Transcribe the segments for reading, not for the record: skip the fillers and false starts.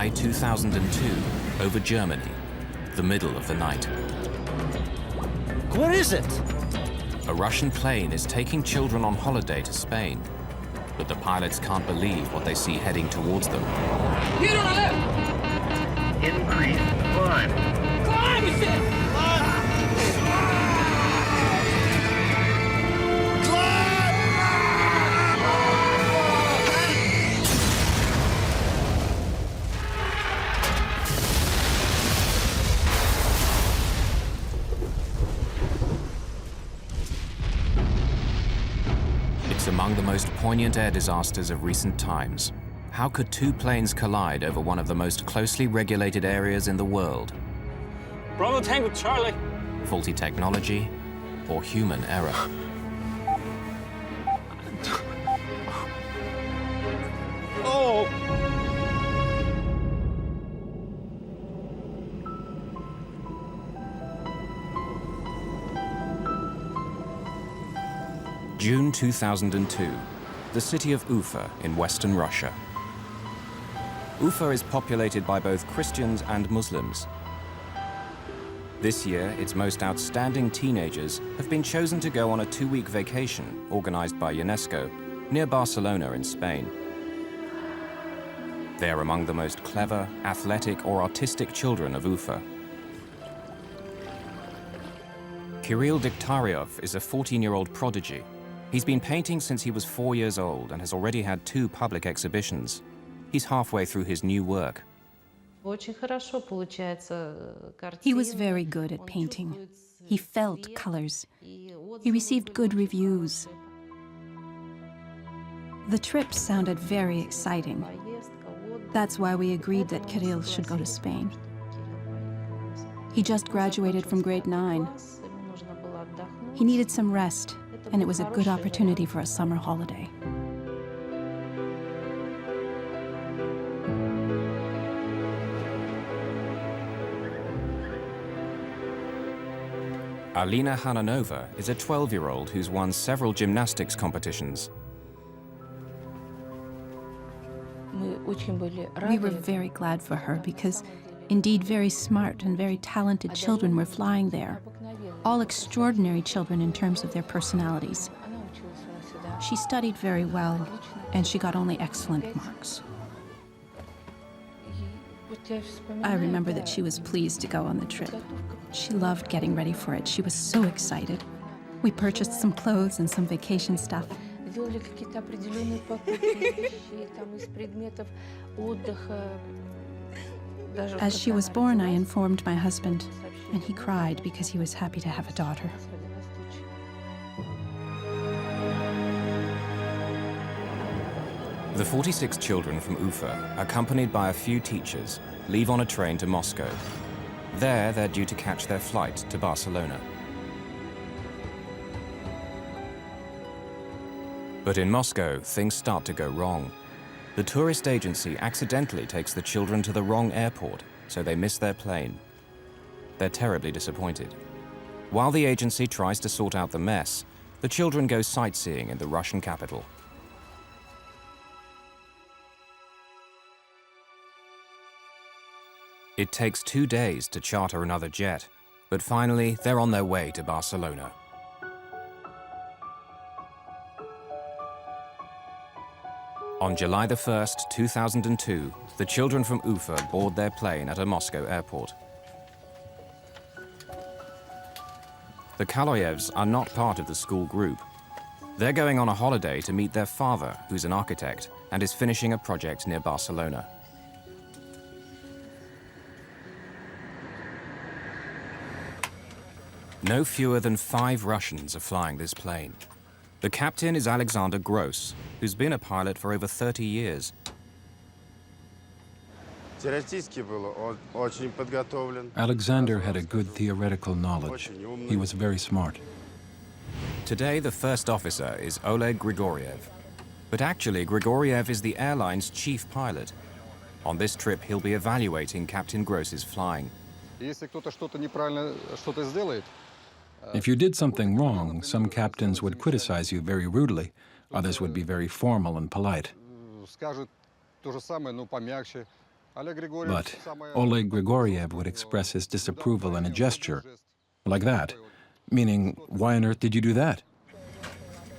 July 2002, over Germany, the middle of the night. What is it? A Russian plane is taking children on holiday to Spain, but the pilots can't believe what they see heading towards them. Increase climb. Climb, you said! It's among the most poignant air disasters of recent times. How could two planes collide over one of the most closely regulated areas in the world? Bravo Tango Charlie. Faulty technology or human error? Oh! June 2002, the city of Ufa in western Russia. Ufa is populated by both Christians and Muslims. This year, its most outstanding teenagers have been chosen to go on a 2-week vacation organized by UNESCO near Barcelona in Spain. They are among the most clever, athletic, or artistic children of Ufa. Kirill Diktaryov is a 14-year-old prodigy. He's been painting since he was 4 years old and has already had 2 public exhibitions. He's halfway through his new work. He was very good at painting. He felt colors. He received good reviews. The trip sounded very exciting. That's why we agreed that Kirill should go to Spain. He just graduated from grade 9. He needed some rest, and it was a good opportunity for a summer holiday. Alina Hananova is a 12-year-old who's won several gymnastics competitions. We were very glad for her because, indeed, very smart and very talented children were flying there. All extraordinary children in terms of their personalities. She studied very well, and she got only excellent marks. I remember that she was pleased to go on the trip. She loved getting ready for it. She was so excited. We purchased some clothes and some vacation stuff. As she was born, I informed my husband, and he cried because he was happy to have a daughter. The 46 children from Ufa, accompanied by a few teachers, leave on a train to Moscow. There, they're due to catch their flight to Barcelona. But in Moscow, things start to go wrong. The tourist agency accidentally takes the children to the wrong airport, so they miss their plane. They're terribly disappointed. While the agency tries to sort out the mess, the children go sightseeing in the Russian capital. It takes 2 days to charter another jet, but finally they're on their way to Barcelona. On July the 1st, 2002, the children from Ufa board their plane at a Moscow airport. The Kaloyevs are not part of the school group. They're going on a holiday to meet their father, who's an architect, and is finishing a project near Barcelona. No fewer than 5 Russians are flying this plane. The captain is Alexander Gross, who's been a pilot for over 30 years. Alexander had a good theoretical knowledge. He was very smart. Today, the first officer is Oleg Grigoriev. But actually, Grigoriev is the airline's chief pilot. On this trip, he'll be evaluating Captain Gross's flying. If you did something wrong, some captains would criticize you very rudely. Others would be very formal and polite. But Oleg Grigoriev would express his disapproval in a gesture, like that, meaning, why on earth did you do that?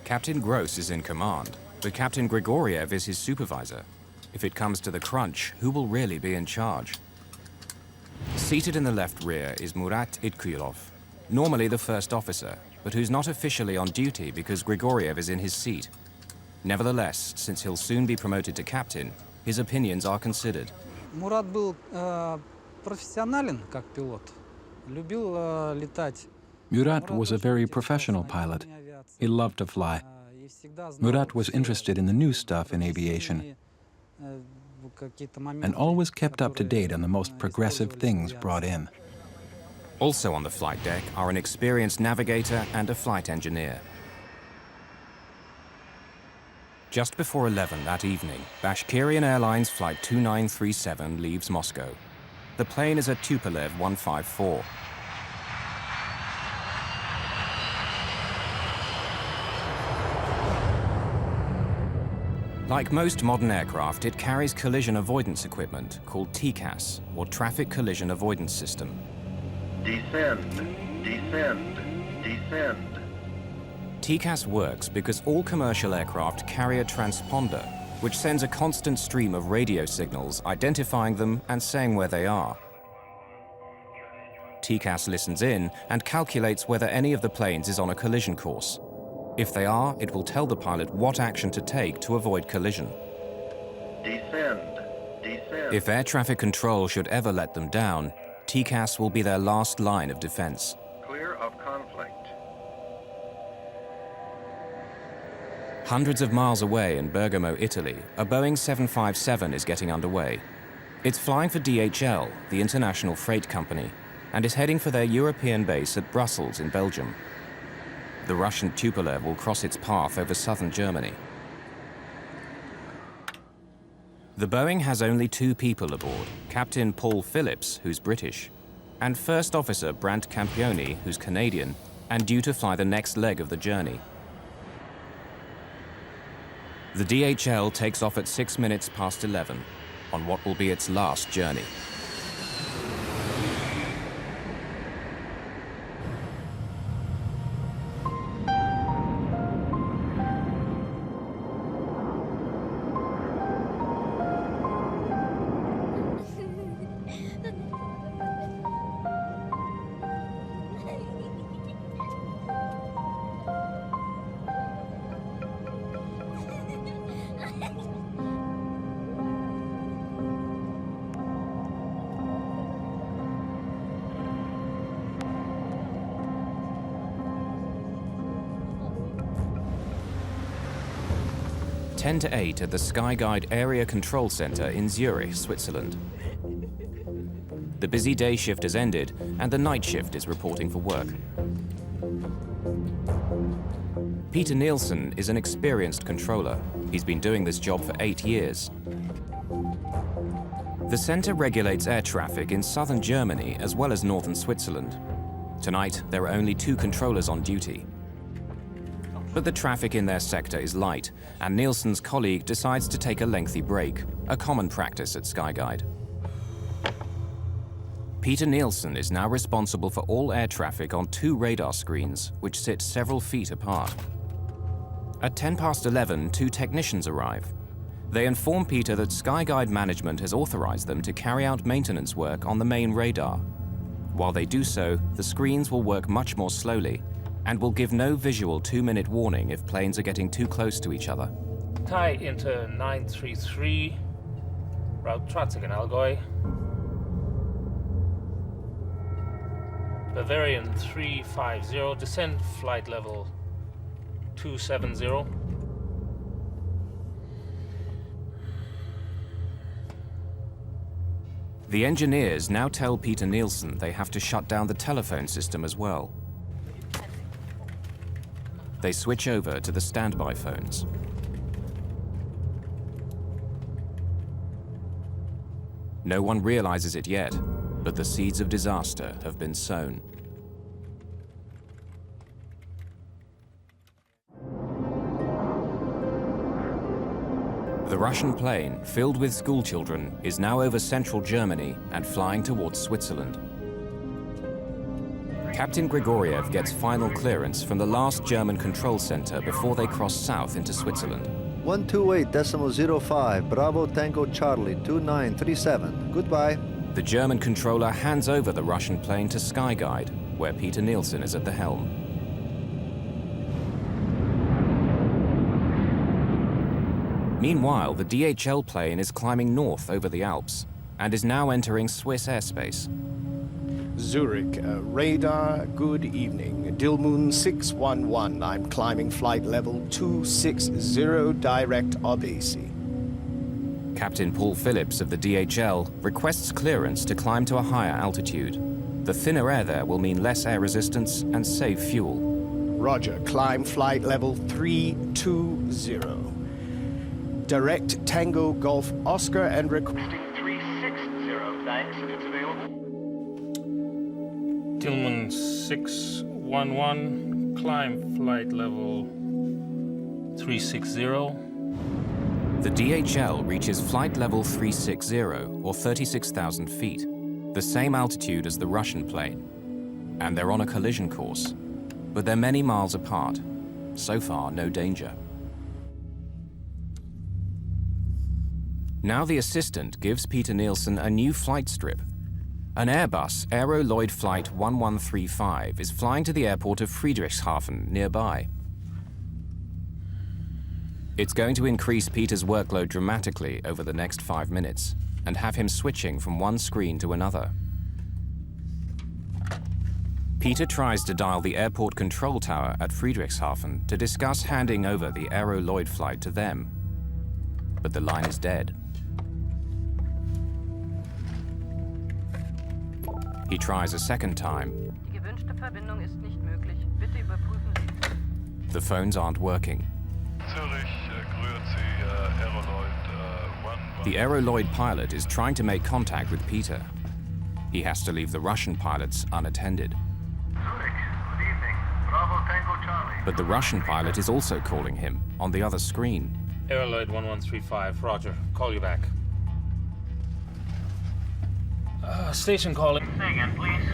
Captain Gross is in command, but Captain Grigoriev is his supervisor. If it comes to the crunch, who will really be in charge? Seated in the left rear is Murat Itkuyilov, normally the first officer, but who's not officially on duty because Grigoriev is in his seat. Nevertheless, since he'll soon be promoted to captain, his opinions are considered. Мурат был профессионален как пилот, любил летать. Murat was a very professional pilot. He loved to fly. Murat was interested in the new stuff in aviation and always kept up to date on the most progressive things brought in. Also on the flight deck are an experienced navigator and a flight engineer. Just before 11 that evening, Bashkirian Airlines Flight 2937 leaves Moscow. The plane is a Tupolev 154. Like most modern aircraft, it carries collision avoidance equipment called TCAS, or Traffic Collision Avoidance System. Descend, descend, descend. TCAS works because all commercial aircraft carry a transponder, which sends a constant stream of radio signals identifying them and saying where they are. TCAS listens in and calculates whether any of the planes is on a collision course. If they are, it will tell the pilot what action to take to avoid collision. Descend, descend. If air traffic control should ever let them down, TCAS will be their last line of defense. Clear of conflict. Hundreds of miles away in Bergamo, Italy, a Boeing 757 is getting underway. It's flying for DHL, the international freight company, and is heading for their European base at Brussels in Belgium. The Russian Tupolev will cross its path over southern Germany. The Boeing has only 2 people aboard, Captain Paul Phillips, who's British, and First Officer Brant Campioni, who's Canadian, and due to fly the next leg of the journey. The DHL takes off at 6 minutes past 11, on what will be its last journey. Ten to 8 at the Skyguide Area Control Center in Zurich, Switzerland. The busy day shift has ended and the night shift is reporting for work. Peter Nielsen is an experienced controller. He's been doing this job for 8 years. The center regulates air traffic in southern Germany as well as northern Switzerland. Tonight, there are only 2 controllers on duty. But the traffic in their sector is light, and Nielsen's colleague decides to take a lengthy break, a common practice at Skyguide. Peter Nielsen is now responsible for all air traffic on 2 radar screens, which sit several feet apart. At 10 past 11, 2 technicians arrive. They inform Peter that Skyguide management has authorized them to carry out maintenance work on the main radar. While they do so, the screens will work much more slowly, and will give no visual 2-minute warning if planes are getting too close to each other. Thai Inter 933, route Tratzig and Allgäu. Bavarian 350, descend flight level 270. The engineers now tell Peter Nielsen they have to shut down the telephone system as well. They switch over to the standby phones. No one realizes it yet, but the seeds of disaster have been sown. The Russian plane, filled with schoolchildren, is now over central Germany and flying towards Switzerland. Captain Grigoriev gets final clearance from the last German control center before they cross south into Switzerland. 128.05, Bravo Tango Charlie, 2937. Goodbye. The German controller hands over the Russian plane to Skyguide, where Peter Nielsen is at the helm. Meanwhile, the DHL plane is climbing north over the Alps and is now entering Swiss airspace. Zurich, radar, good evening. Dilmun 611, I'm climbing flight level 260, direct Obasi. Captain Paul Phillips of the DHL requests clearance to climb to a higher altitude. The thinner air there will mean less air resistance and save fuel. Roger, climb flight level 320. Direct Tango Golf Oscar and requesting 360, thanks, it's available. Tillman 611, climb flight level 360. The DHL reaches flight level 360, or 36,000 feet, the same altitude as the Russian plane. And they're on a collision course. But they're many miles apart. So far, no danger. Now the assistant gives Peter Nielsen a new flight strip. An Airbus Aero Lloyd Flight 1135 is flying to the airport of Friedrichshafen nearby. It's going to increase Peter's workload dramatically over the next 5 minutes and have him switching from one screen to another. Peter tries to dial the airport control tower at Friedrichshafen to discuss handing over the Aero Lloyd flight to them. But the line is dead. He tries a second time. The phones aren't working. The Aero Lloyd pilot is trying to make contact with Peter. He has to leave the Russian pilots unattended. Zurich, good evening. Bravo Tango Charlie. But the Russian pilot is also calling him on the other screen. Aeroloid 1135, roger. Call you back. Station calling. Say again, please.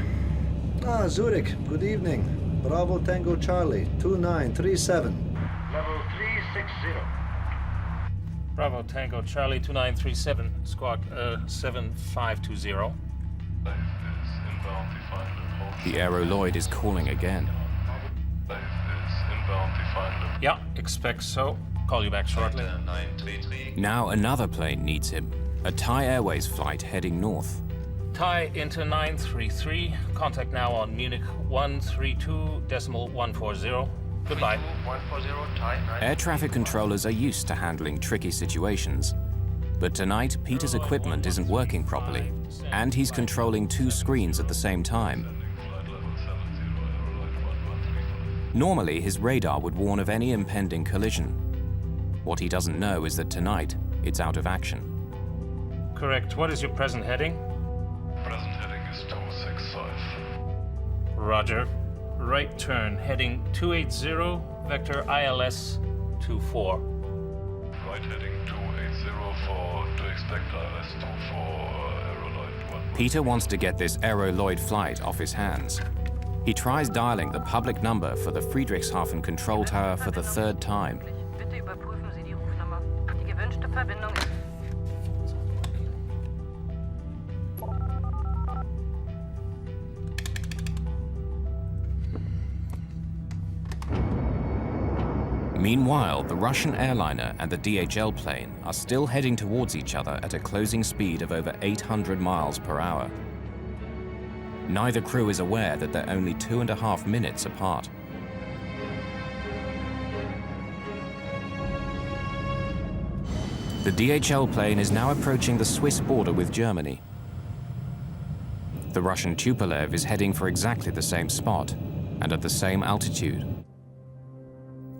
Zurich, good evening. Bravo Tango Charlie, 2937. Level 360. Bravo Tango Charlie 2937, squad 7520. The Aero Lloyd is calling again. Yeah, expect so. Call you back shortly. Now another plane needs him. A Thai Airways flight heading north. Thai into 933. Contact now on Munich 132.140. Goodbye. 140 Thai. Air traffic controllers are used to handling tricky situations. But tonight, Peter's equipment isn't working properly, and he's controlling 2 screens at the same time. Normally, his radar would warn of any impending collision. What he doesn't know is that tonight, it's out of action. Correct. What is your present heading? Present heading is 265. Roger. Right turn, heading 280, vector ILS 24. Right heading 280 to expect ILS 24, Aero Lloyd 1. Peter wants to get this Aero Lloyd flight off his hands. He tries dialing the public number for the Friedrichshafen control tower for the 3rd time. Bitte überprüfen Sie die Rufnummer. Die gewünschte Verbindung ist... Meanwhile, the Russian airliner and the DHL plane are still heading towards each other at a closing speed of over 800 miles per hour. Neither crew is aware that they're only 2.5 minutes apart. The DHL plane is now approaching the Swiss border with Germany. The Russian Tupolev is heading for exactly the same spot and at the same altitude.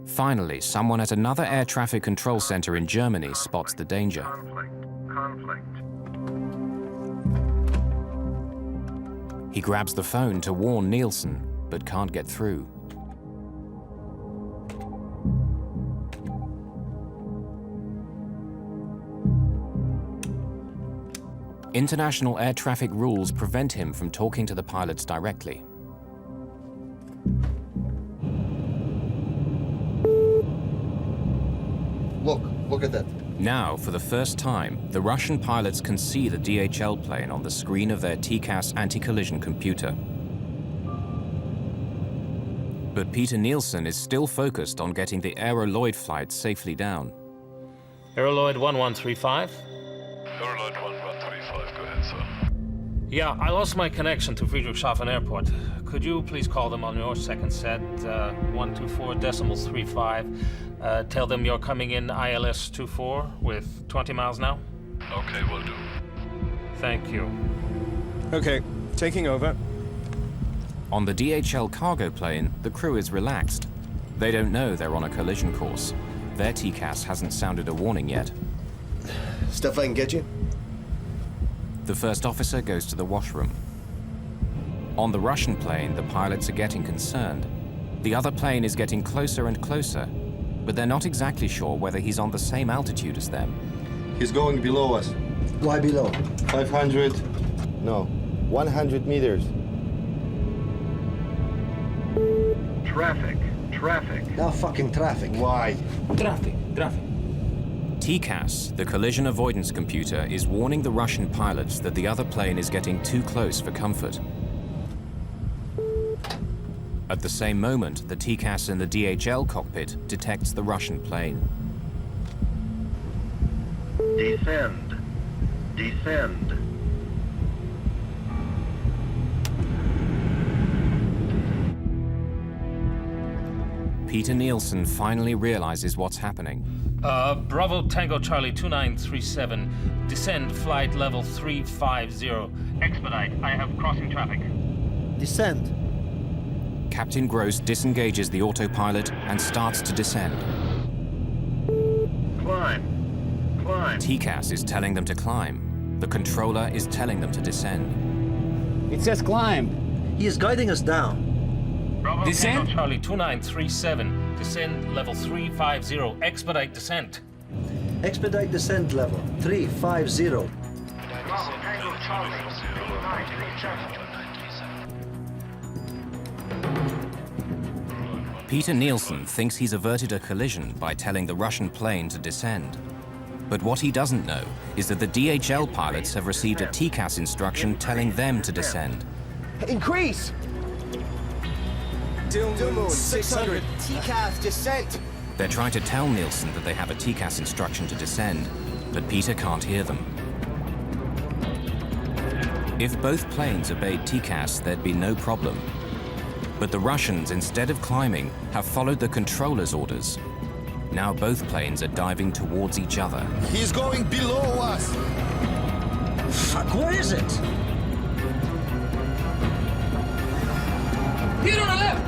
Finally, someone at another air traffic control center in Germany spots the danger. Conflict. He grabs the phone to warn Nielsen, but can't get through. international air traffic rules prevent him from talking to the pilots directly. Look at that. Now, for the first time, the Russian pilots can see the DHL plane on the screen of their TCAS anti-collision computer. But Peter Nielsen is still focused on getting the Aeroloid flight safely down. Aeroloid 1135. Aeroloid 1135, go ahead, sir. Yeah, I lost my connection to Friedrichshafen Airport. Could you please call them on your second set, 124.35. Tell them you're coming in ILS 24 with 20 miles now? Okay, will do. Thank you. Okay, taking over. On the DHL cargo plane, the crew is relaxed. They don't know they're on a collision course. Their TCAS hasn't sounded a warning yet. Stuff I can get you? The first officer goes to the washroom. On the Russian plane, the pilots are getting concerned. The other plane is getting closer and closer, but they're not exactly sure whether he's on the same altitude as them. He's going below us. Why below? 500. No, 100 meters. Traffic. Now fucking traffic. Why? Traffic. TCAS, the collision avoidance computer, is warning the Russian pilots that the other plane is getting too close for comfort. At the same moment, the TCAS in the DHL cockpit detects the Russian plane. Descend. Peter Nielsen finally realizes what's happening. Bravo Tango Charlie 2937. Descend flight level 350. Expedite. I have crossing traffic. Descend. Captain Gross disengages the autopilot and starts to descend. Climb. TCAS is telling them to climb. The controller is telling them to descend. It says climb. He is guiding us down. Bravo Descend? Tango Charlie 2937. Descend level 350. Expedite descent. Expedite descent level 350. Bravo Tango Charlie 2937. Peter Nielsen thinks he's averted a collision by telling the Russian plane to descend. But what he doesn't know is that the DHL pilots have received a TCAS instruction telling them to descend. Increase! Dilmoon 600, TCAS descent! They're trying to tell Nielsen that they have a TCAS instruction to descend, but Peter can't hear them. If both planes obeyed TCAS, there'd be no problem. But the Russians, instead of climbing, have followed the controller's orders. Now both planes are diving towards each other. He's going below us. Fuck, where is it? Here on the left.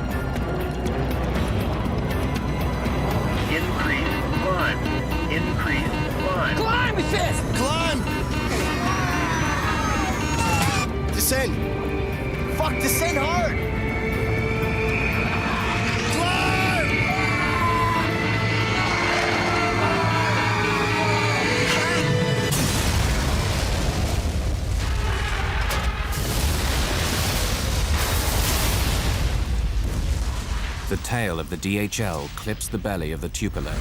Increase climb. Climb, it says. Climb! Descend! Fuck, descend hard! The tail of the DHL clips the belly of the Tupolev,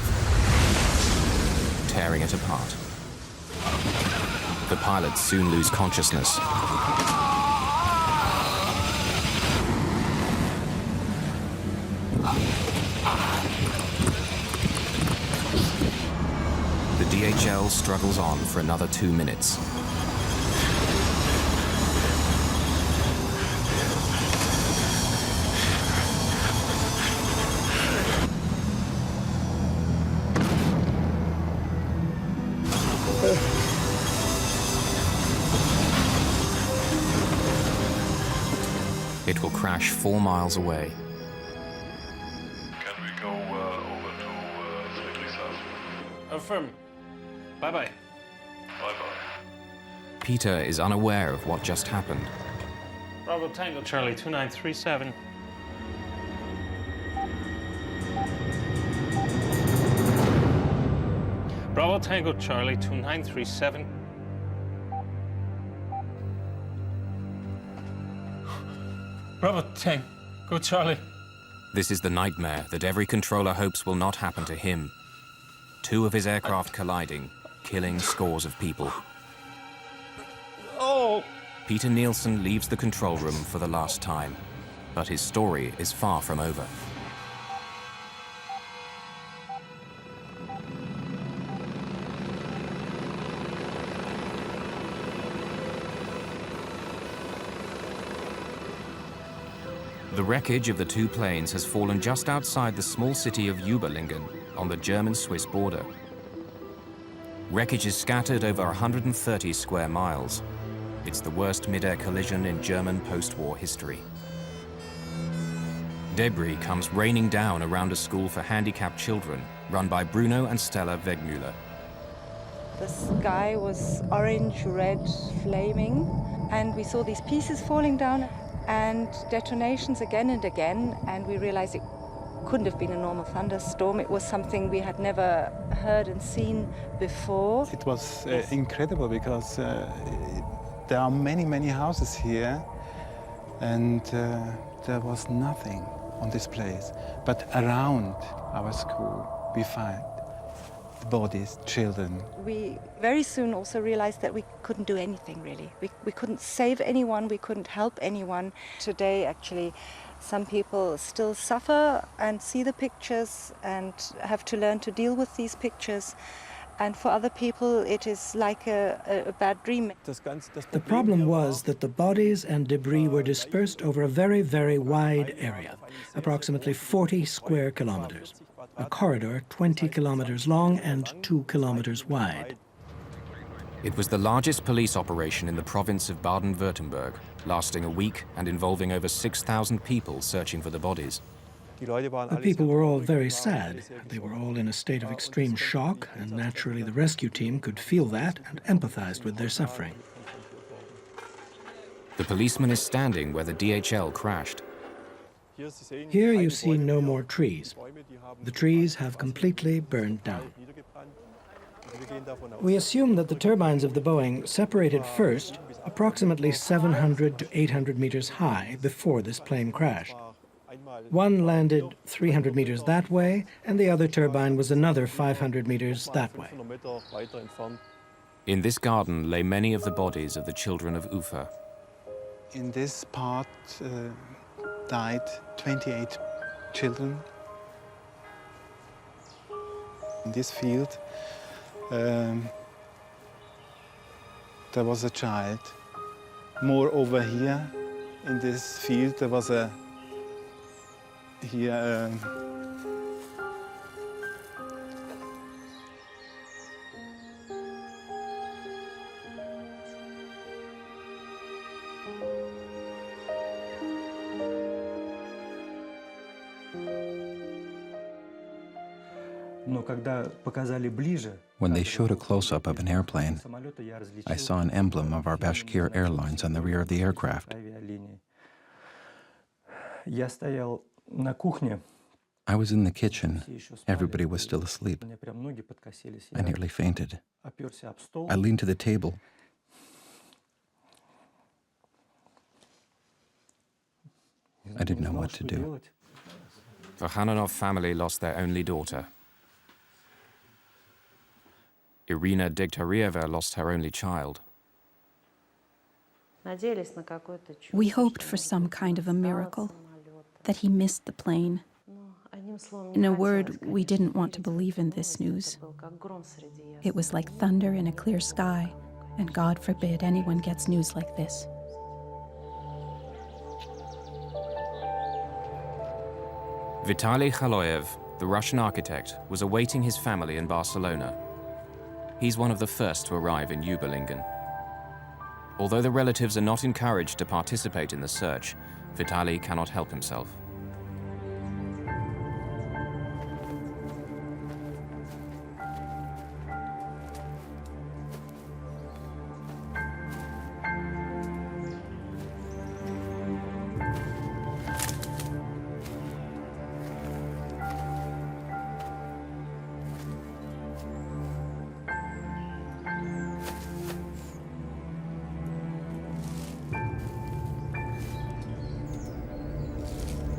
tearing it apart. The pilots soon lose consciousness. The DHL struggles on for another 2 minutes. It will crash 4 miles away. Can we go over to Friedrichshafen? Affirm. Bye-bye. Bye-bye. Peter is unaware of what just happened. Bravo Tango Charlie 2937. Bravo Tango Charlie 2937. Bravo Tango Charlie. This is the nightmare that every controller hopes will not happen to him. 2 of his aircraft colliding, killing scores of people. Oh! Peter Nielsen leaves the control room for the last time, but his story is far from over. The wreckage of the 2 planes has fallen just outside the small city of Überlingen on the German-Swiss border. Wreckage is scattered over 130 square miles. It's the worst mid-air collision in German post-war history. Debris comes raining down around a school for handicapped children run by Bruno and Stella Wegmüller. The sky was orange, red, flaming, and we saw these pieces falling down and detonations again and again, and we realized it couldn't have been a normal thunderstorm. It was something we had never heard and seen before. It was incredible because there are many, many houses here, and there was nothing on this place. But around our school, we find bodies, children. We very soon also realized that we couldn't do anything, really. We couldn't save anyone, we couldn't help anyone. Today, actually, some people still suffer and see the pictures and have to learn to deal with these pictures. And for other people, it is like a bad dream. The problem was that the bodies and debris were dispersed over a very, very wide area, approximately 40 square kilometers. A corridor 20 kilometers long and 2 kilometers wide. It was the largest police operation in the province of Baden-Württemberg, lasting a week and involving over 6,000 people searching for the bodies. The people were all very sad. They were all in a state of extreme shock, and naturally the rescue team could feel that and empathized with their suffering. The policeman is standing where the DHL crashed. Here you see no more trees. The trees have completely burned down. We assume that the turbines of the Boeing separated first, approximately 700 to 800 meters high before this plane crashed. One landed 300 meters that way, and the other turbine was another 500 meters that way. In this garden lay many of the bodies of the children of Ufa. In this part died 28 children. In this field, there was a child. More over here, in this field, there was a When they showed a close-up of an airplane, I saw an emblem of our Bashkir Airlines on the rear of the aircraft. I was in the kitchen. Everybody was still asleep. I nearly fainted. I leaned to the table. I didn't know what to do. The Hananov family lost their only daughter. Irina Degtarieva lost her only child. We hoped for some kind of a miracle, that he missed the plane. In a word, we didn't want to believe in this news. It was like thunder in a clear sky, and God forbid anyone gets news like this. Vitaly Khaloyev, the Russian architect, was awaiting his family in Barcelona. He's one of the first to arrive in Überlingen. Although the relatives are not encouraged to participate in the search, Vitaly cannot help himself.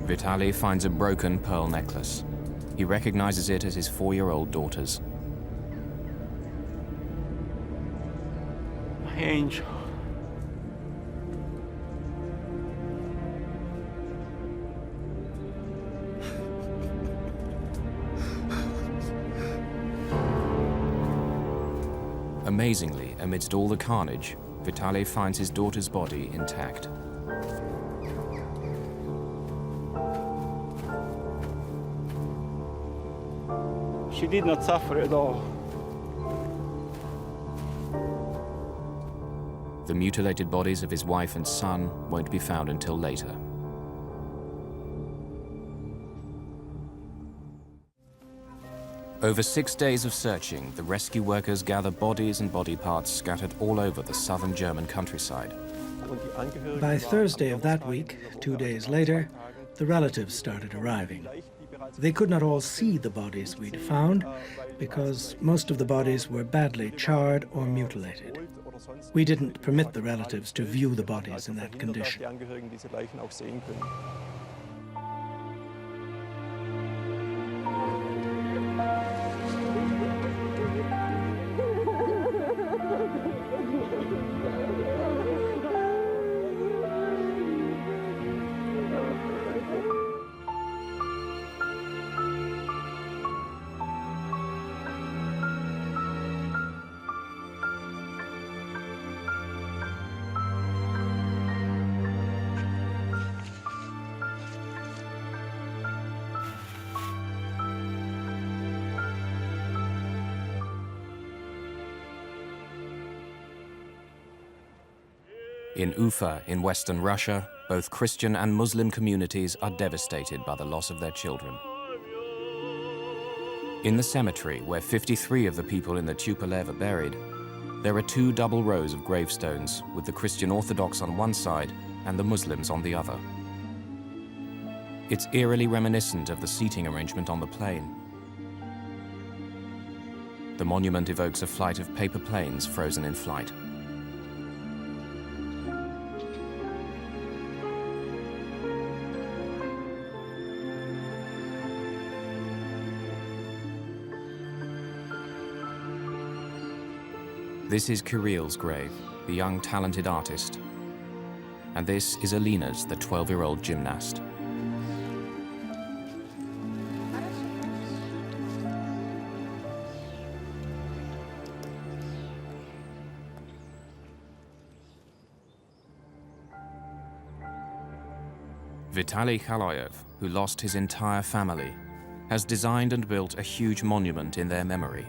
Vitaly finds a broken pearl necklace. He recognizes it as his 4-year-old daughter's. My angel. Amazingly, amidst all the carnage, Vitaly finds his daughter's body intact. She did not suffer at all. The mutilated bodies of his wife and son won't be found until later. Over 6 days of searching, the rescue workers gather bodies and body parts scattered all over the southern German countryside. By Thursday of that week, 2 days later, the relatives started arriving. They could not all see the bodies we'd found because most of the bodies were badly charred or mutilated. We didn't permit the relatives to view the bodies in that condition. In Ufa, in western Russia, both Christian and Muslim communities are devastated by the loss of their children. In the cemetery, where 53 of the people in the Tupolev are buried, there are 2 double rows of gravestones, with the Christian Orthodox on one side and the Muslims on the other. It's eerily reminiscent of the seating arrangement on the plane. The monument evokes a flight of paper planes frozen in flight. This is Kirill's grave, the young talented artist. And this is Alina's, the 12-year-old gymnast. Vitaly Khaloyev, who lost his entire family, has designed and built a huge monument in their memory.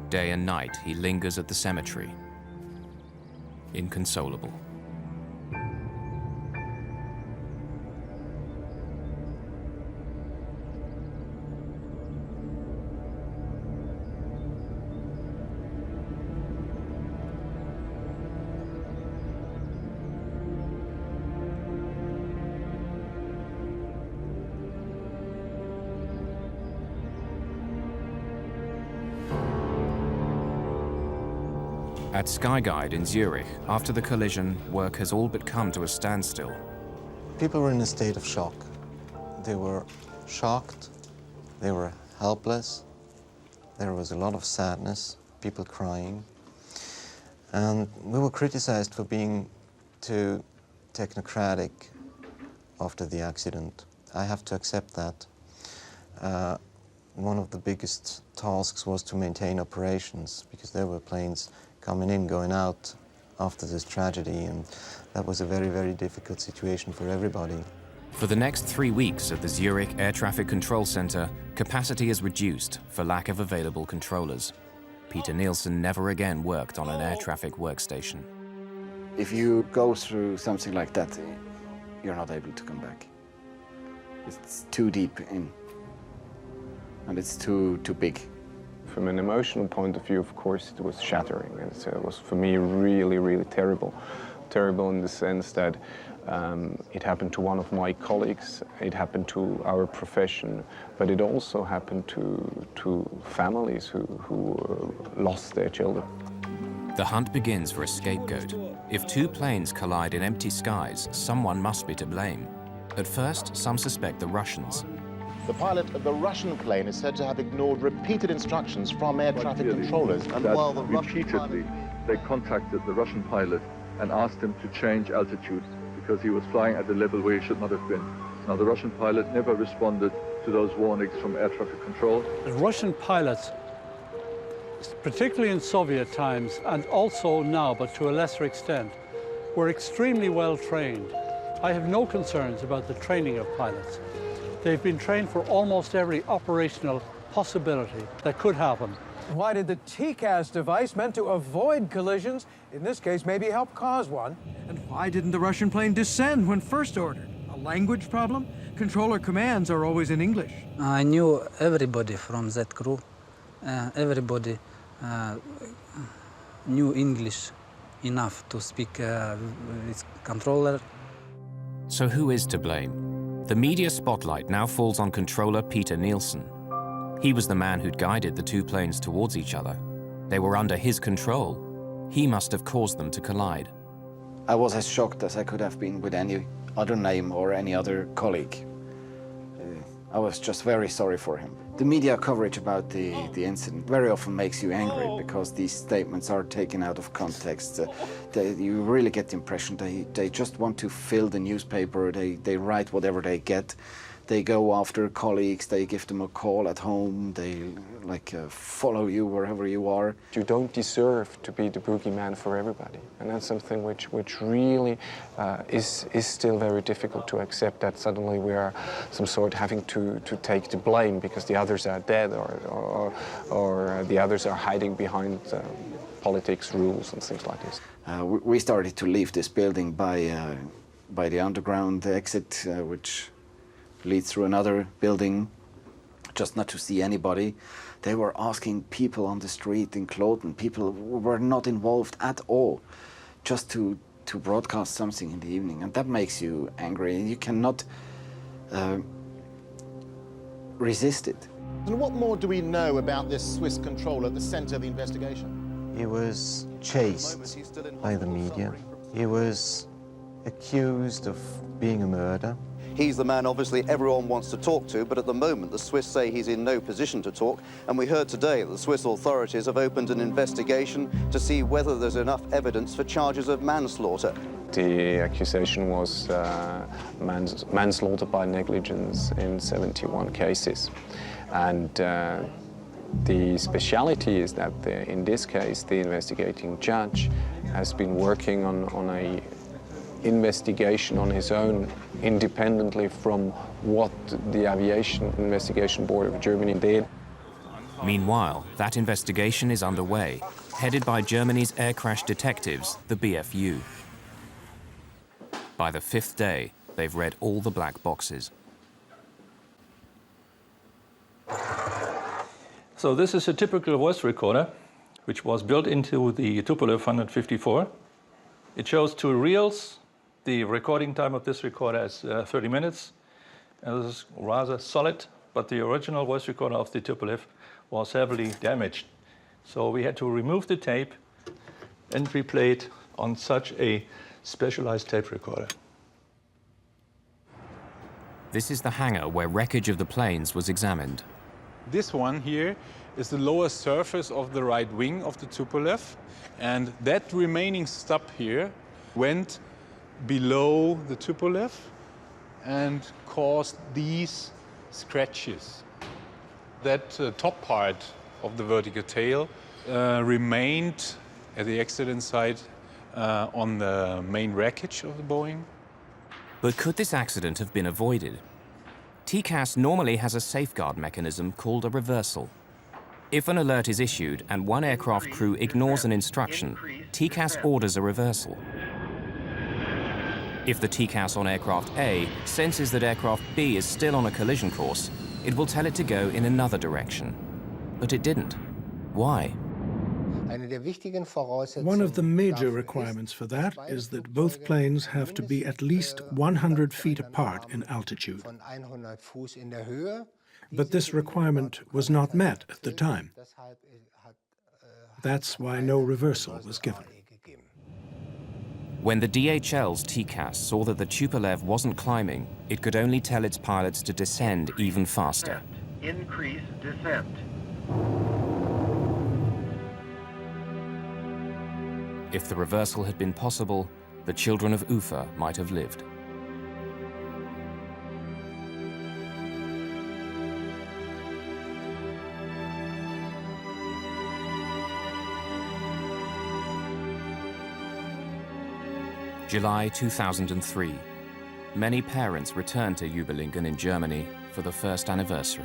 Day and night, he lingers at the cemetery, inconsolable. At Skyguide in Zurich, after the collision, work has all but come to a standstill. People were in a state of shock. They were shocked, they were helpless, there was a lot of sadness, people crying. And we were criticized for being too technocratic after the accident. I have to accept that. One of the biggest tasks was to maintain operations, because there were planes coming in, going out after this tragedy, and that was a very, very difficult situation for everybody. For the next 3 weeks at the Zurich Air Traffic Control Center, capacity is reduced for lack of available controllers. Peter Nielsen never again worked on an air traffic workstation. If you go through something like that, you're not able to come back. It's too deep in, and it's too big. From an emotional point of view, of course, it was shattering. It was, for me, really, really terrible. Terrible in the sense that it happened to one of my colleagues, it happened to our profession, but it also happened to families who lost their children. The hunt begins for a scapegoat. If two planes collide in empty skies, someone must be to blame. At first, some suspect the Russians. The pilot of the Russian plane is said to have ignored repeated instructions from air traffic controllers. And while the repeatedly, they contacted the Russian pilot and asked him to change altitude because he was flying at a level where he should not have been. Now, the Russian pilot never responded to those warnings from air traffic control. The Russian pilots, particularly in Soviet times, and also now, but to a lesser extent, were extremely well trained. I have no concerns about the training of pilots. They've been trained for almost every operational possibility that could happen. Why did the TCAS device meant to avoid collisions, in this case maybe help cause one? And why didn't the Russian plane descend when first ordered? A language problem? Controller commands are always in English. I knew everybody from that crew. Everybody knew English enough to speak with controller. So who is to blame? The media spotlight now falls on controller Peter Nielsen. He was the man who'd guided the two planes towards each other. They were under his control. He must have caused them to collide. I was as shocked as I could have been with any other name or any other colleague. I was just very sorry for him. The media coverage about the incident very often makes you angry because these statements are taken out of context. You really get the impression they just want to fill the newspaper, they write whatever they get. They go after colleagues, they give them a call at home, they follow you wherever you are. You don't deserve to be the boogeyman for everybody. And that's something which really is still very difficult to accept, that suddenly we are some sort having to take the blame because the others are dead or the others are hiding behind politics, rules and things like this. We started to leave this building by the underground exit, which leads through another building, just not to see anybody. They were asking people on the street in Kloten, people who were not involved at all, just to broadcast something in the evening. And that makes you angry, and you cannot resist it. And what more do we know about this Swiss controller at the center of the investigation? He was chased by the media. He was accused of being a murderer. He's the man, obviously, everyone wants to talk to, but at the moment, the Swiss say he's in no position to talk. And we heard today that the Swiss authorities have opened an investigation to see whether there's enough evidence for charges of manslaughter. The accusation was manslaughter by negligence in 71 cases. And the speciality is that in this case, the investigating judge has been working on a investigation on his own, independently from what the Aviation Investigation Board of Germany did. Meanwhile, that investigation is underway, headed by Germany's air crash detectives, the BFU. By the fifth day, they've read all the black boxes. So this is a typical voice recorder, which was built into the Tupolev 154. It shows two reels. The recording time of this recorder is 30 minutes. And this is rather solid, but the original voice recorder of the Tupolev was heavily damaged. So we had to remove the tape and replay it on such a specialized tape recorder. This is the hangar where wreckage of the planes was examined. This one here is the lower surface of the right wing of the Tupolev, and that remaining stub here went below the Tupolev and caused these scratches. That top part of the vertical tail remained at the accident site on the main wreckage of the Boeing. But could this accident have been avoided? TCAS normally has a safeguard mechanism called a reversal. If an alert is issued and one aircraft crew ignores an instruction, TCAS orders a reversal. If the TCAS on aircraft A senses that aircraft B is still on a collision course, it will tell it to go in another direction. But it didn't. Why? One of the major requirements for that is that both planes have to be at least 100 feet apart in altitude. But this requirement was not met at the time. That's why no reversal was given. When the DHL's TCAS saw that the Tupolev wasn't climbing, it could only tell its pilots to descend even faster. Increase descent. If the reversal had been possible, the children of Ufa might have lived. July 2003. Many parents returned to Überlingen in Germany for the first anniversary.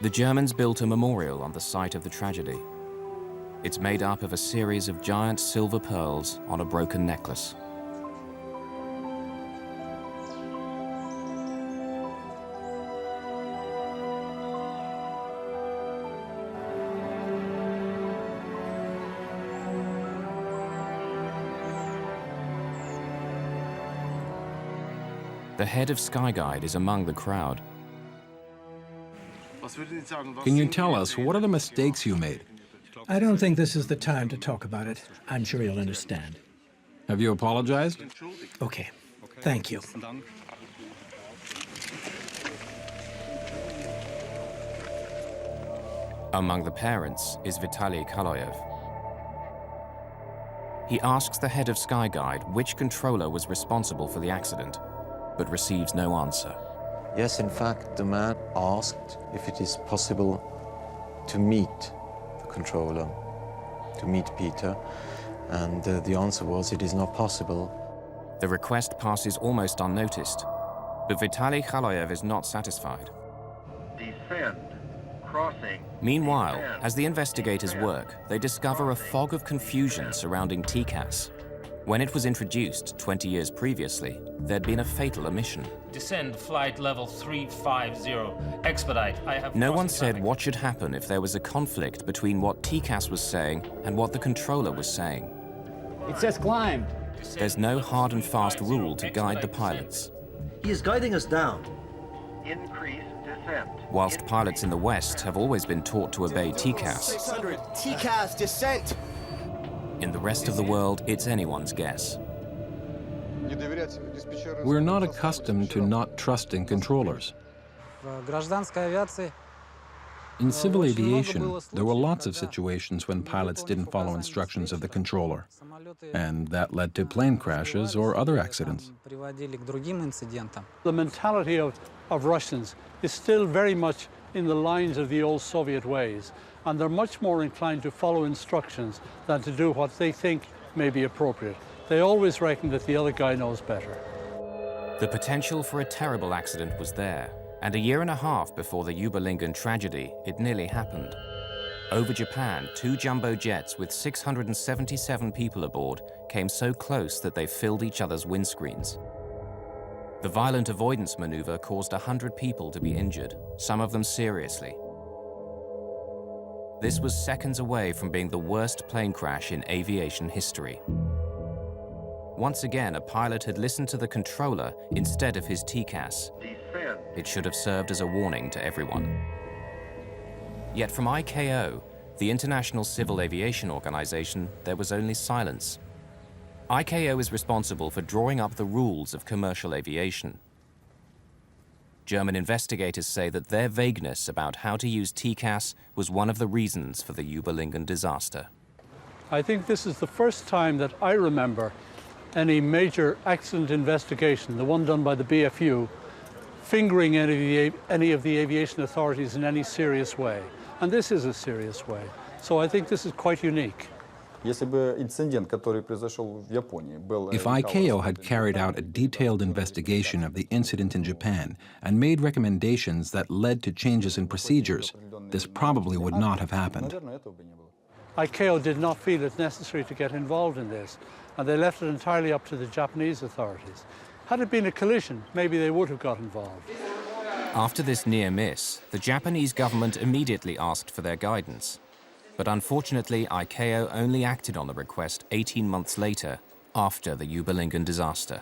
The Germans built a memorial on the site of the tragedy. It's made up of a series of giant silver pearls on a broken necklace. The head of Skyguide is among the crowd. Can you tell us, what are the mistakes you made? I don't think this is the time to talk about it. I'm sure you'll understand. Have you apologized? Okay. Thank you. Among the parents is Vitaly Kaloyev. He asks the head of Skyguide which controller was responsible for the accident, but receives no answer. Yes, in fact, the man asked if it is possible to meet the controller, to meet Peter, and the answer was it is not possible. The request passes almost unnoticed, but Vitaly Kaloyev is not satisfied. Descend. Crossing. Meanwhile, as the investigators work, they discover a fog of confusion surrounding TCAS. When it was introduced 20 years previously, there'd been a fatal omission. Descend flight level 350. Expedite. I have No one said what should happen if there was a conflict between what TCAS was saying and what the controller was saying. It says climb. There's no hard and fast rule to guide the pilots. He is guiding us down. Increase descent. Whilst pilots in the West have always been taught to obey TCAS, 600, TCAS descent. in the rest of the world, it's anyone's guess. We're not accustomed to not trusting controllers. In civil aviation, there were lots of situations when pilots didn't follow instructions of the controller, and that led to plane crashes or other accidents. The mentality of Russians is still very much in the lines of the old Soviet ways, and they're much more inclined to follow instructions than to do what they think may be appropriate. They always reckon that the other guy knows better. The potential for a terrible accident was there, and a year and a half before the Überlingen tragedy, it nearly happened. Over Japan, 2 jumbo jets with 677 people aboard came so close that they filled each other's windscreens. The violent avoidance maneuver caused 100 people to be injured, some of them seriously. This was seconds away from being the worst plane crash in aviation history. Once again, a pilot had listened to the controller instead of his TCAS. Descend. It should have served as a warning to everyone. Yet from ICAO, the International Civil Aviation Organization, there was only silence. ICAO is responsible for drawing up the rules of commercial aviation. German investigators say that their vagueness about how to use TCAS was one of the reasons for the Überlingen disaster. I think this is the first time that I remember any major accident investigation, the one done by the BFU, fingering any of the aviation authorities in any serious way. And this is a serious way. So I think this is quite unique. If ICAO had carried out a detailed investigation of the incident in Japan and made recommendations that led to changes in procedures, this probably would not have happened. ICAO did not feel it necessary to get involved in this, and they left it entirely up to the Japanese authorities. Had it been a collision, maybe they would have got involved. After this near miss, the Japanese government immediately asked for their guidance. But unfortunately, ICAO only acted on the request 18 months later, after the Überlingen disaster.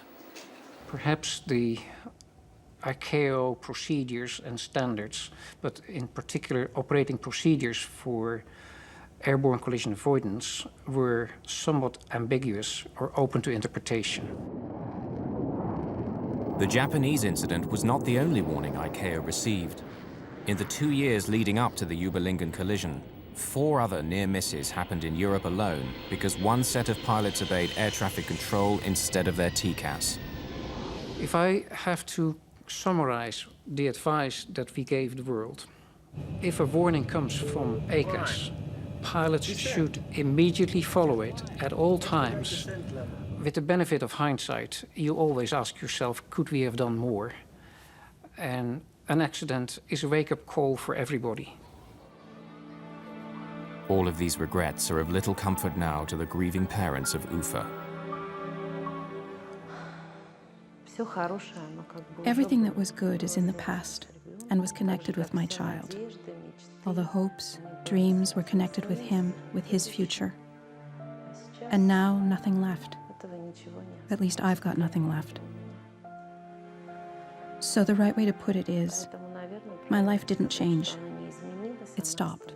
Perhaps the ICAO procedures and standards, but in particular operating procedures for airborne collision avoidance, were somewhat ambiguous or open to interpretation. The Japanese incident was not the only warning ICAO received. In the 2 years leading up to the Überlingen collision, 4 other near misses happened in Europe alone because one set of pilots obeyed air traffic control instead of their TCAS. If I have to summarize the advice that we gave the world, if a warning comes from ACAS, pilots should immediately follow it at all times. With the benefit of hindsight, you always ask yourself, could we have done more? And an accident is a wake-up call for everybody. All of these regrets are of little comfort now to the grieving parents of Ufa. Everything that was good is in the past and was connected with my child. All the hopes, dreams were connected with him, with his future. And now, nothing left. At least I've got nothing left. So the right way to put it is, my life didn't change. It stopped.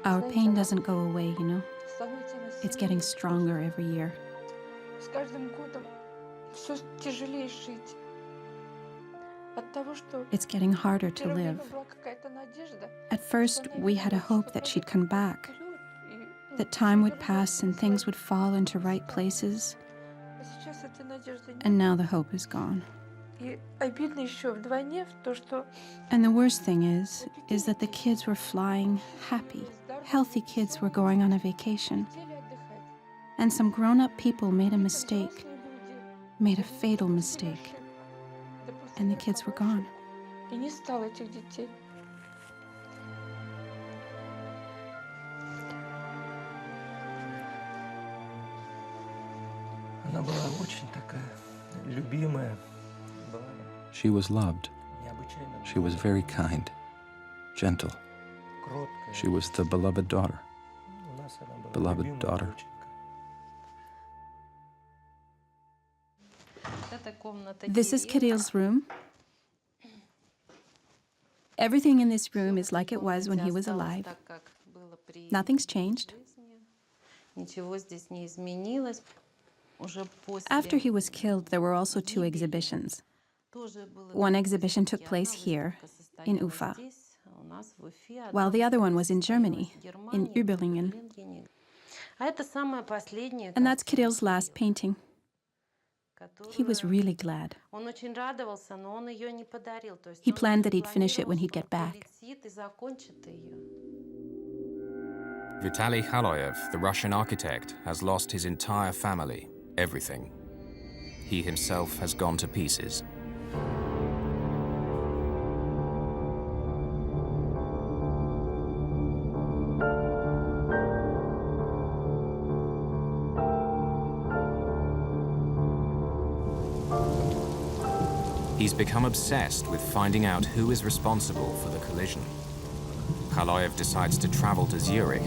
Our pain doesn't go away, you know? It's getting stronger every year. It's getting harder to live. At first, we had a hope that she'd come back, that time would pass and things would fall into right places. And now the hope is gone. And the worst thing is that the kids were flying happy. Healthy kids were going on a vacation. And some grown-up people made a mistake, made a fatal mistake. And the kids were gone. She was loved. She was very kind, gentle. She was the beloved daughter. Beloved daughter. This is Kirill's room. Everything in this room is like it was when he was alive. Nothing's changed. After he was killed, there were also 2 exhibitions. One exhibition took place here, in Ufa, while the other one was in Germany, in Überlingen. And that's Kirill's last painting. He was really glad. He planned that he'd finish it when he'd get back. Vitaly Khaloyev, the Russian architect, has lost his entire family, everything. He himself has gone to pieces. He's become obsessed with finding out who is responsible for the collision. Khaloyev decides to travel to Zurich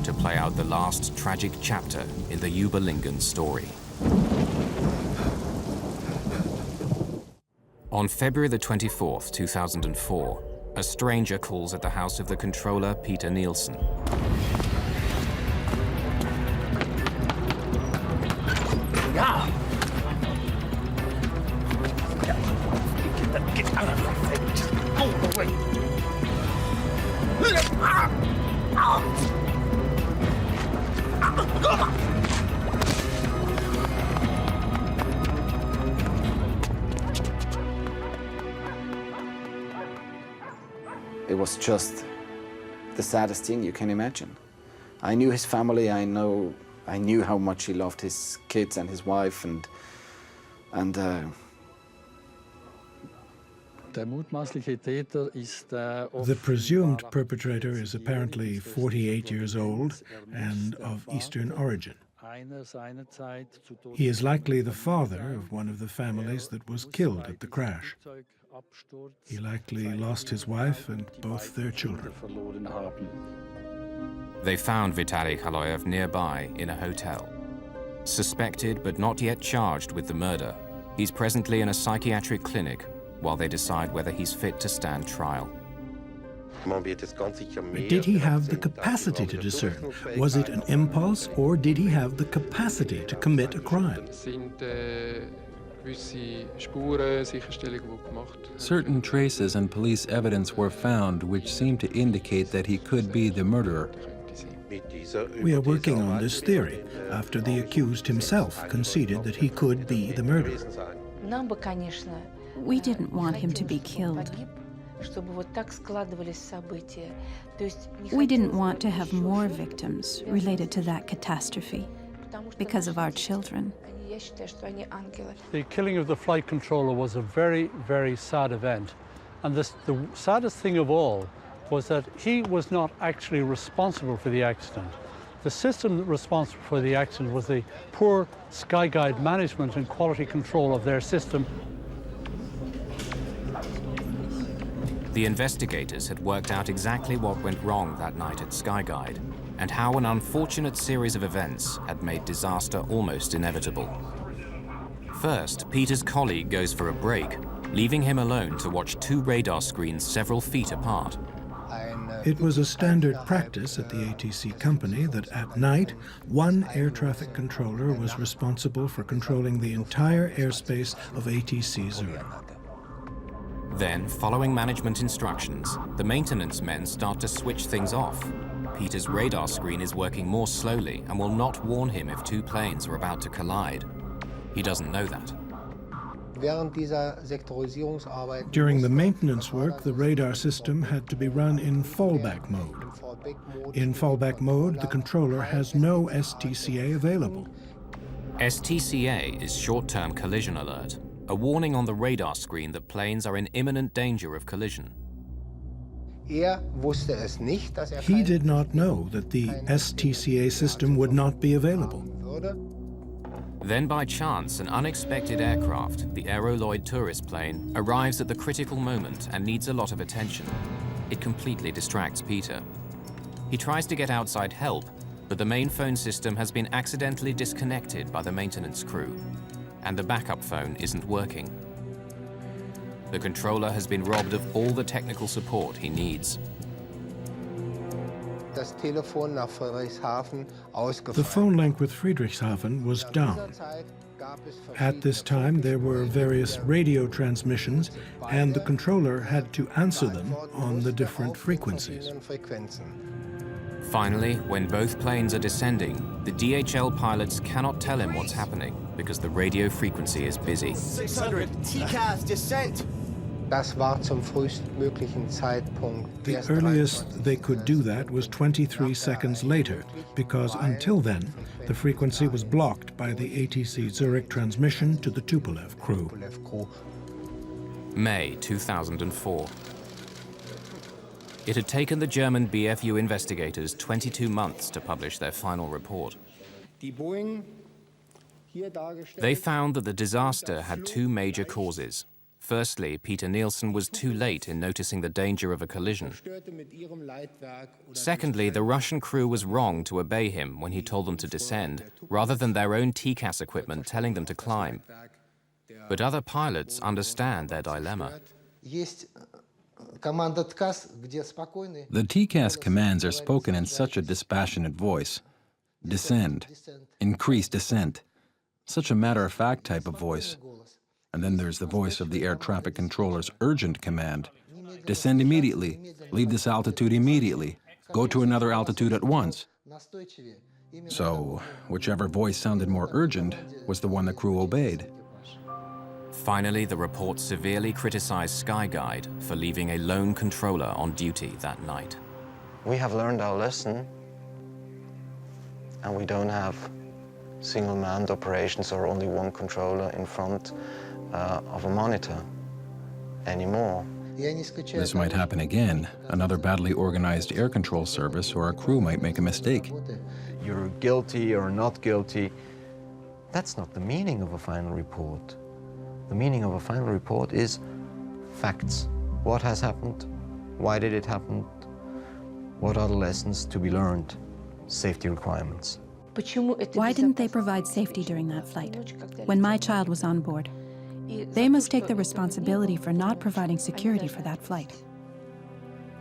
to play out the last tragic chapter in the Überlingen story. On February the 24th, 2004, a stranger calls at the house of the controller, Peter Nielsen. Yeah. Get out of my face. Just go away. It was just the saddest thing you can imagine. I knew his family, I knew how much he loved his kids and his wife, and The presumed perpetrator is apparently 48 years old and of Eastern origin. He is likely the father of one of the families that was killed at the crash. He likely lost his wife and both their children. They found Vitaly Khaloyev nearby in a hotel. Suspected but not yet charged with the murder, he's presently in a psychiatric clinic while they decide whether he's fit to stand trial. Did he have the capacity to discern? Was it an impulse, or did he have the capacity to commit a crime? Certain traces and police evidence were found which seemed to indicate that he could be the murderer. We are working on this theory after the accused himself conceded that he could be the murderer. We didn't want him to be killed. We didn't want to have more victims related to that catastrophe because of our children. The killing of the flight controller was a very, very sad event. And the saddest thing of all was that he was not actually responsible for the accident. The system responsible for the accident was the poor Skyguide management and quality control of their system. The investigators had worked out exactly what went wrong that night at Skyguide and how an unfortunate series of events had made disaster almost inevitable. First, Peter's colleague goes for a break, leaving him alone to watch two radar screens several feet apart. It was a standard practice at the ATC company that at night, one air traffic controller was responsible for controlling the entire airspace of ATC Zurich. Then, following management instructions, the maintenance men start to switch things off. Peter's radar screen is working more slowly and will not warn him if two planes are about to collide. He doesn't know that. During the maintenance work, the radar system had to be run in fallback mode. In fallback mode, the controller has no STCA available. STCA is short-term collision alert, a warning on the radar screen that planes are in imminent danger of collision. He did not know that the STCA system would not be available. Then by chance, an unexpected aircraft, the Aeroloid tourist plane, arrives at the critical moment and needs a lot of attention. It completely distracts Peter. He tries to get outside help, but the main phone system has been accidentally disconnected by the maintenance crew, and the backup phone isn't working. The controller has been robbed of all the technical support he needs. The phone link with Friedrichshafen was down. At this time, there were various radio transmissions, and the controller had to answer them on the different frequencies. Finally, when both planes are descending, the DHL pilots cannot tell him what's happening because the radio frequency is busy. 600, TCAS, descent! The earliest they could do that was 23 seconds later, because until then, the frequency was blocked by the ATC Zurich transmission to the Tupolev crew. May 2004. It had taken the German BFU investigators 22 months to publish their final report. They found that the disaster had two major causes. Firstly, Peter Nielsen was too late in noticing the danger of a collision. Secondly, the Russian crew was wrong to obey him when he told them to descend, rather than their own TCAS equipment telling them to climb. But other pilots understand their dilemma. The TCAS commands are spoken in such a dispassionate voice. Descend. Increase descent. Such a matter-of-fact type of voice. And then there's the voice of the air traffic controller's urgent command. Descend immediately. Leave this altitude immediately. Go to another altitude at once. So, whichever voice sounded more urgent was the one the crew obeyed. Finally, the report severely criticized Skyguide for leaving a lone controller on duty that night. We have learned our lesson, and we don't have single-manned operations or only one controller in front of a monitor. anymore. This might happen again. Another badly organized air control service or a crew might make a mistake. You're guilty or not guilty. That's not the meaning of a final report. The meaning of a final report is facts. What has happened? Why did it happen? What are the lessons to be learned? Safety requirements. Why didn't they provide safety during that flight, when my child was on board? They must take the responsibility for not providing security for that flight.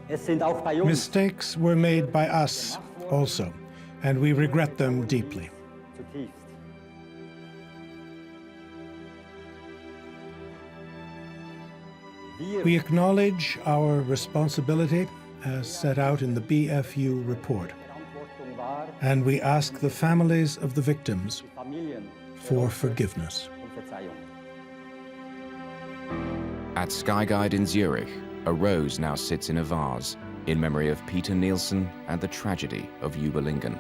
Mistakes were made by us also, and we regret them deeply. We acknowledge our responsibility as set out in the BFU report, and we ask the families of the victims for forgiveness. At Sky Guide in Zurich, a rose now sits in a vase in memory of Peter Nielsen and the tragedy of Überlingen.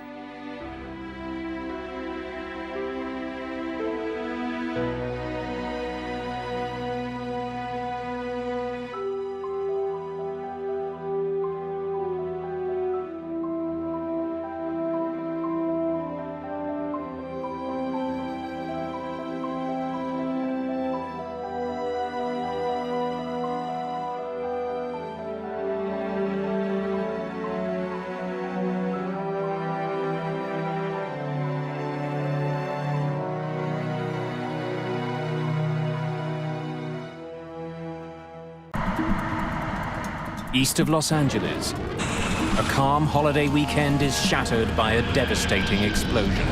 East of Los Angeles, a calm holiday weekend is shattered by a devastating explosion.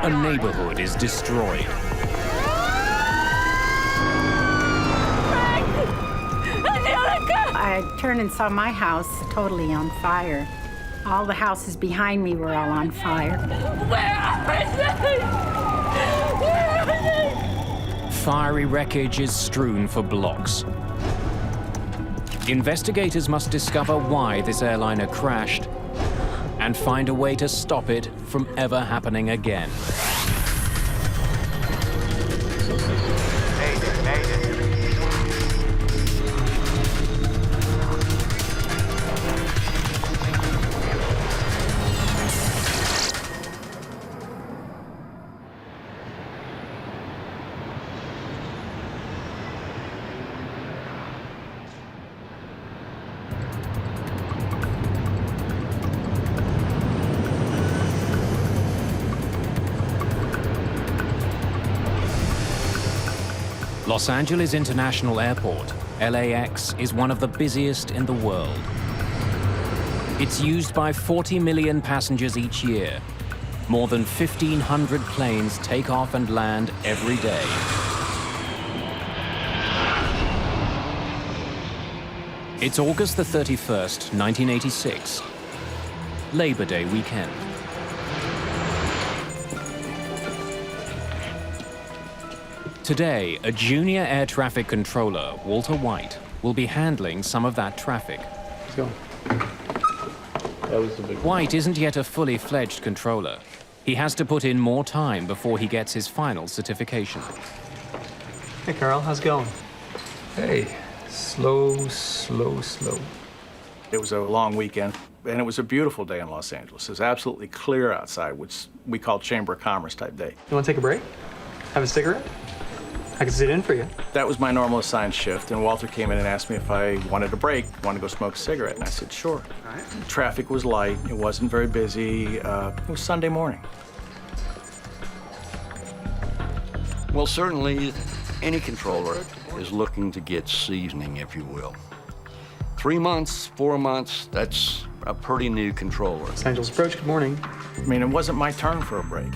A neighborhood is destroyed. I turned and saw my house totally on fire. All the houses behind me were all on fire. Where are they? Where are they? Fiery wreckage is strewn for blocks. Investigators must discover why this airliner crashed and find a way to stop it from ever happening again. Los Angeles International Airport, LAX, is one of the busiest in the world. It's used by 40 million passengers each year. More than 1,500 planes take off and land every day. It's August the 31st, 1986, Labor Day weekend. Today, a junior air traffic controller, Walter White, will be handling some of that traffic. Let's go. That was the big one. White isn't yet a fully fledged controller. He has to put in more time before he gets his final certification. Hey, Carl, how's it going? Hey, slow, slow, slow. It was a long weekend, and it was a beautiful day in Los Angeles. It was absolutely clear outside, which we call Chamber of Commerce type day. You want to take a break? Have a cigarette? I can sit in for you. That was my normal assigned shift, and Walter came in and asked me if I wanted a break, wanted to go smoke a cigarette, and I said, sure. All right. Traffic was light, it wasn't very busy, it was Sunday morning. Well, certainly, any controller is looking to get seasoning, if you will. 3 months, 4 months, that's a pretty new controller. Los Angeles Approach, good morning. I mean, it wasn't my turn for a break.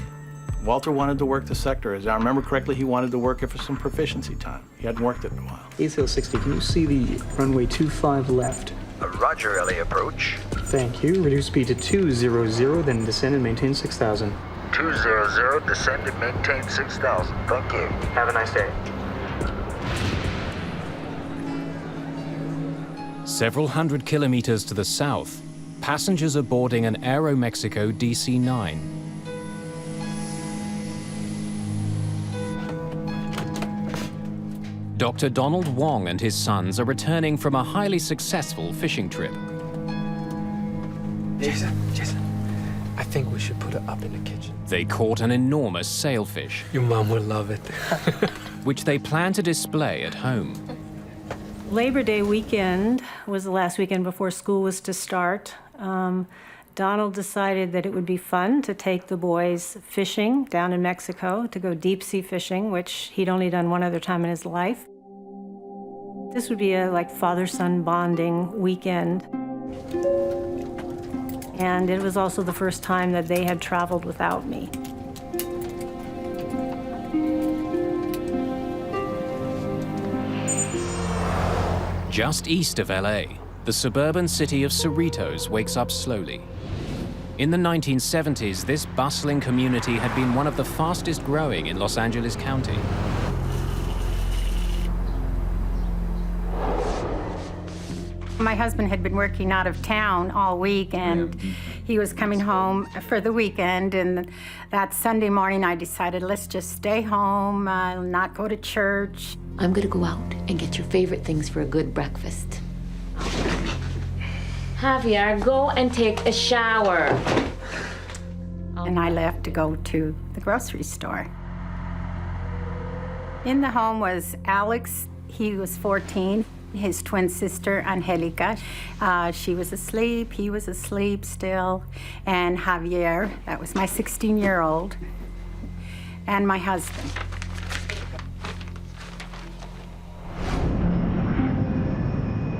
Walter wanted to work the sector. As I remember correctly, he wanted to work it for some proficiency time. He hadn't worked it in a while. East Hill 60, can you see the runway 25 left? Roger, LA Approach. Thank you. Reduce speed to 200, then descend and maintain 6,000. 200, descend and maintain 6,000. Thank you. Have a nice day. Several hundred kilometers to the south, passengers are boarding an Aeromexico DC-9. Dr. Donald Wong and his sons are returning from a highly successful fishing trip. Jason, I think we should put it up in the kitchen. They caught an enormous sailfish. Your mom will love it. Which they plan to display at home. Labor Day weekend was the last weekend before school was to start. Donald decided that it would be fun to take the boys fishing down in Mexico, to go deep sea fishing, which he'd only done one other time in his life. This would be a father-son bonding weekend. And it was also the first time that they had traveled without me. Just east of LA, the suburban city of Cerritos wakes up slowly. In the 1970s, this bustling community had been one of the fastest growing in Los Angeles County. My husband had been working out of town all week, and he was coming home for the weekend. And that Sunday morning, I decided, let's just stay home, not go to church. I'm gonna go out and get your favorite things for a good breakfast. Javier, go and take a shower. And I left to go to the grocery store. In the home was Alex. He was 14. His twin sister, Angelica. She was asleep, he was asleep still. And Javier, that was my 16-year-old, and my husband.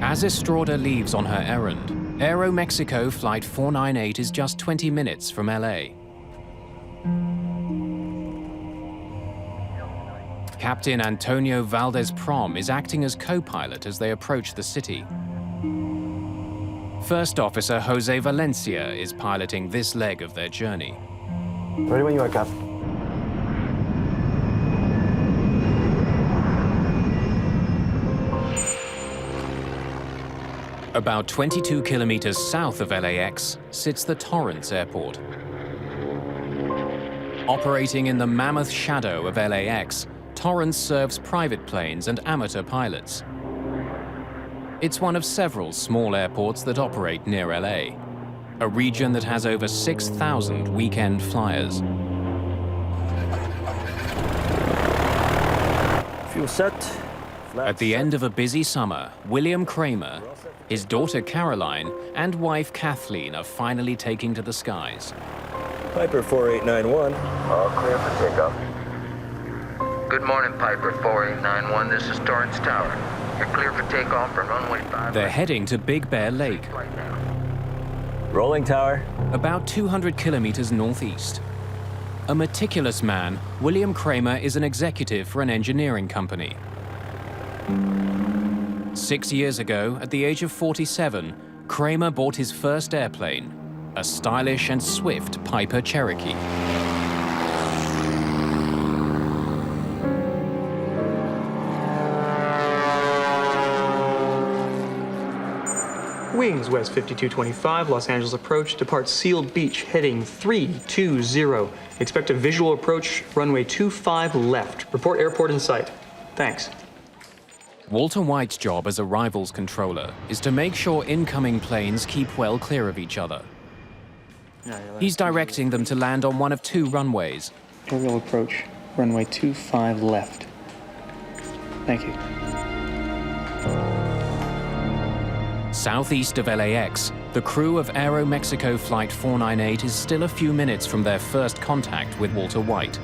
As Estrada leaves on her errand, Aeromexico Flight 498 is just 20 minutes from LA. Captain Antonio Valdez Prom is acting as co-pilot as they approach the city. First Officer Jose Valencia is piloting this leg of their journey. Ready when you are, Cap. About 22 kilometers south of LAX sits the Torrance Airport. Operating in the mammoth shadow of LAX, Torrance serves private planes and amateur pilots. It's one of several small airports that operate near LA, a region that has over 6,000 weekend flyers. Fuel set. At the end of a busy summer, William Kramer, his daughter Caroline, and wife Kathleen are finally taking to the skies. Piper 4891. All clear for takeoff. Good morning, Piper 4891. This is Torrance Tower. You're clear for takeoff from runway 5. They're heading to Big Bear Lake. Rolling tower. About 200 kilometers northeast. A meticulous man, William Kramer is an executive for an engineering company. 6 years ago, at the age of 47, Kramer bought his first airplane, a stylish and swift Piper Cherokee. Wings West 5225, Los Angeles approach, depart Sealed Beach, heading 320. Expect a visual approach, runway 25 left. Report airport in sight. Thanks. Walter White's job as arrivals controller is to make sure incoming planes keep well clear of each other. He's directing them to land on one of two runways. Aerial approach, runway 25 left. Thank you. Southeast of LAX, the crew of Aeromexico Flight 498 is still a few minutes from their first contact with Walter White.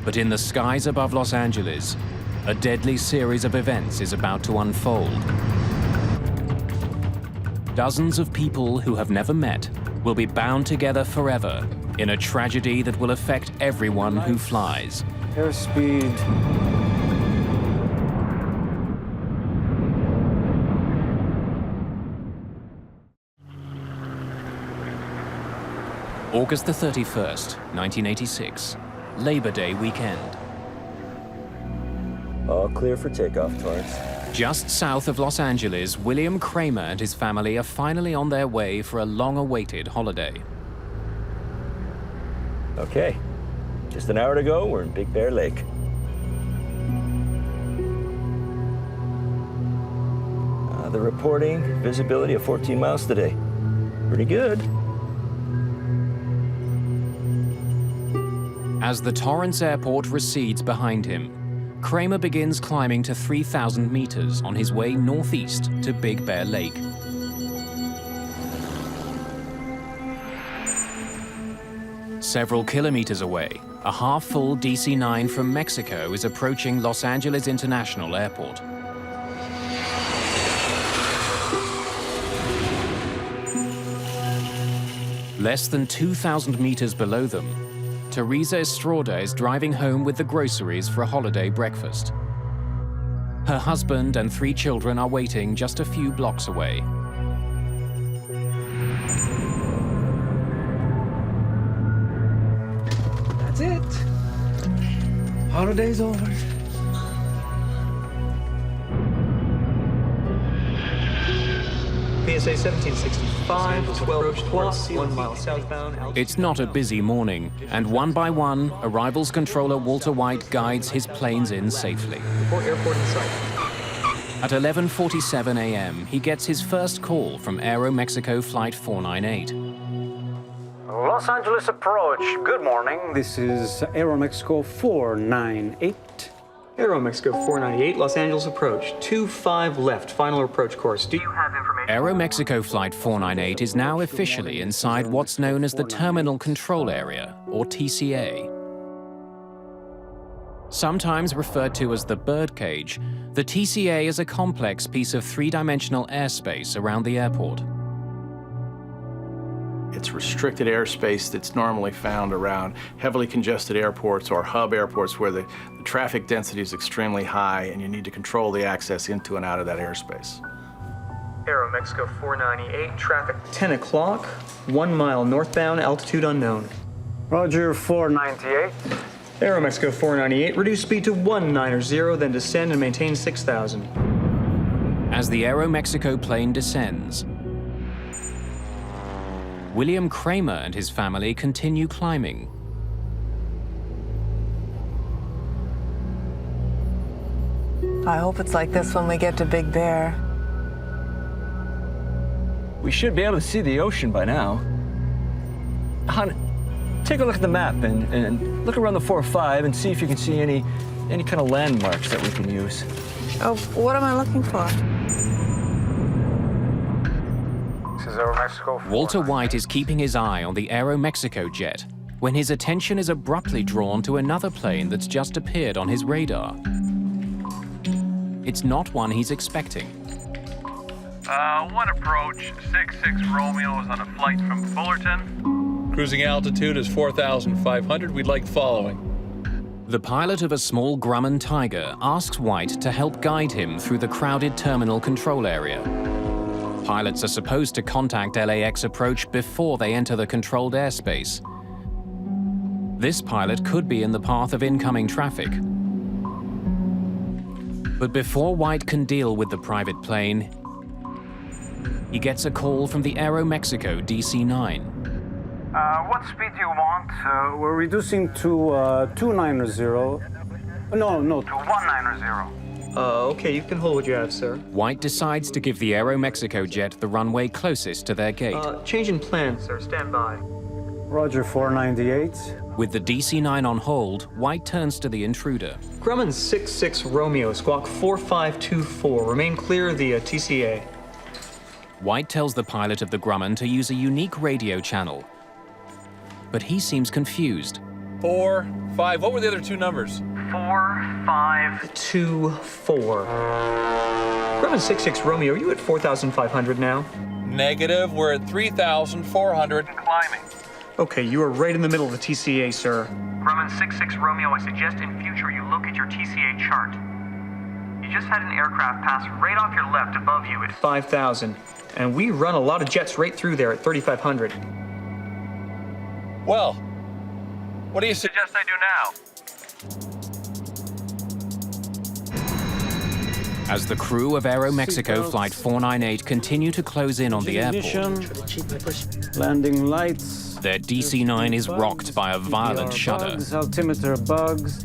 But in the skies above Los Angeles, a deadly series of events is about to unfold. Dozens of people who have never met will be bound together forever in a tragedy that will affect everyone who flies. Airspeed. August the 31st, 1986, Labor Day weekend. All clear for takeoff, Torrance. Just south of Los Angeles, William Kramer and his family are finally on their way for a long-awaited holiday. Okay, just an hour to go, we're in Big Bear Lake. They're reporting visibility of 14 miles today. Pretty good. As the Torrance airport recedes behind him, Kramer begins climbing to 3,000 meters on his way northeast to Big Bear Lake. Several kilometers away, a half-full DC-9 from Mexico is approaching Los Angeles International Airport. Less than 2,000 meters below them, Teresa Estrada is driving home with the groceries for a holiday breakfast. Her husband and 3 children are waiting just a few blocks away. That's it. Holiday's over. PSA 1765, 12 plus, 1 mile southbound. It's not a busy morning, and one by one, arrivals controller Walter White guides his planes in safely. Report airport in sight. At 11:47 a.m., he gets his first call from Aeromexico Flight 498. Los Angeles approach, good morning. This is Aeromexico 498. Aeromexico 498, Los Angeles approach, 25 left, final approach course. Do you have information? Aeromexico Flight 498 is now officially inside what's known as the Terminal Control Area, or TCA. Sometimes referred to as the birdcage, the TCA is a complex piece of 3-dimensional airspace around the airport. It's restricted airspace that's normally found around heavily congested airports or hub airports where the traffic density is extremely high and you need to control the access into and out of that airspace. Aeromexico 498, traffic 10 o'clock, 1 mile northbound, altitude unknown. Roger, 498. Aeromexico 498, reduce speed to 190, then descend and maintain 6,000. As the Aeromexico plane descends, William Kramer and his family continue climbing. I hope it's like this when we get to Big Bear. We should be able to see the ocean by now. Hon, take a look at the map and look around the 4-5 and see if you can see any kind of landmarks that we can use. Oh, what am I looking for? Walter White is keeping his eye on the Aeromexico jet when his attention is abruptly drawn to another plane that's just appeared on his radar. It's not one he's expecting. One approach, 66 Romeo is on a flight from Fullerton. Cruising altitude is 4,500. We'd like following. The pilot of a small Grumman Tiger asks White to help guide him through the crowded terminal control area. Pilots are supposed to contact LAX approach before they enter the controlled airspace. This pilot could be in the path of incoming traffic. But before White can deal with the private plane, he gets a call from the Aeromexico DC-9. What speed do you want? We're reducing to 290. No, to 190. Okay, you can hold what you have, sir. White decides to give the Aeromexico jet the runway closest to their gate. Change in plan, sir. Stand by. Roger, 498. With the DC-9 on hold, White turns to the intruder. Grumman 66 Romeo, squawk 4524. Remain clear of the TCA. White tells the pilot of the Grumman to use a unique radio channel. But he seems confused. 4, 5, what were the other 2 numbers? 4524. Grumman 66 Romeo, are you at 4,500 now? Negative, we're at 3,400. Climbing. Okay, you are right in the middle of the TCA, sir. Grumman 66 Romeo, I suggest in future you look at your TCA chart. You just had an aircraft pass right off your left above you at 5,000. And we run a lot of jets right through there at 3,500. Well, what do you suggest I do now? As the crew of Aeromexico Flight 498 continue to close in on the airport, Landing lights. their DC-9 is rocked by a violent shudder. Bugs, altimeter bugs.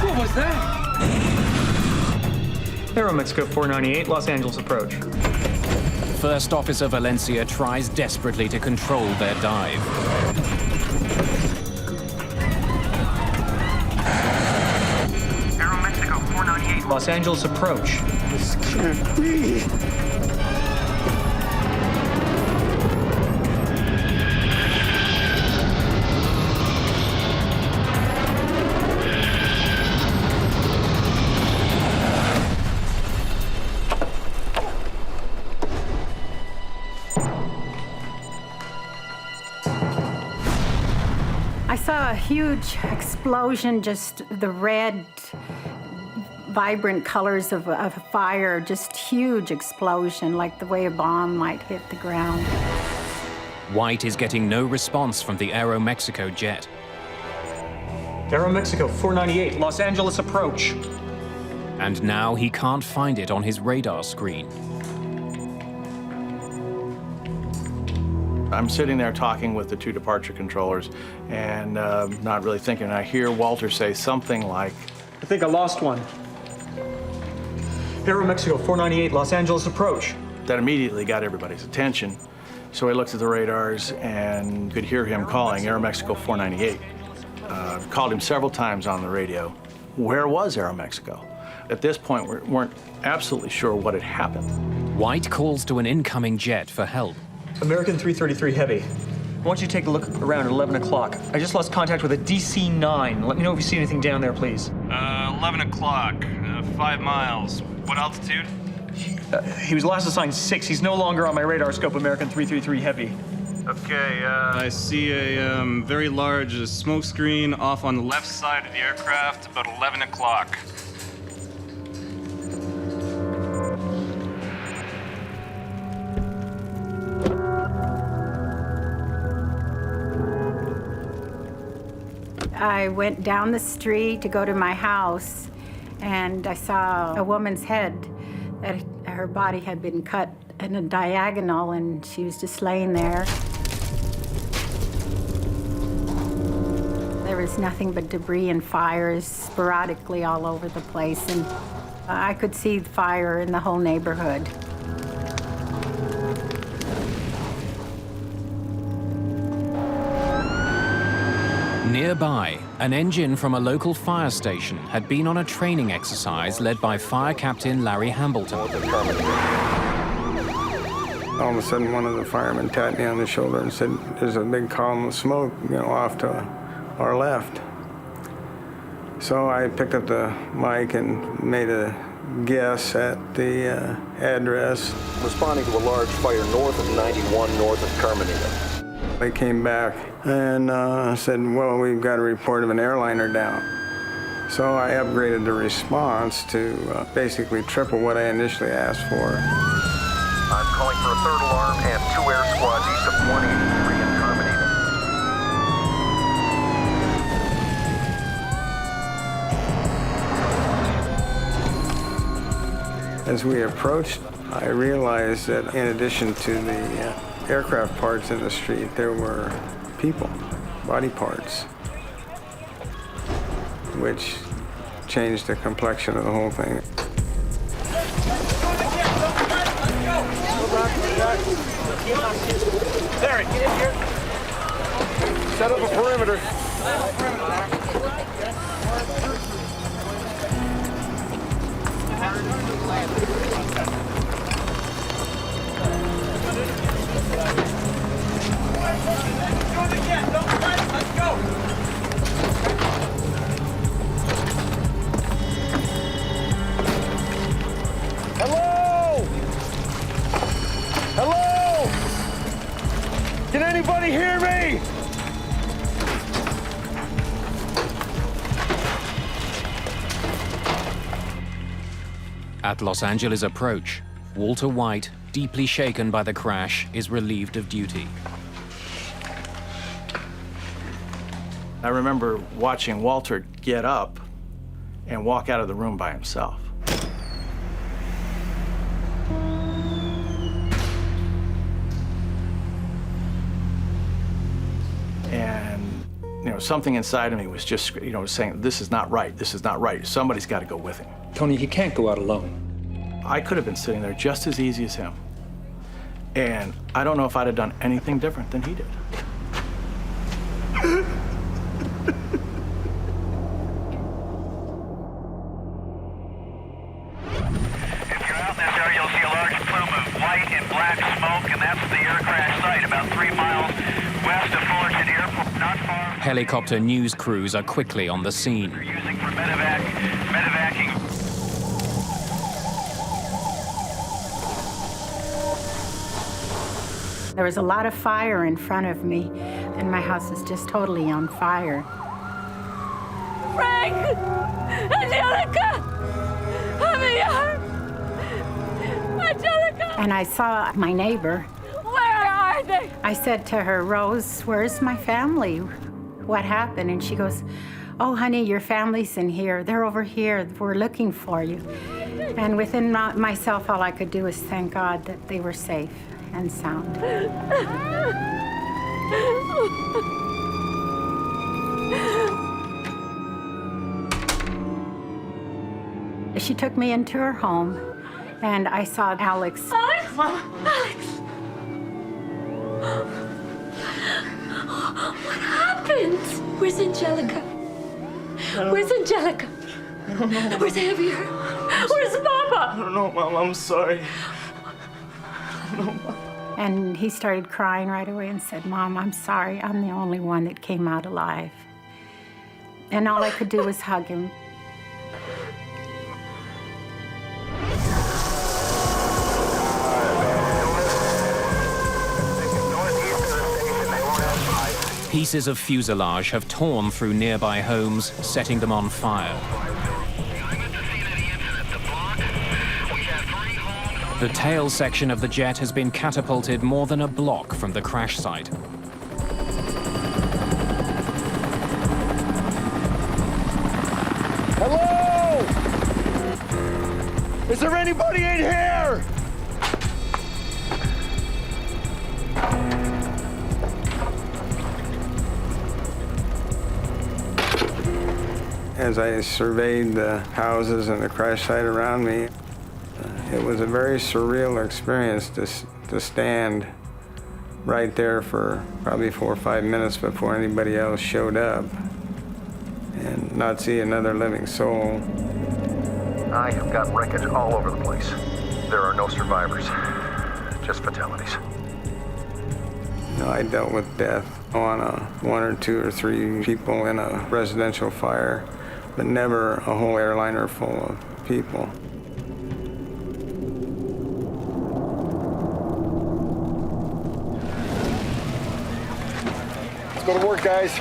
What was that? Aeromexico 498, Los Angeles approach. First Officer Valencia tries desperately to control their dive. Aeromexico 498. Los Angeles approach. This can't be. I saw a huge explosion, just the red, vibrant colors of a fire, just huge explosion, like the way a bomb might hit the ground. White is getting no response from the Aeromexico jet. Aeromexico 498, Los Angeles approach. And now he can't find it on his radar screen. I'm sitting there talking with the two departure controllers and not really thinking. And I hear Walter say something like, I think I lost one. Aeromexico 498, Los Angeles approach. That immediately got everybody's attention. So I looked at the radars and could hear him calling Aeromexico 498. Called him several times on the radio. Where was Aeromexico? At this point, we weren't absolutely sure what had happened. White calls to an incoming jet for help. American 333 Heavy. I want you to take a look around at 11 o'clock. I just lost contact with a DC-9. Let me know if you see anything down there, please. 11 o'clock, 5 miles. What altitude? He was last assigned 6. He's no longer on my radar scope, American 333 Heavy. Okay, I see a very large smoke screen off on the left side of the aircraft, about 11 o'clock. I went down the street to go to my house, and I saw a woman's head, that her body had been cut in a diagonal, and she was just laying there. There was nothing but debris and fires sporadically all over the place, and I could see the fire in the whole neighborhood. Nearby, an engine from a local fire station had been on a training exercise led by Fire Captain Larry Hambleton. All of a sudden, one of the firemen tapped me on the shoulder and said, "There's a big column of smoke, off to our left." So I picked up the mic and made a guess at the address. Responding to a large fire north of 91, north of Carmenita. They came back and said, "Well, we've got a report of an airliner down." So I upgraded the response to basically triple what I initially asked for. I'm calling for a third alarm and 2 air squads east of 183 in Carmenita. As we approached, I realized that in addition to the aircraft parts in the street, there were people, body parts, which changed the complexion of the whole thing. Derek, get in here. Set up a perimeter. Hello? Hello? Can anybody hear me? At Los Angeles approach, Walter White, deeply shaken by the crash, is relieved of duty. I remember watching Walter get up and walk out of the room by himself. And, something inside of me was just, saying, this is not right, this is not right. Somebody's got to go with him. Tony, he can't go out alone. I could have been sitting there just as easy as him. And I don't know if I'd have done anything different than he did. Helicopter news crews are quickly on the scene. Using for medevacing. There was a lot of fire in front of me, and my house was just totally on fire. Frank! Angelica! Javier! Angelica! And I saw my neighbor. Where are they? I said to her, Rose, where's my family? What happened? And she goes, oh, honey, your family's in here. They're over here. We're looking for you. And within myself, all I could do was thank God that they were safe and sound. She took me into her home, and I saw Alex. Alex! Alex! What happened? Where's Angelica? Where's Angelica? I don't know. Where's Javier? Where's Papa? I don't know, Mom. I'm sorry. I don't know, Mom. And he started crying right away and said, Mom, I'm sorry. I'm the only one that came out alive. And all I could do was hug him. Pieces of fuselage have torn through nearby homes, setting them on fire. The tail section of the jet has been catapulted more than a block from the crash site. Hello? Is there anybody in here? As I surveyed the houses and the crash site around me, it was a very surreal experience to stand right there for probably 4 or 5 minutes before anybody else showed up and not see another living soul. I have got wreckage all over the place. There are no survivors, just fatalities. You know, I dealt with death on 1 or 2 or 3 people in a residential fire, but never a whole airliner full of people. Let's go to work, guys.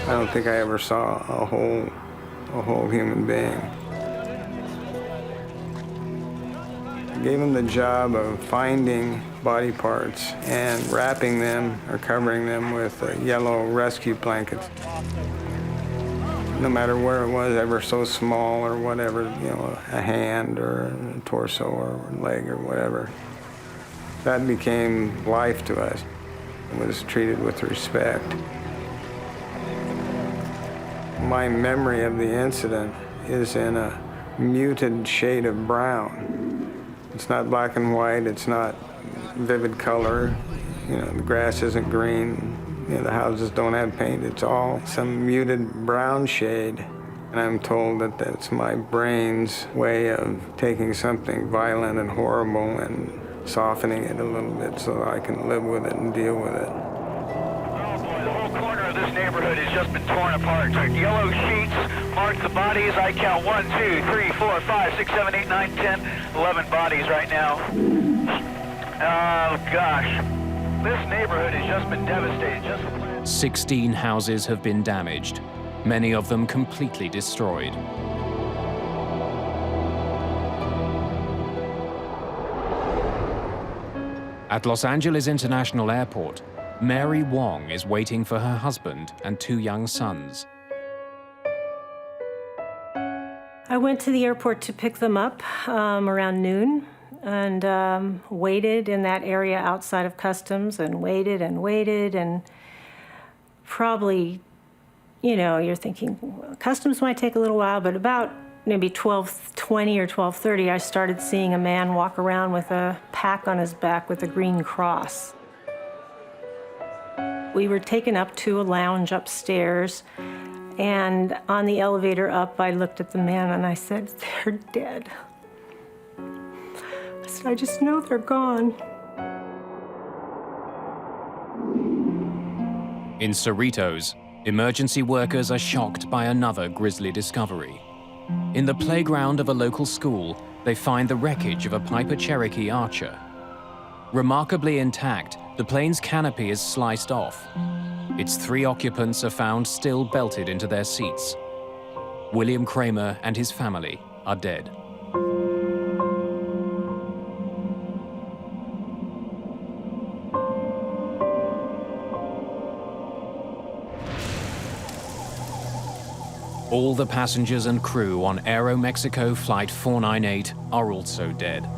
I don't think I ever saw a whole human being. I gave him the job of finding body parts and wrapping them or covering them with yellow rescue blankets. No matter where it was, ever so small or whatever, you know, a hand or a torso or a leg or whatever. That became life to us. It was treated with respect. My memory of the incident is in a muted shade of brown. It's not black and white, it's not vivid color. You know, the grass isn't green, you know, the houses don't have paint. It's all some muted brown shade. And I'm told that that's my brain's way of taking something violent and horrible and softening it a little bit so that I can live with it and deal with it. This neighborhood has just been torn apart. Yellow sheets mark the bodies. I count 1, 2, 3, 4, 5, 6, 7, 8, 9, 10, 11 bodies right now. Oh, gosh. This neighborhood has just been devastated. 16 houses have been damaged, many of them completely destroyed. At Los Angeles International Airport, Mary Wong is waiting for her husband and 2 young sons. I went to the airport to pick them up around noon. and waited in that area outside of customs and waited and probably, you know, you're thinking, well, customs might take a little while, but about maybe 12:20 or 12:30, I started seeing a man walk around with a pack on his back with a green cross. We were taken up to a lounge upstairs, and on the elevator up, I looked at the man and I said, "They're dead." I said, "I just know they're gone." In Cerritos, emergency workers are shocked by another grisly discovery. In the playground of a local school, they find the wreckage of a Piper Cherokee Archer. Remarkably intact, the plane's canopy is sliced off. Its 3 occupants are found still belted into their seats. William Kramer and his family are dead. All the passengers and crew on Aeromexico Flight 498 are also dead.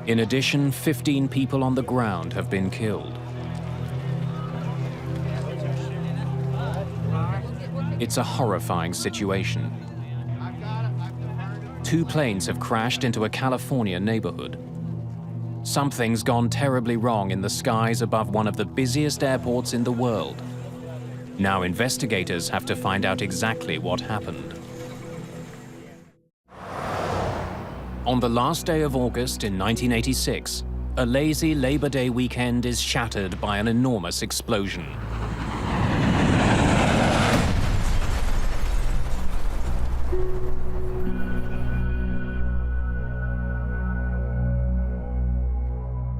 In addition, 15 people on the ground have been killed. It's a horrifying situation. 2 planes have crashed into a California neighborhood. Something's gone terribly wrong in the skies above one of the busiest airports in the world. Now investigators have to find out exactly what happened. On the last day of August in 1986, a lazy Labor Day weekend is shattered by an enormous explosion.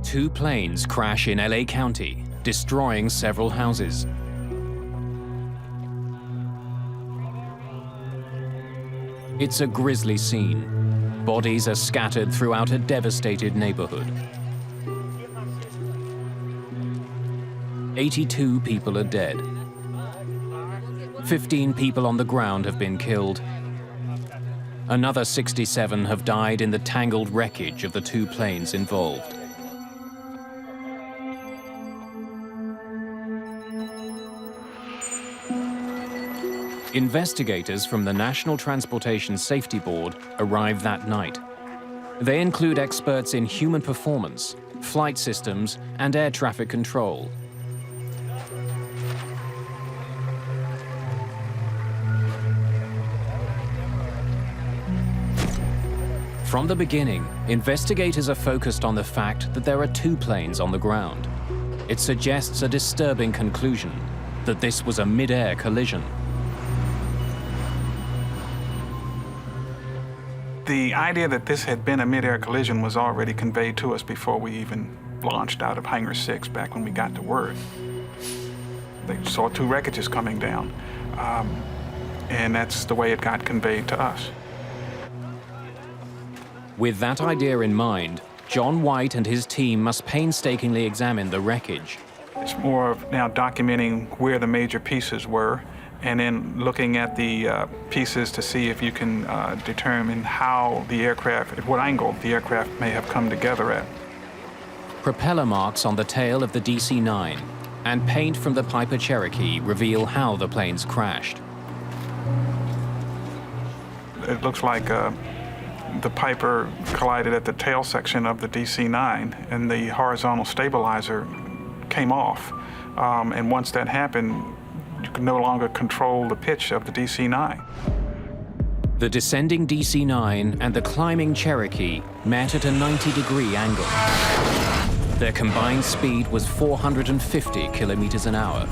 Two planes crash in LA County, destroying several houses. It's a grisly scene. Bodies are scattered throughout a devastated neighborhood. 82 people are dead. 15 people on the ground have been killed. Another 67 have died in the tangled wreckage of the 2 planes involved. Investigators from the National Transportation Safety Board arrive that night. They include experts in human performance, flight systems, and air traffic control. From the beginning, investigators are focused on the fact that there are 2 planes on the ground. It suggests a disturbing conclusion, that this was a mid-air collision. The idea that this had been a mid-air collision was already conveyed to us before we even launched out of Hangar 6 back when we got to word. They saw 2 wreckages coming down, and that's the way it got conveyed to us. With that idea in mind, John White and his team must painstakingly examine the wreckage. It's more of now documenting where the major pieces were, and then looking at the pieces to see if you can determine how the aircraft, at what angle the aircraft may have come together at. Propeller marks on the tail of the DC-9 and paint from the Piper Cherokee reveal how the planes crashed. It looks like the Piper collided at the tail section of the DC-9, and the horizontal stabilizer came off. And once that happened, you could no longer control the pitch of the DC-9. The descending DC-9 and the climbing Cherokee met at a 90-degree angle. Their combined speed was 450 kilometers an hour.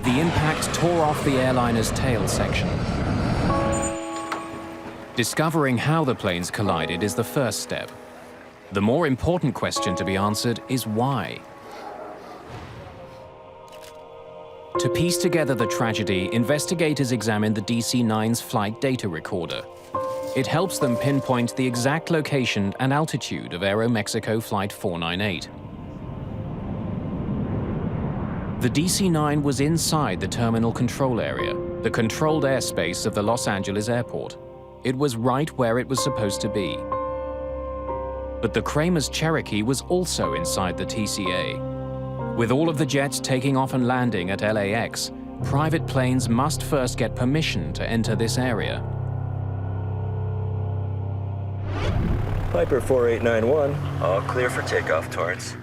The impact tore off the airliner's tail section. Discovering how the planes collided is the first step. The more important question to be answered is why. To piece together the tragedy, investigators examine the DC-9's flight data recorder. It helps them pinpoint the exact location and altitude of Aeromexico Flight 498. The DC-9 was inside the terminal control area, the controlled airspace of the Los Angeles airport. It was right where it was supposed to be. But the Kramer's Cherokee was also inside the TCA. With all of the jets taking off and landing at LAX, private planes must first get permission to enter this area. Piper 4891, all clear for takeoff, Torrance.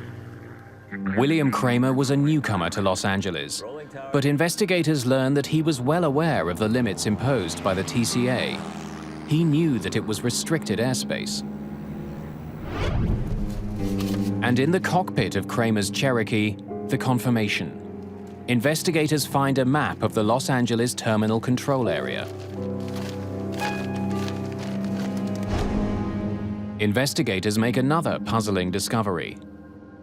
William Kramer was a newcomer to Los Angeles, but investigators learned that he was well aware of the limits imposed by the TCA. He knew that it was restricted airspace. And in the cockpit of Kramer's Cherokee, the confirmation. Investigators find a map of the Los Angeles terminal control area. Investigators make another puzzling discovery.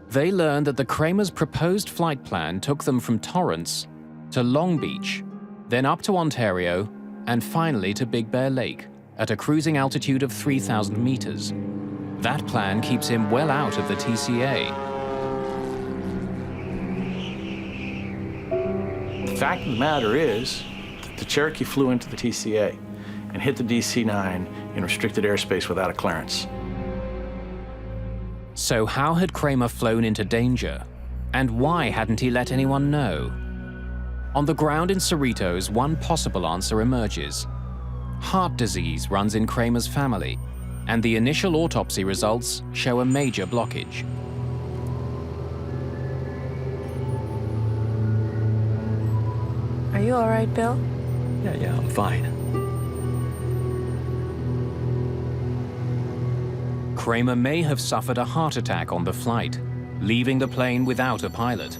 They learn that the Kramer's proposed flight plan took them from Torrance to Long Beach, then up to Ontario, and finally to Big Bear Lake at a cruising altitude of 3,000 meters. That plan keeps him well out of the TCA. The fact of the matter is that the Cherokee flew into the TCA and hit the DC-9 in restricted airspace without a clearance. So how had Kramer flown into danger? And why hadn't he let anyone know? On the ground in Cerritos, one possible answer emerges. Heart disease runs in Kramer's family, and the initial autopsy results show a major blockage. Are you all right, Bill? Yeah, I'm fine. Kramer may have suffered a heart attack on the flight, leaving the plane without a pilot.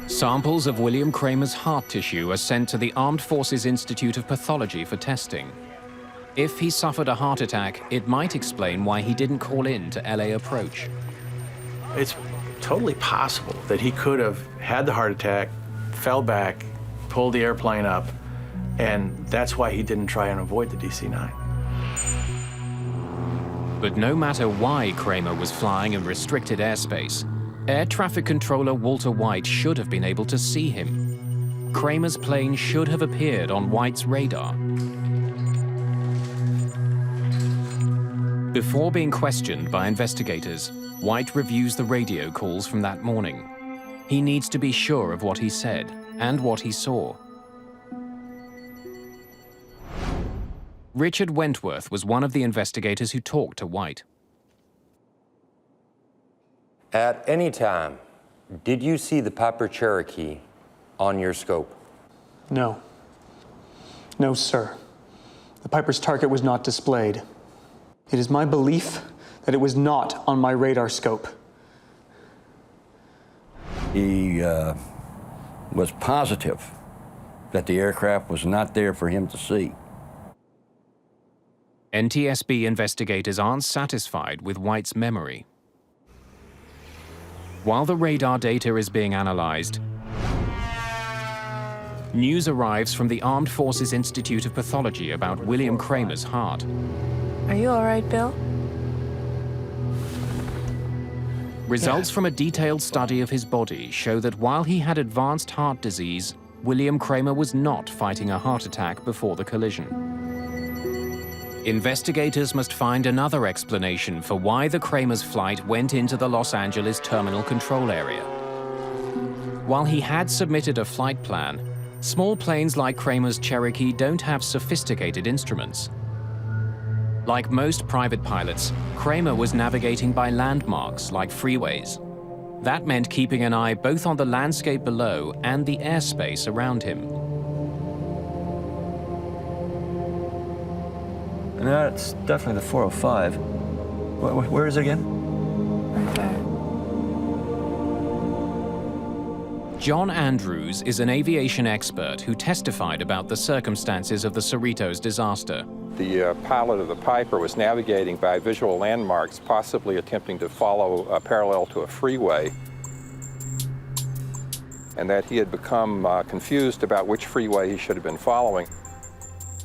Samples of William Kramer's heart tissue are sent to the Armed Forces Institute of Pathology for testing. If he suffered a heart attack, it might explain why he didn't call in to LA approach. It's totally possible that he could have had the heart attack, fell back, pulled the airplane up, and that's why he didn't try and avoid the DC-9. But no matter why Kramer was flying in restricted airspace, Air Traffic Controller Walter White should have been able to see him. Kramer's plane should have appeared on White's radar. Before being questioned by investigators, White reviews the radio calls from that morning. He needs to be sure of what he said and what he saw. Richard Wentworth was one of the investigators who talked to White. At any time, did you see the Piper Cherokee on your scope? No. No, sir. The Piper's target was not displayed. It is my belief that it was not on my radar scope. He was positive that the aircraft was not there for him to see. NTSB investigators aren't satisfied with White's memory. While the radar data is being analyzed, news arrives from the Armed Forces Institute of Pathology about William Kramer's heart. Are you all right, Bill? Results from a detailed study of his body show that while he had advanced heart disease, William Kramer was not fighting a heart attack before the collision. Investigators must find another explanation for why the Kramer's flight went into the Los Angeles terminal control area. While he had submitted a flight plan, small planes like Kramer's Cherokee don't have sophisticated instruments. Like most private pilots, Kramer was navigating by landmarks like freeways. That meant keeping an eye both on the landscape below and the airspace around him. And that's definitely the 405. Where is it again? John Andrews is an aviation expert who testified about the circumstances of the Cerritos disaster. The pilot of the Piper was navigating by visual landmarks, possibly attempting to follow parallel to a freeway, and that he had become confused about which freeway he should have been following.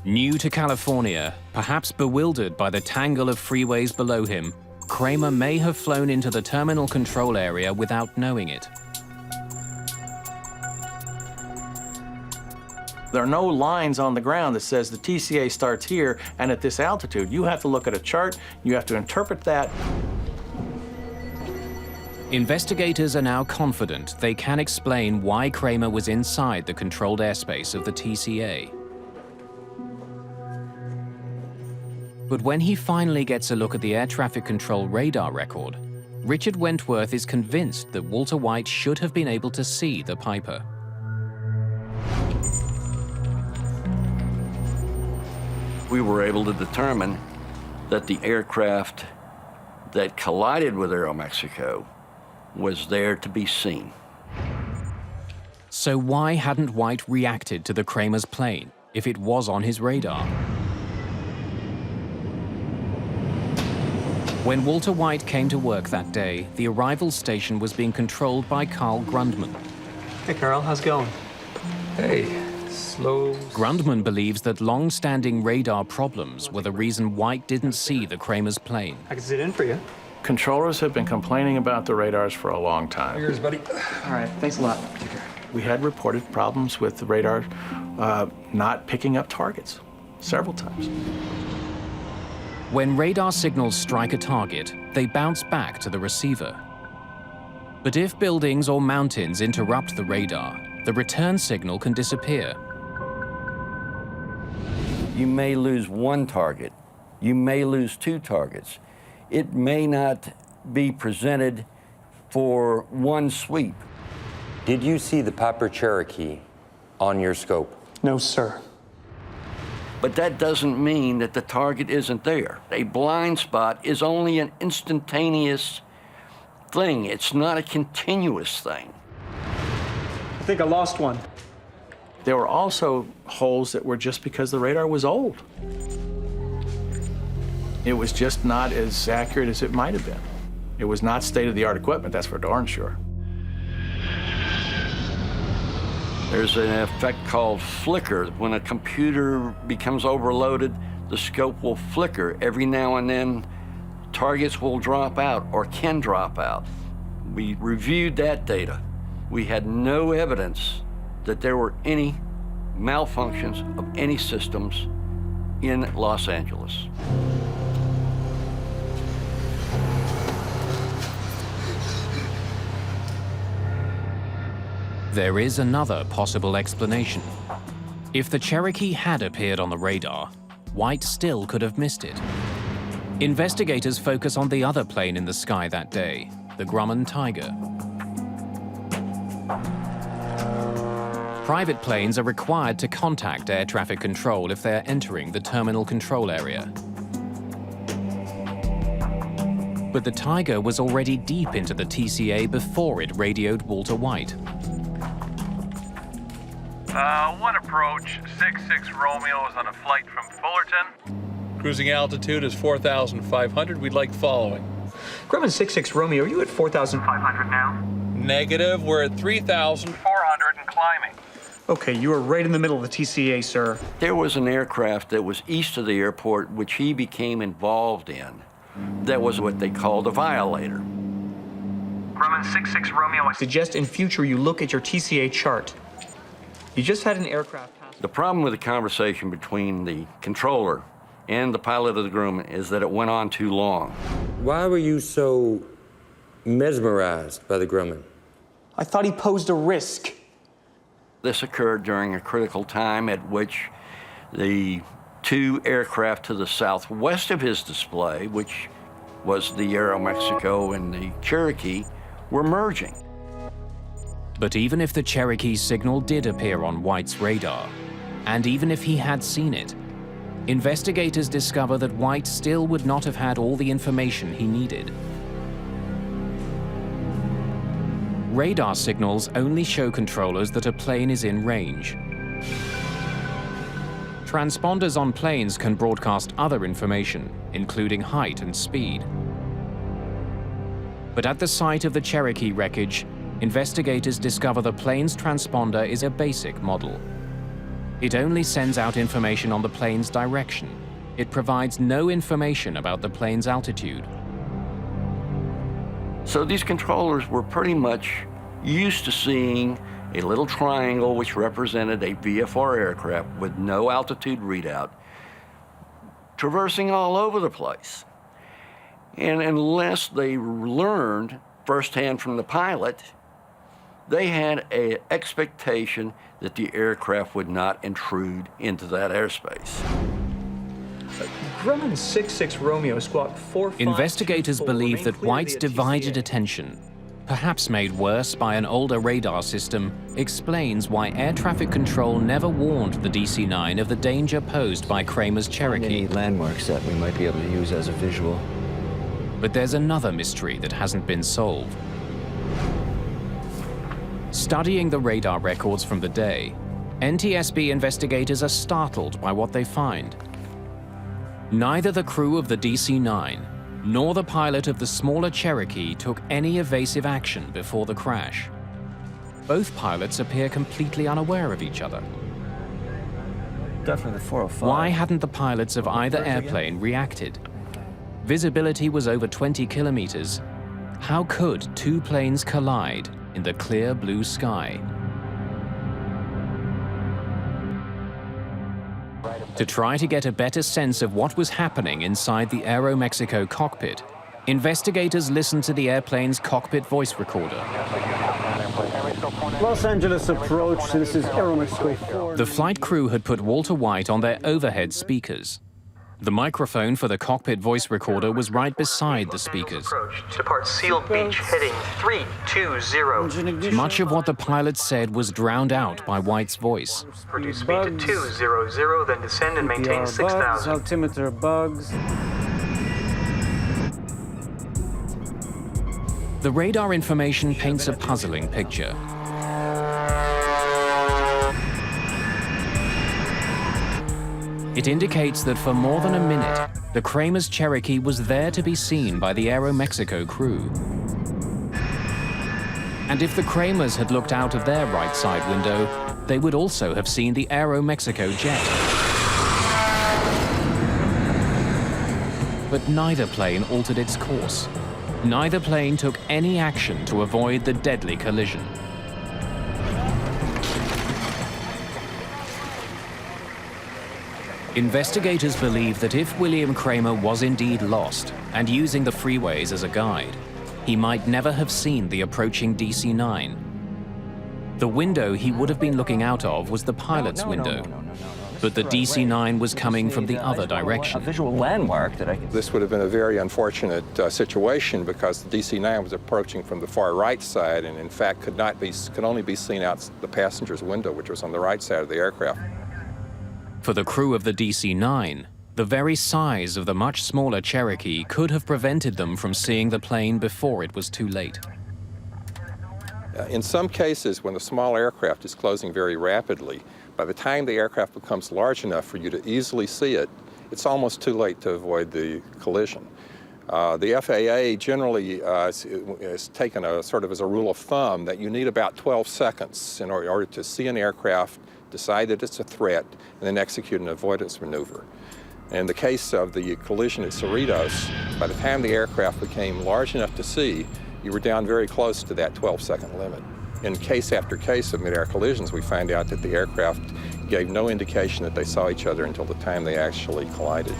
New to California, perhaps bewildered by the tangle of freeways below him, Kramer may have flown into the terminal control area without knowing it. There are no lines on the ground that says the TCA starts here and at this altitude. You have to look at a chart, you have to interpret that. Investigators are now confident they can explain why Kramer was inside the controlled airspace of the TCA. But when he finally gets a look at the air traffic control radar record, Richard Wentworth is convinced that Walter White should have been able to see the Piper. We were able to determine that the aircraft that collided with Aeromexico was there to be seen. So why hadn't White reacted to the Kramer's plane if it was on his radar? When Walter White came to work that day, the arrival station was being controlled by Carl Grundman. Hey, Carl, how's it going? Hey, slow. Grundman believes that long-standing radar problems were the reason White didn't see the Kramer's plane. I can sit in for you. Controllers have been complaining about the radars for a long time. Yours, buddy. All right, thanks a lot. Take care. We had reported problems with the radar not picking up targets several times. When radar signals strike a target, they bounce back to the receiver. But if buildings or mountains interrupt the radar, the return signal can disappear. You may lose one target. You may lose two targets. It may not be presented for one sweep. Did you see the Piper Cherokee on your scope? No, sir. But that doesn't mean that the target isn't there. A blind spot is only an instantaneous thing. It's not a continuous thing. I think I lost one. There were also holes that were just because the radar was old. It was just not as accurate as it might have been. It was not state-of-the-art equipment, that's for darn sure. There's an effect called flicker. When a computer becomes overloaded, the scope will flicker. Every now and then, targets will drop out or can drop out. We reviewed that data. We had no evidence that there were any malfunctions of any systems in Los Angeles. There is another possible explanation. If the Cherokee had appeared on the radar, White still could have missed it. Investigators focus on the other plane in the sky that day, the Grumman Tiger. Private planes are required to contact air traffic control if they're entering the terminal control area. But the Tiger was already deep into the TCA before it radioed Walter White. One approach, 66 Romeo is on a flight from Fullerton. Cruising altitude is 4,500. We'd like following. Grumman 66 Romeo, are you at 4,500 now? Negative. We're at 3,400 and climbing. Okay, you are right in the middle of the TCA, sir. There was an aircraft that was east of the airport which he became involved in. That was what they called a violator. Grumman 66 Romeo, I suggest in future you look at your TCA chart. You just had an aircraft pass. The problem with the conversation between the controller and the pilot of the Grumman is that it went on too long. Why were you so mesmerized by the Grumman? I thought he posed a risk. This occurred during a critical time at which the two aircraft to the southwest of his display, which was the Aeromexico and the Cherokee, were merging. But even if the Cherokee's signal did appear on White's radar, and even if he had seen it, investigators discover that White still would not have had all the information he needed. Radar signals only show controllers that a plane is in range. Transponders on planes can broadcast other information, including height and speed. But at the site of the Cherokee wreckage, investigators discover the plane's transponder is a basic model. It only sends out information on the plane's direction. It provides no information about the plane's altitude. So these controllers were pretty much used to seeing a little triangle which represented a VFR aircraft with no altitude readout, traversing all over the place. And unless they learned firsthand from the pilot, they had an expectation that the aircraft would not intrude into that airspace. Grumman 66 Romeo Squawk 4524. Investigators believe that remain clear White's via divided TCAS. attention, perhaps made worse by an older radar system, explains why air traffic control never warned the DC-9 of the danger posed by Kramer's Cherokee. Any landmarks that we might be able to use as a visual. But there's another mystery that hasn't been solved. Studying the radar records from the day, NTSB investigators are startled by what they find. Neither the crew of the DC-9 nor the pilot of the smaller Cherokee took any evasive action before the crash. Both pilots appear completely unaware of each other. Definitely the 405. Why hadn't the pilots of either airplane reacted? Visibility was over 20 kilometers. How could two planes collide in the clear blue sky? To try to get a better sense of what was happening inside the Aeromexico cockpit, investigators listened to the airplane's cockpit voice recorder. Los Angeles approach, this is Aeromexico 4. The flight crew had put Walter White on their overhead speakers. The microphone for the cockpit voice recorder was right beside the speakers. Depart Sealed Beach, heading 320. Much of what the pilot said was drowned out by White's voice. Reduce speed to 200, then descend and maintain 6,000. Altimeter bugs. The radar information paints a puzzling picture. It indicates that for more than a minute, the Kramer's Cherokee was there to be seen by the Aeromexico crew. And if the Kramers had looked out of their right side window, they would also have seen the Aeromexico jet. But neither plane altered its course. Neither plane took any action to avoid the deadly collision. Investigators believe that if William Kramer was indeed lost and using the freeways as a guide, he might never have seen the approaching DC-9. The window he would have been looking out of was the pilot's window, but the DC-9 was coming from the other direction. A visual landmark that I can... This would have been a very unfortunate situation because the DC-9 was approaching from the far right side and in fact could only be seen out the passenger's window, which was on the right side of the aircraft. For the crew of the DC-9, the very size of the much smaller Cherokee could have prevented them from seeing the plane before it was too late. In some cases, when the small aircraft is closing very rapidly, by the time the aircraft becomes large enough for you to easily see it, it's almost too late to avoid the collision. The FAA generally has taken a sort of as a rule of thumb that you need about 12 seconds in order to see an aircraft, decide that it's a threat, and then execute an avoidance maneuver. In the case of the collision at Cerritos, by the time the aircraft became large enough to see, you were down very close to that 12-second limit. In case after case of mid-air collisions, we find out that the aircraft gave no indication that they saw each other until the time they actually collided.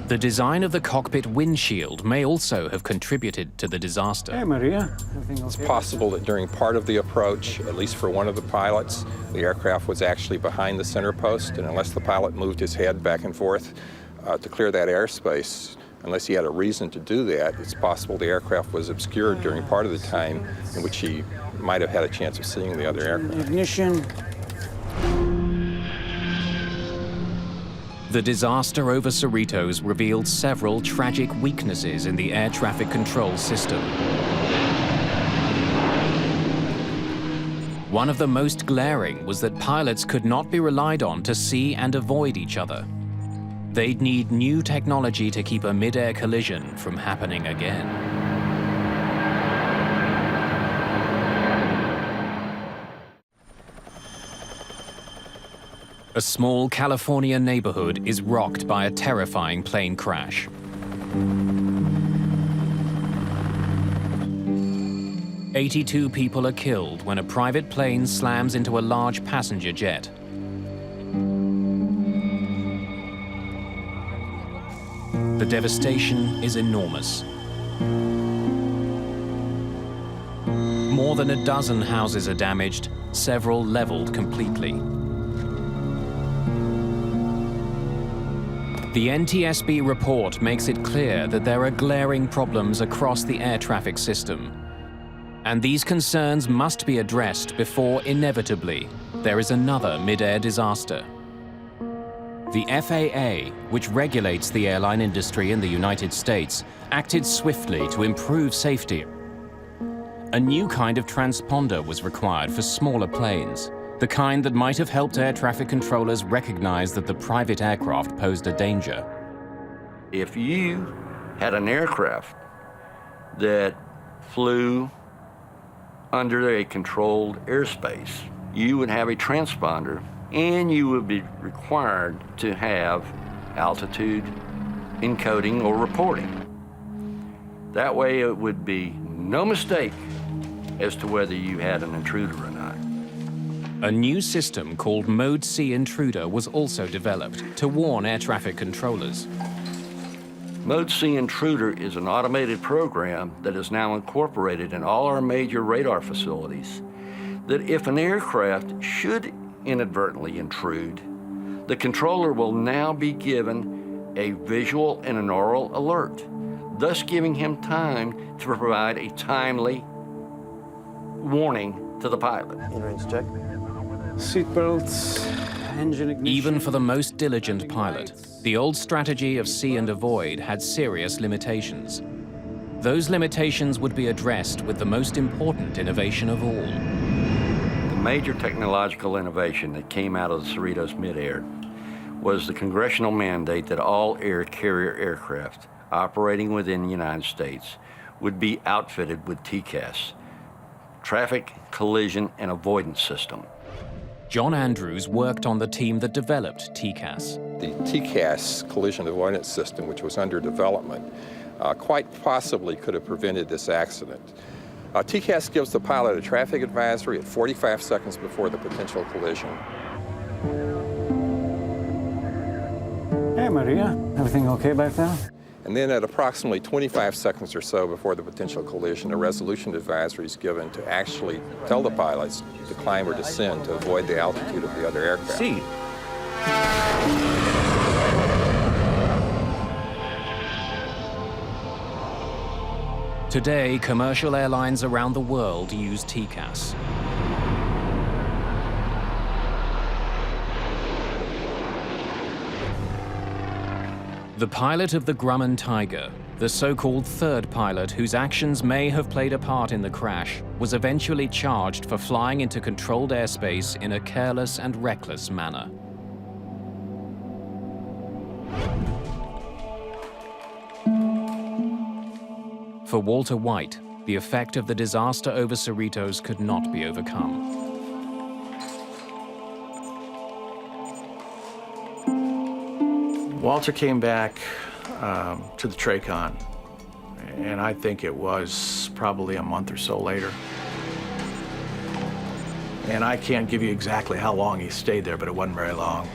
The design of the cockpit windshield may also have contributed to the disaster. Hey, Maria. It's possible that during part of the approach, at least for one of the pilots, the aircraft was actually behind the center post, and unless the pilot moved his head back and forth to clear that airspace, unless he had a reason to do that, it's possible the aircraft was obscured during part of the time in which he might have had a chance of seeing the other aircraft. Ignition. The disaster over Cerritos revealed several tragic weaknesses in the air traffic control system. One of the most glaring was that pilots could not be relied on to see and avoid each other. They'd need new technology to keep a mid-air collision from happening again. A small California neighborhood is rocked by a terrifying plane crash. 82 people are killed when a private plane slams into a large passenger jet. The devastation is enormous. More than a dozen houses are damaged, several leveled completely. The NTSB report makes it clear that there are glaring problems across the air traffic system. And these concerns must be addressed before, inevitably, there is another mid-air disaster. The FAA, which regulates the airline industry in the United States, acted swiftly to improve safety. A new kind of transponder was required for smaller planes, the kind that might have helped air traffic controllers recognize that the private aircraft posed a danger. If you had an aircraft that flew under a controlled airspace, you would have a transponder and you would be required to have altitude encoding or reporting. That way it would be no mistake as to whether you had an intruder or not. A new system called Mode C Intruder was also developed to warn air traffic controllers. Mode C Intruder is an automated program that is now incorporated in all our major radar facilities, that if an aircraft should inadvertently intrude, the controller will now be given a visual and an oral alert, thus giving him time to provide a timely warning to the pilot. Entrance check. Seatbelts, engine ignition. Even for the most diligent pilot, the old strategy of see and avoid had serious limitations. Those limitations would be addressed with the most important innovation of all. The major technological innovation that came out of the Cerritos Midair was the congressional mandate that all air carrier aircraft operating within the United States would be outfitted with TCAS, Traffic Collision and Avoidance System. John Andrews worked on the team that developed TCAS. The TCAS collision avoidance system, which was under development, quite possibly could have prevented this accident. TCAS gives the pilot a traffic advisory at 45 seconds before the potential collision. Hey, Maria. Everything okay back there? And then at approximately 25 seconds or so before the potential collision, a resolution advisory is given to actually tell the pilots to climb or descend to avoid the altitude of the other aircraft. See. Today, commercial airlines around the world use TCAS. The pilot of the Grumman Tiger, the so-called third pilot whose actions may have played a part in the crash, was eventually charged for flying into controlled airspace in a careless and reckless manner. For Walter White, the effect of the disaster over Cerritos could not be overcome. Walter came back to the TRACON, and I think it was probably a month or so later. And I can't give you exactly how long he stayed there, but it wasn't very long.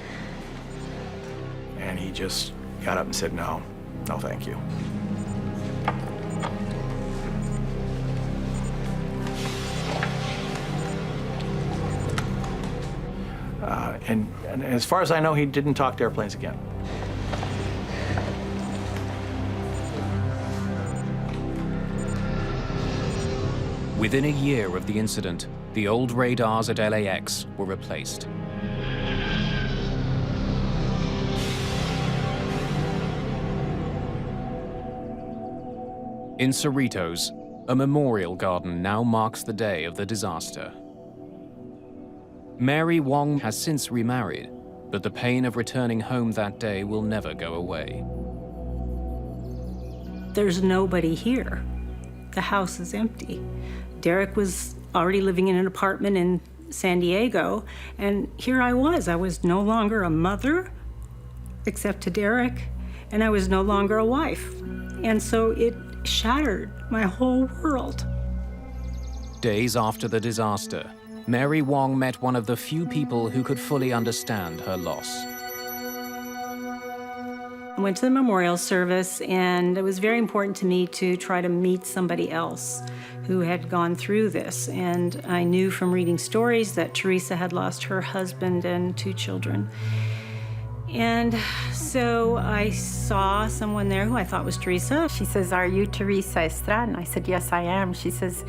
And he just got up and said, no, thank you. And as far as I know, he didn't talk to airplanes again. Within a year of the incident, the old radars at LAX were replaced. In Cerritos, a memorial garden now marks the day of the disaster. Mary Wong has since remarried, but the pain of returning home that day will never go away. There's nobody here. The house is empty. Derek was already living in an apartment in San Diego, and here I was no longer a mother, except to Derek, and I was no longer a wife. And so it shattered my whole world. Days after the disaster, Mary Wong met one of the few people who could fully understand her loss. I went to the memorial service, and it was very important to me to try to meet somebody else who had gone through this. And I knew from reading stories that Teresa had lost her husband and 2 children. And so I saw someone there who I thought was Teresa. She says, "Are you Teresa Estrada?" And I said, "Yes, I am." She says,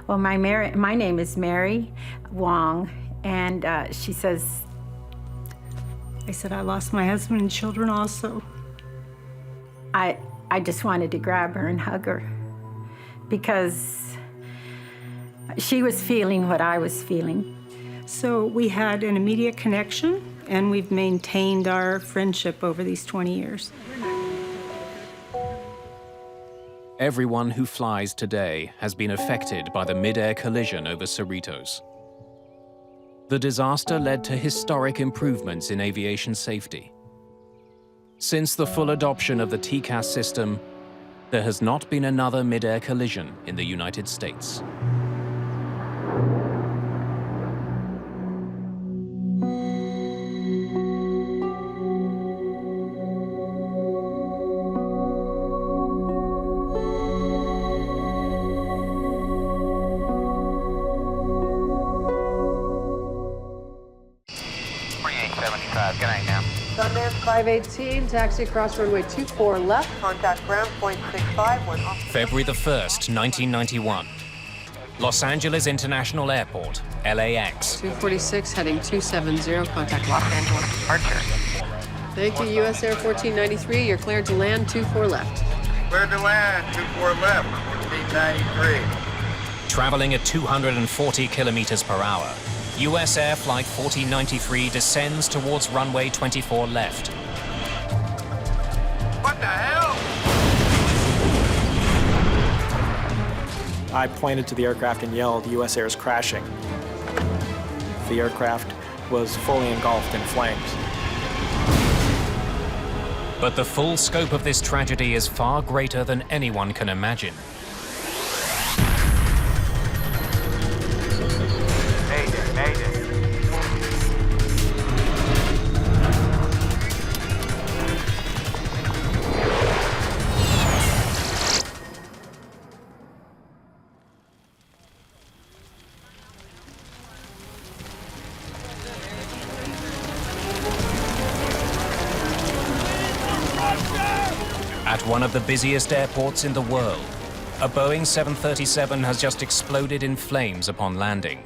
"Well, my name is Mary Wong." And she says, I said, "I lost my husband and children also." I just wanted to grab her and hug her because she was feeling what I was feeling. So we had an immediate connection, and we've maintained our friendship over these 20 years. Everyone who flies today has been affected by the mid-air collision over Cerritos. The disaster led to historic improvements in aviation safety. Since the full adoption of the TCAS system, there has not been another mid-air collision in the United States. Good night now. Sundance 518, taxi across runway 24 left. Contact ground point 65 when off. February the 1st, 1991. Los Angeles International Airport, LAX. 246 heading 270, contact Los Angeles departure. Thank you, US Air 1493. You're cleared to land 24 left. Cleared to land 24 left, 1493. Traveling at 240 kilometers per hour, US Air Flight 1493 descends towards runway 24 left. What the hell? I pointed to the aircraft and yelled, "US Air is crashing." The aircraft was fully engulfed in flames. But the full scope of this tragedy is far greater than anyone can imagine. Mayday. At one of the busiest airports in the world, a Boeing 737 has just exploded in flames upon landing.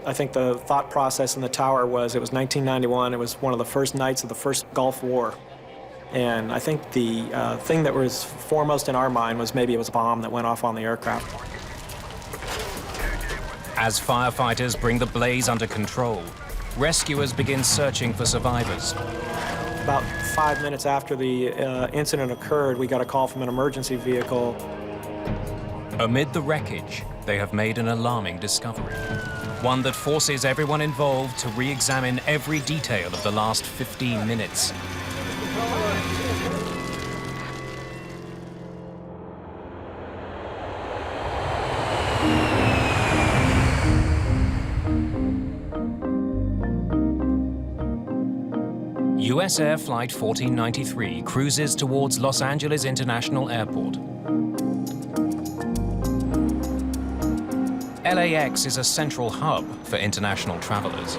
I think the thought process in the tower was it was 1991, it was one of the first nights of the first Gulf War. And I think the thing that was foremost in our mind was maybe it was a bomb that went off on the aircraft. As firefighters bring the blaze under control, rescuers begin searching for survivors. About 5 minutes after the incident occurred, we got a call from an emergency vehicle. Amid the wreckage, they have made an alarming discovery. One that forces everyone involved to re-examine every detail of the last 15 minutes. US Air Flight 1493 cruises towards Los Angeles International Airport. LAX is a central hub for international travelers.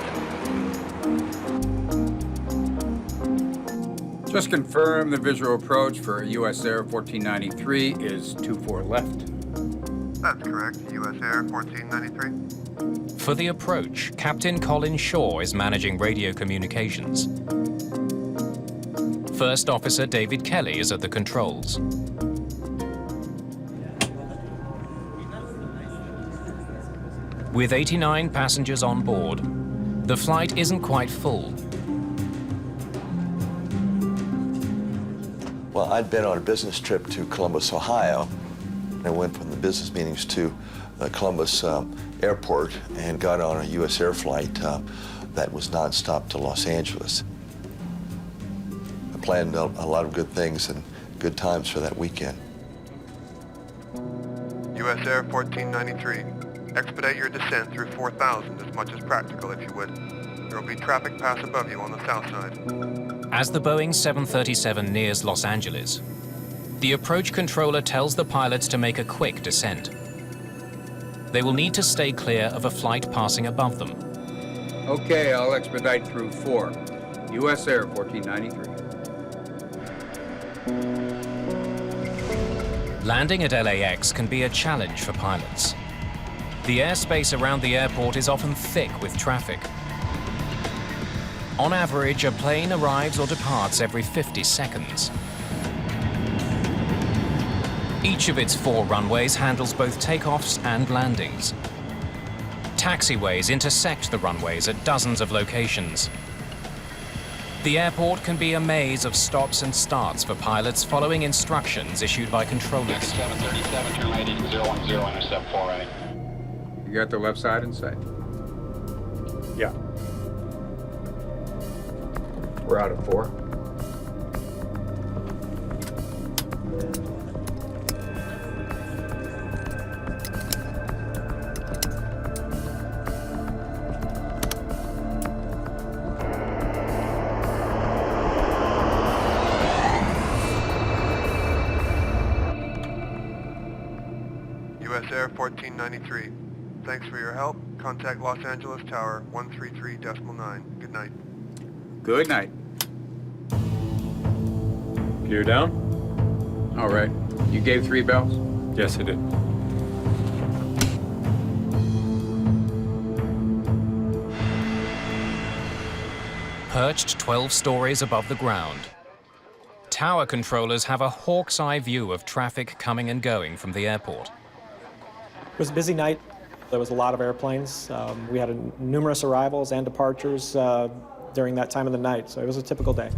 Just confirm the visual approach for US Air 1493 is 24 left. That's correct, US Air 1493. For the approach, Captain Colin Shaw is managing radio communications. First Officer David Kelly is at the controls. With 89 passengers on board, the flight isn't quite full. Well, I'd been on a business trip to Columbus, Ohio, and I went from the business meetings to Columbus Airport and got on a U.S. Air flight that was nonstop to Los Angeles. I planned a lot of good things and good times for that weekend. U.S. Air 1493, expedite your descent through 4000 as much as practical, if you would. There will be traffic pass above you on the south side. As the Boeing 737 nears Los Angeles, the approach controller tells the pilots to make a quick descent. They will need to stay clear of a flight passing above them. Okay, I'll expedite through 4. U.S. Air 1493. Landing at LAX can be a challenge for pilots. The airspace around the airport is often thick with traffic. On average, a plane arrives or departs every 50 seconds. Each of its 4 runways handles both takeoffs and landings. Taxiways intersect the runways at dozens of locations. The airport can be a maze of stops and starts for pilots following instructions issued by controllers. 737, turn right 8010, intercept 4 right. You got the left side in sight? Yeah. We're out at 4. U.S. Air 1493, thanks for your help. Contact Los Angeles Tower 133.9. Good night. Good night. Gear down? All right. You gave 3 bells? Yes, I did. Perched 12 stories above the ground, tower controllers have a hawk's eye view of traffic coming and going from the airport. It was a busy night. There was a lot of airplanes. We had numerous arrivals and departures during that time of the night, so it was a typical day.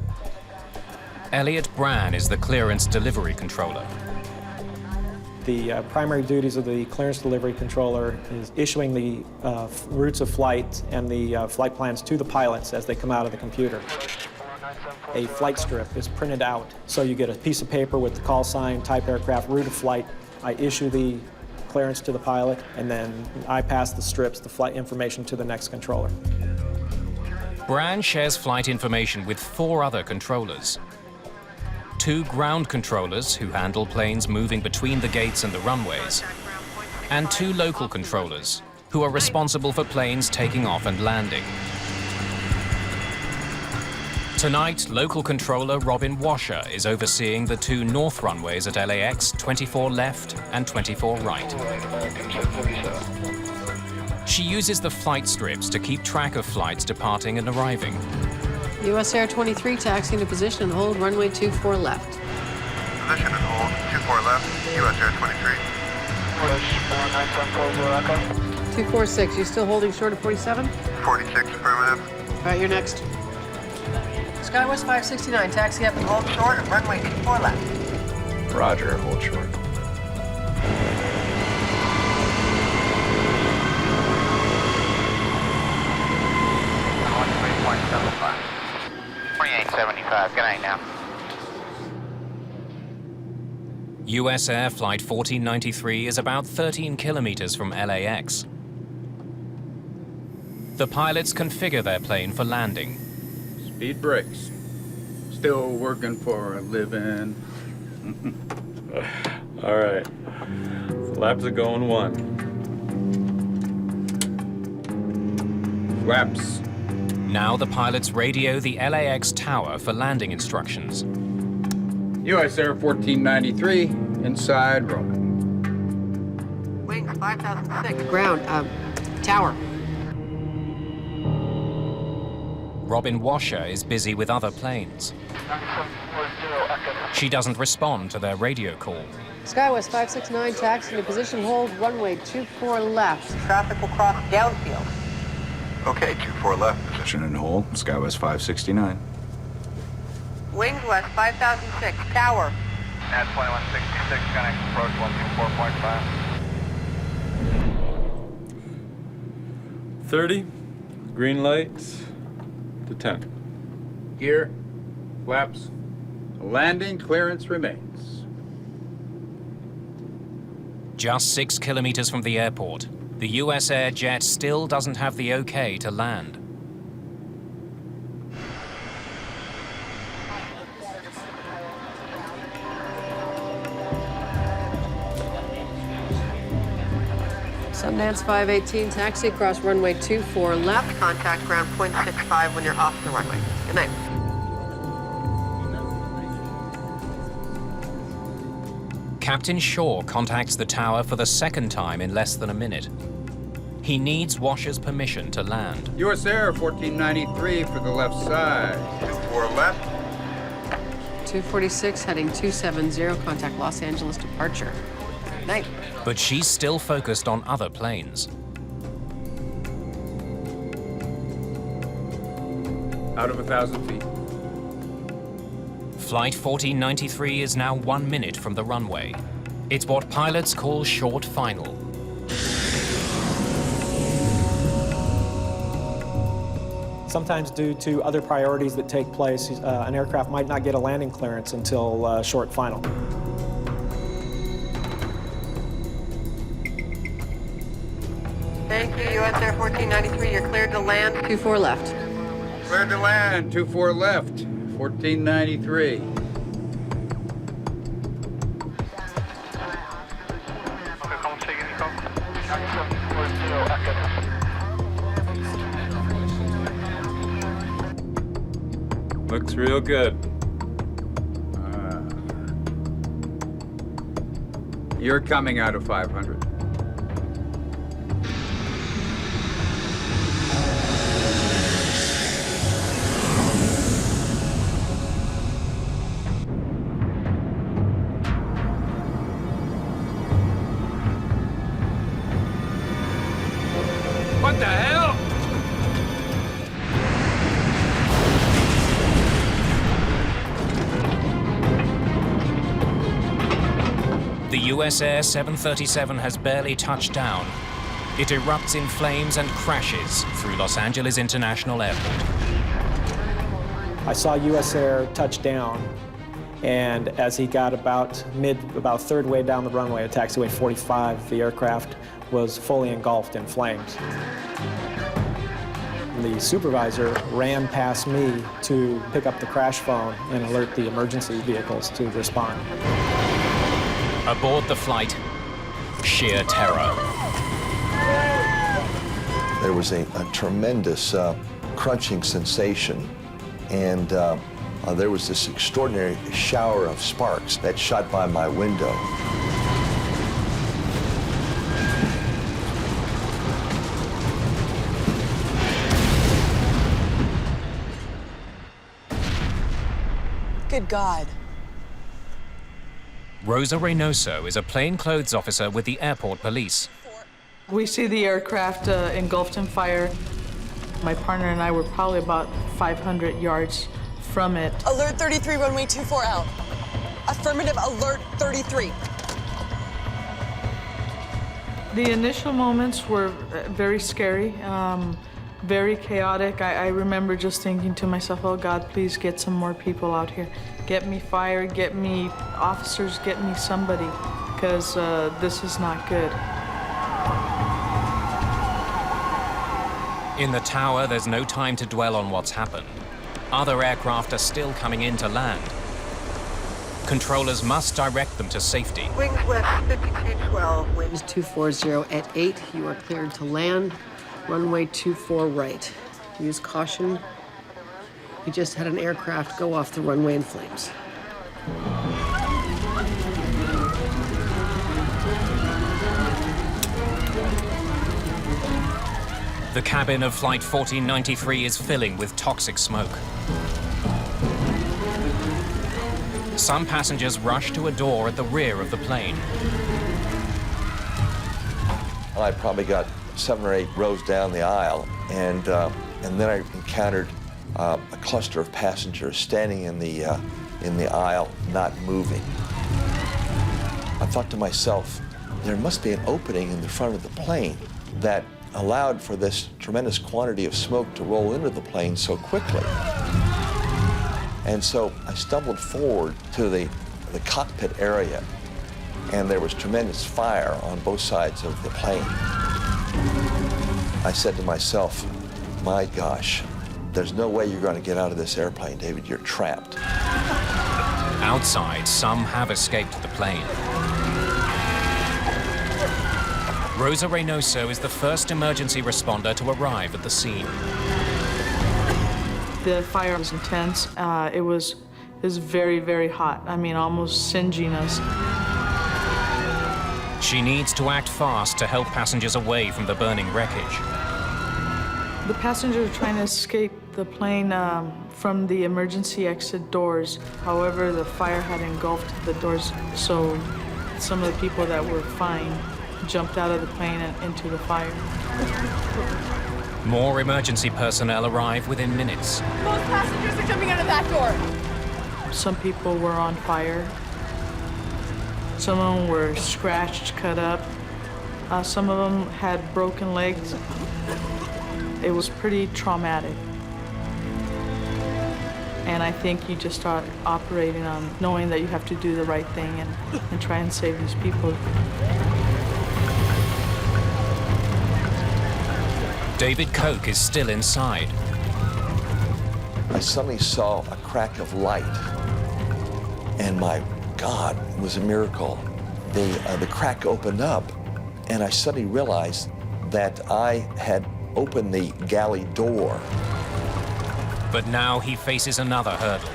Elliot Brann is the clearance delivery controller. The primary duties of the clearance delivery controller is issuing the routes of flight and the flight plans to the pilots as they come out of the computer. A flight strip is printed out, so you get a piece of paper with the call sign, type aircraft, route of flight. I issue the clearance to the pilot, and then I pass the strips, the flight information, to the next controller. Brann shares flight information with 4 other controllers. 2 ground controllers, who handle planes moving between the gates and the runways, and 2 local controllers, who are responsible for planes taking off and landing. Tonight, local controller Robin Washer is overseeing the 2 north runways at LAX, 24 left and 24 right. She uses the flight strips to keep track of flights departing and arriving. U.S. Air 23 taxiing to position and hold runway 24 left. Position and hold 24 left, U.S. Air 23. 246, you still holding short of 47? 46, affirmative. All right, you're next. Skywest 569, taxi up and hold short at runway 24 left. Roger, hold short. Good night now. US Air Flight 1493 is about 13 kilometers from LAX. The pilots configure their plane for landing. Speed brakes. Still working for a living. All right. Flaps are going 1. Flaps. Now the pilots radio the LAX tower for landing instructions. U.S. Air 1493, inside roll. Wings 5006. Ground, tower. Robin Washer is busy with other planes. She doesn't respond to their radio call. Skywest 569, taxi to position, hold runway 24 left. Traffic will cross downfield. Okay, 24 left. Position and hold, Skywest 569. Wings west 5006, tower. At 2166, connect approach 124.5. 30, green light to 10. Gear, flaps, landing clearance remains. Just 6 kilometers from the airport, the US Air jet still doesn't have the okay to land. Sundance 518, taxi across runway 24 left. Contact ground point 65 when you're off the runway. Good night. Captain Shaw contacts the tower for the second time in less than a minute. He needs Washer's permission to land. US Air 1493 for the left side. 24 left. 246 heading 270, contact Los Angeles departure. Good night. But she's still focused on other planes. Out of 1,000 feet. Flight 1493 is now 1 minute from the runway. It's what pilots call short final. Sometimes due to other priorities that take place, an aircraft might not get a landing clearance until short final. Thank you, US Air 1493. You're cleared to land. 24 left. Cleared to land, 24 left, 1493. Looks real good. You're coming out of 500. What the hell? The US Air 737 has barely touched down. It erupts in flames and crashes through Los Angeles International Airport. I saw US Air touch down, and as he got about third way down the runway at taxiway 45, the aircraft was fully engulfed in flames. The supervisor ran past me to pick up the crash phone and alert the emergency vehicles to respond. Aboard the flight, sheer terror. There was a tremendous crunching sensation, and there was this extraordinary shower of sparks that shot by my window. Good God. Rosa Reynoso is a plainclothes officer with the airport police. We see the aircraft engulfed in fire. My partner and I were probably about 500 yards from it. Alert 33, runway 24 out. Affirmative, alert 33. The initial moments were very scary, very chaotic. I remember just thinking to myself, oh God, please get some more people out here. Get me fire, get me officers, get me somebody, because this is not good. In the tower, there's no time to dwell on what's happened. Other aircraft are still coming in to land. Controllers must direct them to safety. Wings left 5212, winds 240 at 8. You are cleared to land. Runway 24 right. Use caution. We just had an aircraft go off the runway in flames. The cabin of Flight 1493 is filling with toxic smoke. Some passengers rush to a door at the rear of the plane. I probably got 7 or 8 rows down the aisle, and then I encountered a cluster of passengers standing in the aisle, not moving. I thought to myself, there must be an opening in the front of the plane that allowed for this tremendous quantity of smoke to roll into the plane so quickly. And so I stumbled forward to the cockpit area, and there was tremendous fire on both sides of the plane. I said to myself, my gosh, there's no way you're going to get out of this airplane, David. You're trapped. Outside, some have escaped the plane. Rosa Reynoso is the first emergency responder to arrive at the scene. The fire was intense. It was very, very hot. I mean, almost singeing us. She needs to act fast to help passengers away from the burning wreckage. The passengers were trying to escape the plane from the emergency exit doors. However, the fire had engulfed the doors, so some of the people that were fine jumped out of the plane and into the fire. More emergency personnel arrive within minutes. Most passengers are jumping out of that door. Some people were on fire. Some of them were scratched, cut up. Some of them had broken legs. It was pretty traumatic. And I think you just start operating on knowing that you have to do the right thing and try and save these people. David Koch is still inside. I suddenly saw a crack of light, and my God, it was a miracle. The crack opened up, and I suddenly realized that I had opened the galley door. But now he faces another hurdle.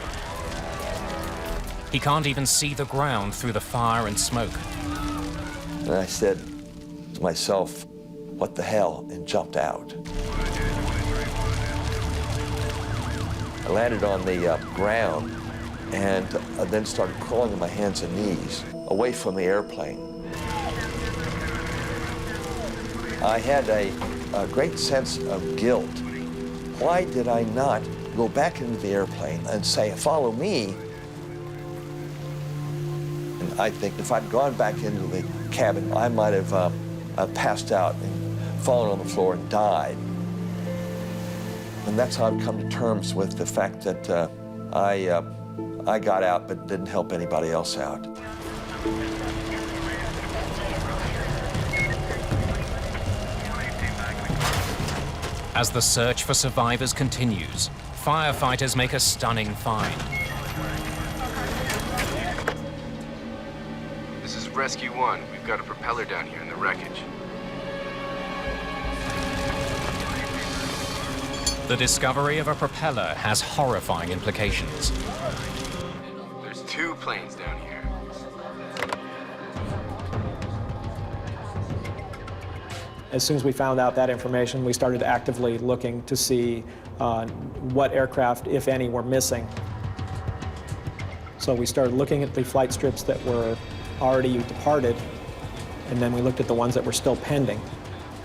He can't even see the ground through the fire and smoke. And I said to myself, what the hell, and jumped out. I landed on the ground and then started crawling on my hands and knees away from the airplane. I had a great sense of guilt. Why did I not go back into the airplane and say, follow me? And I think if I'd gone back into the cabin, I might have passed out and fallen on the floor and died. And that's how I've come to terms with the fact that I got out but didn't help anybody else out. As the search for survivors continues, firefighters make a stunning find. This is Rescue 1. We've got a propeller down here in the wreckage. The discovery of a propeller has horrifying implications. There's 2 planes down here. As soon as we found out that information, we started actively looking to see what aircraft, if any, were missing. So we started looking at the flight strips that were already departed, and then we looked at the ones that were still pending.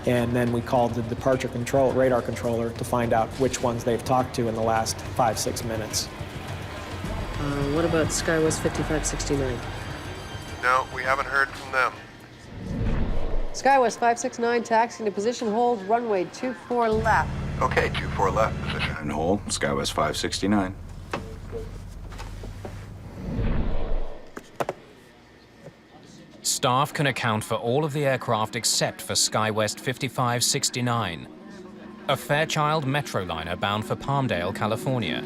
And then we called the departure control, radar controller, to find out which ones they've talked to in the last 5-6 minutes. What about SkyWest 5569? No, we haven't heard from them. SkyWest 569, taxiing to position hold, runway 24 left. Okay, 24 left, position and hold, SkyWest 569. Staff can account for all of the aircraft except for SkyWest 5569, a Fairchild Metroliner bound for Palmdale, California.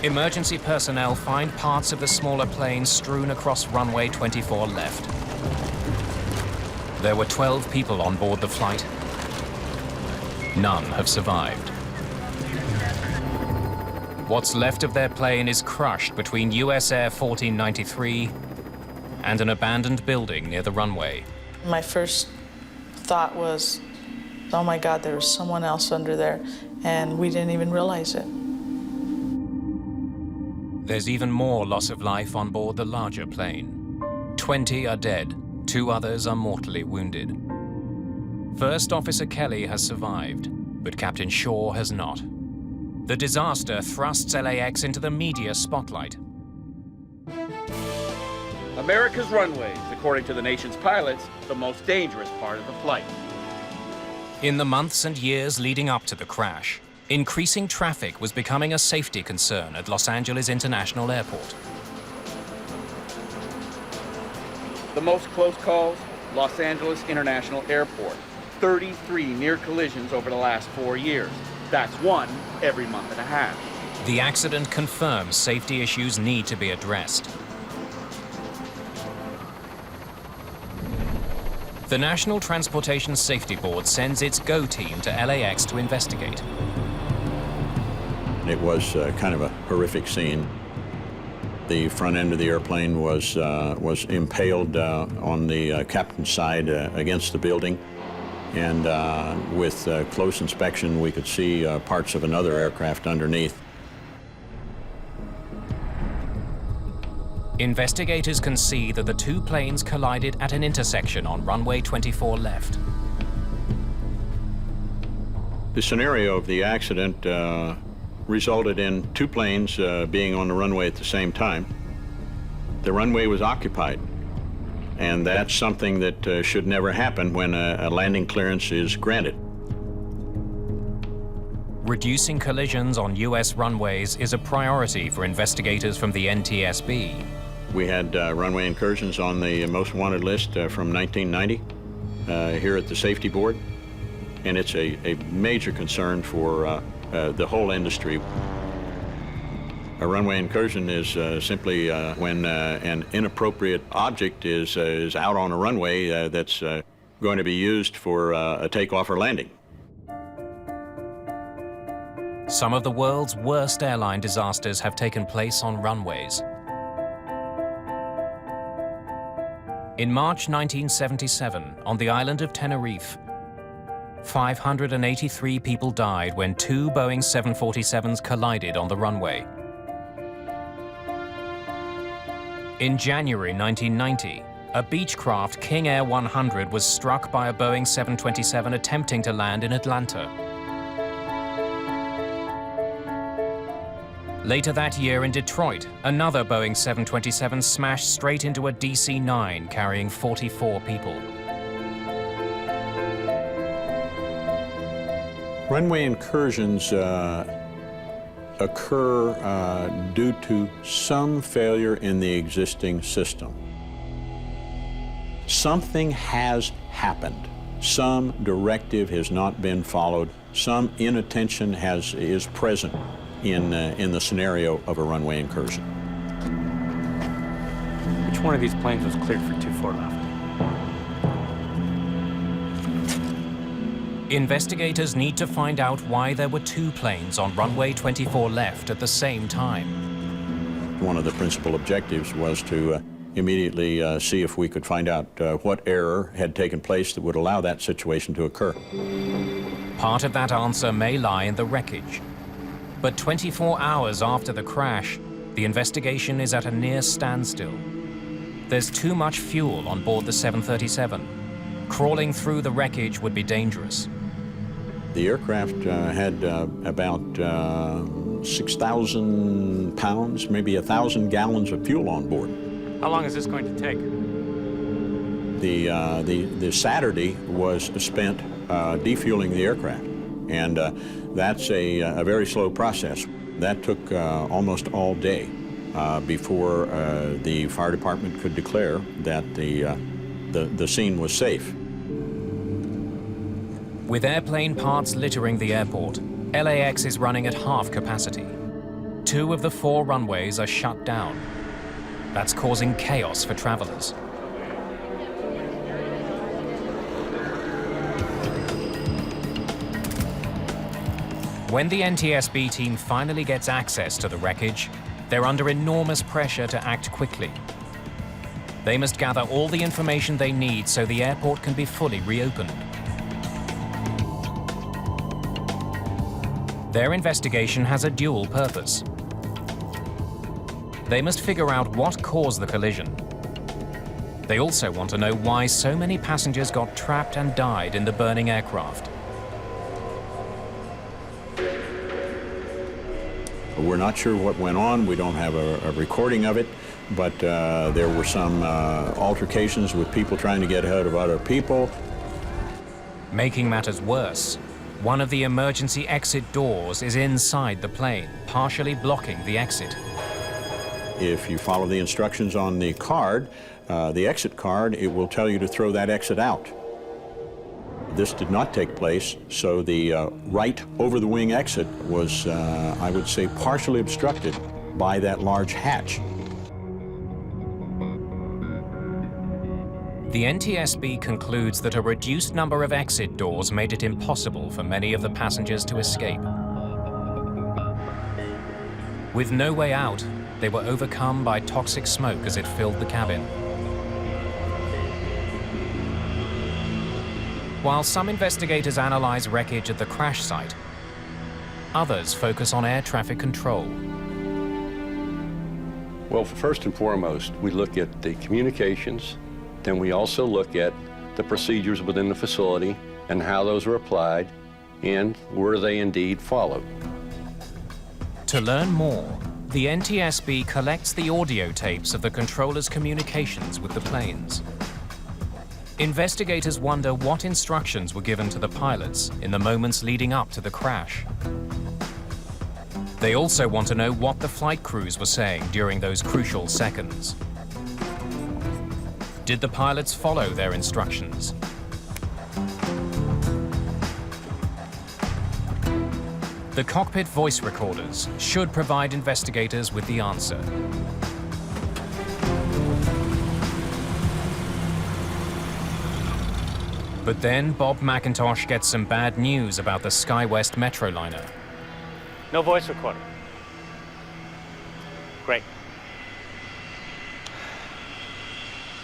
Emergency personnel find parts of the smaller plane strewn across runway 24 left. There were 12 people on board the flight. None have survived. What's left of their plane is crushed between US Air 1493 and an abandoned building near the runway. My first thought was, oh my God, there was someone else under there, and we didn't even realize it. There's even more loss of life on board the larger plane. 20 are dead, 2 others are mortally wounded. First Officer Kelly has survived, but Captain Shaw has not. The disaster thrusts LAX into the media spotlight. America's runways, according to the nation's pilots, the most dangerous part of the flight. In the months and years leading up to the crash, increasing traffic was becoming a safety concern at Los Angeles International Airport. The most close calls, Los Angeles International Airport. 33 near collisions over the last 4 years. That's one every month and a half. The accident confirms safety issues need to be addressed. The National Transportation Safety Board sends its GO team to LAX to investigate. It was kind of a horrific scene. The front end of the airplane was impaled on the captain's side against the building. And with close inspection, we could see parts of another aircraft underneath. Investigators can see that the two planes collided at an intersection on runway 24 left. The scenario of the accident resulted in two planes being on the runway at the same time. The runway was occupied, and that's something that should never happen when a landing clearance is granted. Reducing collisions on U.S. runways is a priority for investigators from the NTSB. We had runway incursions on the most wanted list from 1990 here at the Safety Board, and it's a major concern for the whole industry. A runway incursion is simply when an inappropriate object is out on a runway that's going to be used for a takeoff or landing. Some of the world's worst airline disasters have taken place on runways. In March 1977, on the island of Tenerife, 583 people died when two Boeing 747s collided on the runway. In January 1990, a Beechcraft King Air 100 was struck by a Boeing 727 attempting to land in Atlanta. Later that year in Detroit, another Boeing 727 smashed straight into a DC-9 carrying 44 people. Runway incursions occur due to some failure in the existing system. Something has happened. Some directive has not been followed. Some inattention is present in the scenario of a runway incursion. Which one of these planes was cleared for 24 left? Investigators need to find out why there were two planes on runway 24 left at the same time. One of the principal objectives was to immediately see if we could find out what error had taken place that would allow that situation to occur. Part of that answer may lie in the wreckage. But 24 hours after the crash, the investigation is at a near standstill. There's too much fuel on board the 737. Crawling through the wreckage would be dangerous. The aircraft had about 6,000 pounds, maybe 1,000 gallons of fuel on board. How long is this going to take? The Saturday was spent defueling the aircraft, and that's a very slow process. That took almost all day before the fire department could declare that the scene was safe. With airplane parts littering the airport, LAX is running at half capacity. 2 of the 4 runways are shut down. That's causing chaos for travelers. When the NTSB team finally gets access to the wreckage, they're under enormous pressure to act quickly. They must gather all the information they need so the airport can be fully reopened. Their investigation has a dual purpose. They must figure out what caused the collision. They also want to know why so many passengers got trapped and died in the burning aircraft. We're not sure what went on. We don't have a recording of it. but there were some altercations with people trying to get ahead of other people. Making matters worse, one of the emergency exit doors is inside the plane, partially blocking the exit. If you follow the instructions on the card, the exit card, it will tell you to throw that exit out. This did not take place, so the right over-the-wing exit was, I would say, partially obstructed by that large hatch. The NTSB concludes that a reduced number of exit doors made it impossible for many of the passengers to escape. With no way out, they were overcome by toxic smoke as it filled the cabin. While some investigators analyze wreckage at the crash site, others focus on air traffic control. Well, first and foremost, we look at the communications, then we also look at the procedures within the facility and how those are applied, and were they indeed followed. To learn more, the NTSB collects the audio tapes of the controller's communications with the planes. Investigators wonder what instructions were given to the pilots in the moments leading up to the crash. They also want to know what the flight crews were saying during those crucial seconds. Did the pilots follow their instructions? The cockpit voice recorders should provide investigators with the answer. But then Bob McIntosh gets some bad news about the SkyWest Metroliner. No voice recorder. Great.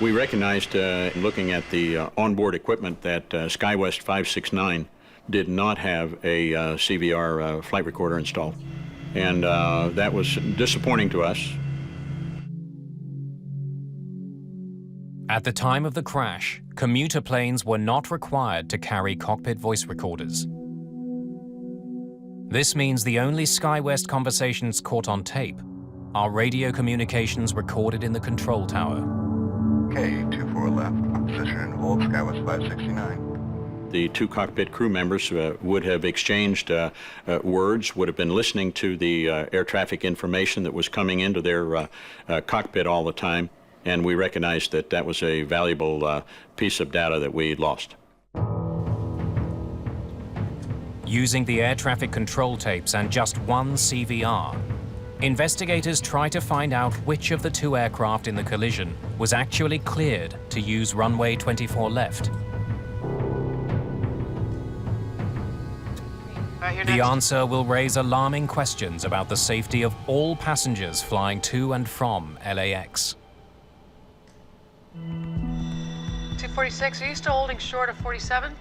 We recognized, looking at the onboard equipment, that SkyWest 569 did not have a CVR flight recorder installed. And that was disappointing to us. At the time of the crash, commuter planes were not required to carry cockpit voice recorders. This means the only SkyWest conversations caught on tape are radio communications recorded in the control tower. Okay, 24 left, position and hold, SkyWest 569. The two cockpit crew members would have exchanged words, would have been listening to the air traffic information that was coming into their cockpit all the time, and we recognized that that was a valuable piece of data that we lost. Using the air traffic control tapes and just one CVR, investigators try to find out which of the two aircraft in the collision was actually cleared to use runway 24 left. The answer will raise alarming questions about the safety of all passengers flying to and from LAX. 246, are you still holding short of 47?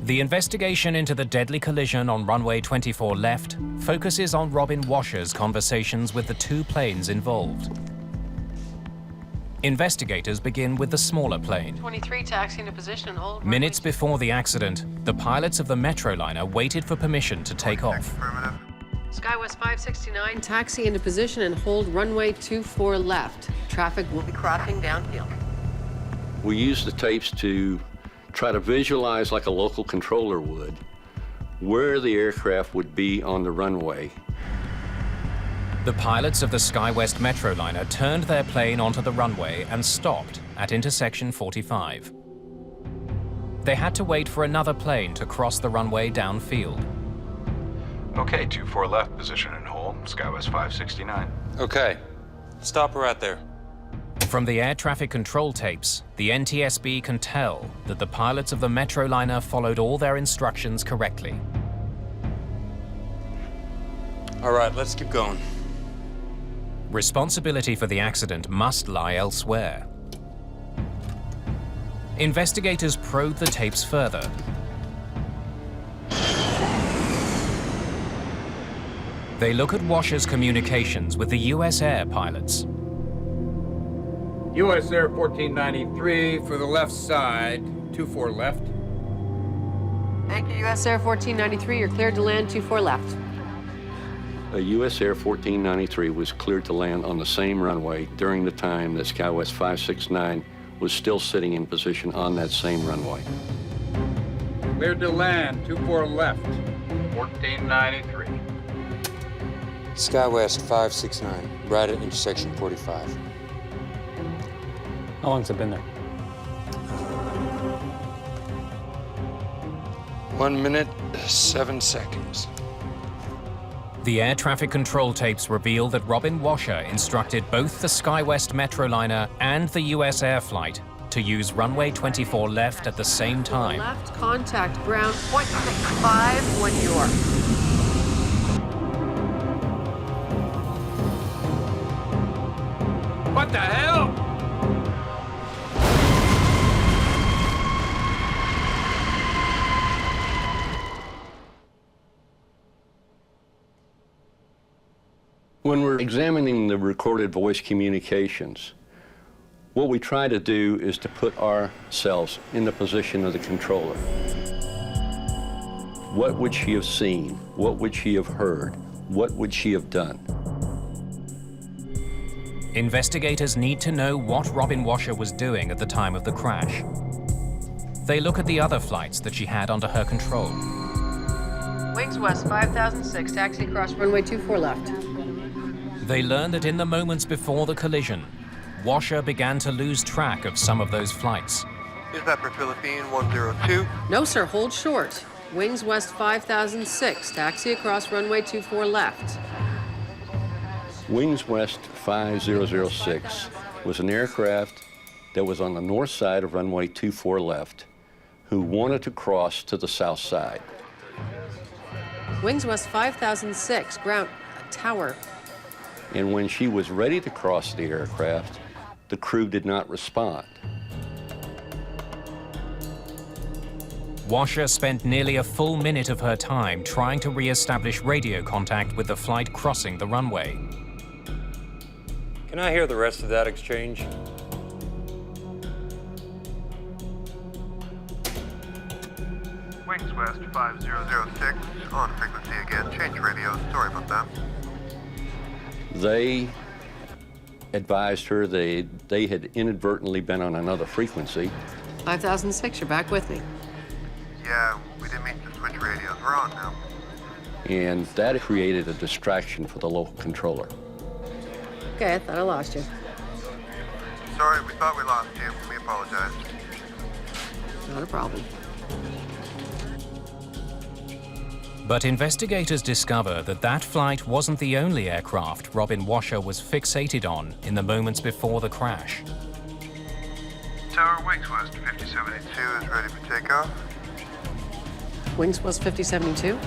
The investigation into the deadly collision on runway 24 left focuses on Robin Washer's conversations with the two planes involved. Investigators begin with the smaller plane. 23 taxiing to position and hold. Minutes before the accident, the pilots of the Metroliner waited for permission to take off. SkyWest 569, taxi into position and hold runway 24 left. Traffic will be crossing downfield. We use the tapes to try to visualize, like a local controller would, where the aircraft would be on the runway. The pilots of the SkyWest Metroliner turned their plane onto the runway and stopped at intersection 45. They had to wait for another plane to cross the runway downfield. Okay, 24 left, position and hold, SkyWest 569. Okay, stop right there. From the air traffic control tapes, the NTSB can tell that the pilots of the Metroliner followed all their instructions correctly. All right, let's keep going. Responsibility for the accident must lie elsewhere. Investigators probe the tapes further. They look at Washer's communications with the US Air pilots. US Air 1493 for the left side, 24 left. Thank you, US Air 1493. You're cleared to land 24 left. A US Air 1493 was cleared to land on the same runway during the time that SkyWest 569 was still sitting in position on that same runway. Cleared to land, 24 left, 1493. SkyWest 569, right at intersection 45. How long's it been there? 1 minute, 7 seconds. The air traffic control tapes reveal that Robin Washer instructed both the SkyWest Metroliner and the US Air flight to use runway 24 left at the same time. Left contact, ground, 0.65 when you are. What the hell? When we're examining the recorded voice communications, what we try to do is to put ourselves in the position of the controller. What would she have seen? What would she have heard? What would she have done? Investigators need to know what Robin Washer was doing at the time of the crash. They look at the other flights that she had under her control. Wings West 5006, taxi across runway 24 left. They learn that in the moments before the collision, Washer began to lose track of some of those flights. Is that for Philippine 102? No, sir, hold short. Wings West 5006, taxi across runway 24 left. Wings West 5006 was an aircraft that was on the north side of runway 24 left who wanted to cross to the south side. Wings West 5006, ground, tower. And when she was ready to cross the aircraft, the crew did not respond. Washer spent nearly a full minute of her time trying to re-establish radio contact with the flight crossing the runway. Can I hear the rest of that exchange? Wings West 5006, on frequency again. Change radio. Sorry about that. They advised her they had inadvertently been on another frequency. 5006, you're back with me. Yeah, we didn't mean to switch radios. We're on now. And that created a distraction for the local controller. Okay, I thought I lost you. Sorry, we thought we lost you. We apologize. Not a problem. But investigators discover that that flight wasn't the only aircraft Robin Washer was fixated on in the moments before the crash. Tower Wings West 5072 is ready for takeoff. Wings West 5072.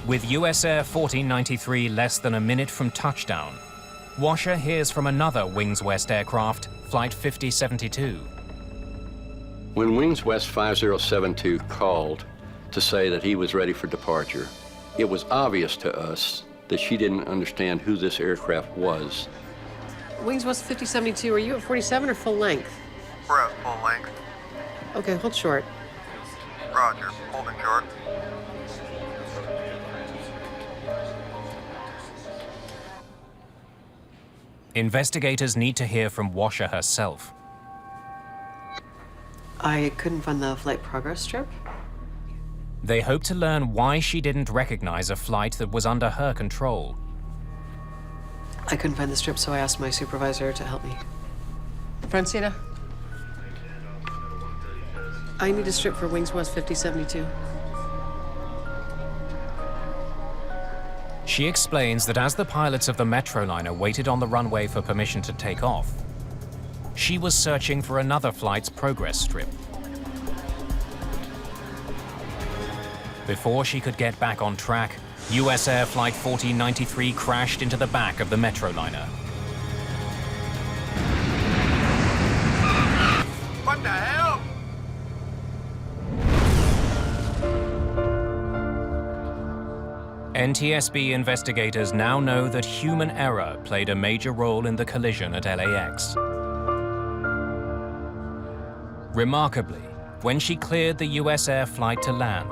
With US Air 1493 less than a minute from touchdown, Washer hears from another Wings West aircraft, Flight 5072. When Wings West 5072 called to say that he was ready for departure, it was obvious to us that she didn't understand who this aircraft was. Wings West 5072, are you at 47 or full length? We're at full length. Okay, hold short. Roger, holding short. Investigators need to hear from Washer herself. I couldn't find the flight progress strip. They hope to learn why she didn't recognize a flight that was under her control. I couldn't find the strip, so I asked my supervisor to help me. Francina? I need a strip for Wings West 5072. She explains that as the pilots of the Metroliner waited on the runway for permission to take off, she was searching for another flight's progress strip. Before she could get back on track, US Air Flight 1493 crashed into the back of the Metroliner. What the hell? NTSB investigators now know that human error played a major role in the collision at LAX. Remarkably, when she cleared the US Air flight to land,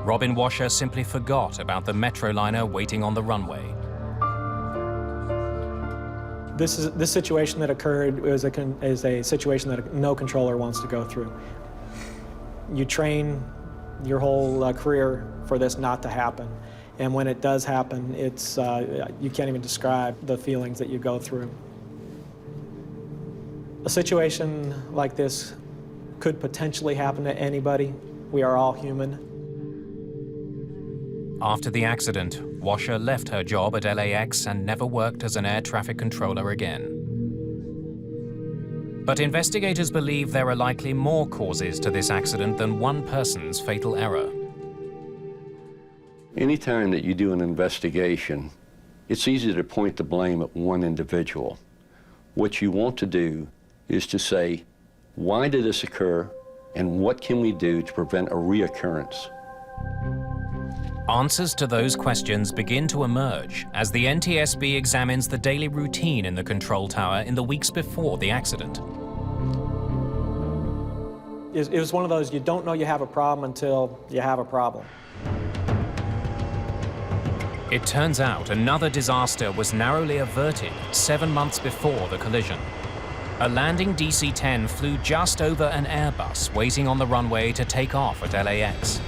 Robin Washer simply forgot about the Metroliner waiting on the runway. This situation that occurred is a situation that no controller wants to go through. You train your whole career for this not to happen. And when it does happen, it's, you can't even describe the feelings that you go through. A situation like this could potentially happen to anybody. We are all human. After the accident, Washer left her job at LAX and never worked as an air traffic controller again. But investigators believe there are likely more causes to this accident than one person's fatal error. Anytime that you do an investigation, it's easy to point the blame at one individual. What you want to do is to say, why did this occur, and what can we do to prevent a reoccurrence? Answers to those questions begin to emerge as the NTSB examines the daily routine in the control tower in the weeks before the accident. It was one of those, you don't know you have a problem until you have a problem. It turns out another disaster was narrowly averted 7 months before the collision. A landing DC-10 flew just over an Airbus waiting on the runway to take off at LAX.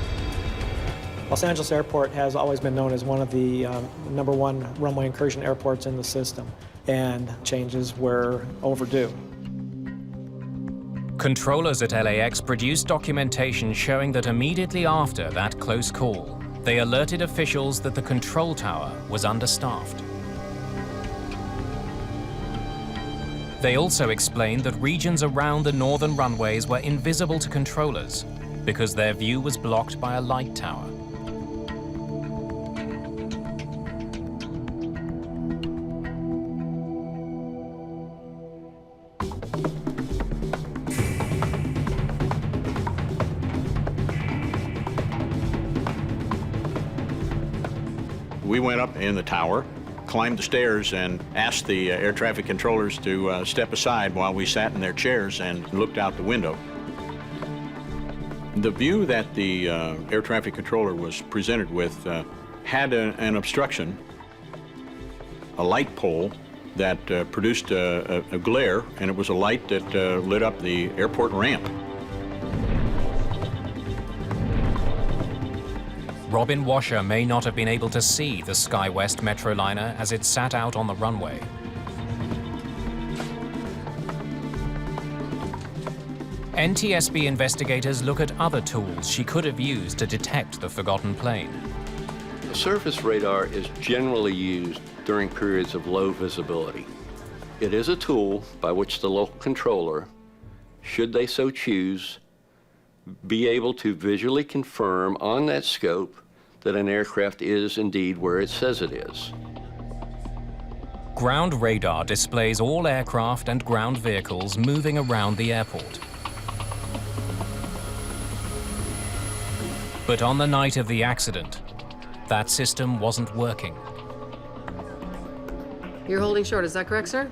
Los Angeles Airport has always been known as one of the #1 runway incursion airports in the system, and changes were overdue. Controllers at LAX produced documentation showing that immediately after that close call, they alerted officials that the control tower was understaffed. They also explained that regions around the northern runways were invisible to controllers because their view was blocked by a light tower. We went up in the tower, climbed the stairs, and asked the air traffic controllers to step aside while we sat in their chairs and looked out the window. The view that the air traffic controller was presented with had an obstruction, a light pole that produced a glare, and it was a light that lit up the airport ramp. Robin Washer may not have been able to see the SkyWest Metroliner as it sat out on the runway. NTSB investigators look at other tools she could have used to detect the forgotten plane. The surface radar is generally used during periods of low visibility. It is a tool by which the local controller, should they so choose, be able to visually confirm on that scope that an aircraft is indeed where it says it is. Ground radar displays all aircraft and ground vehicles moving around the airport. But on the night of the accident, that system wasn't working. You're holding short, is that correct, sir?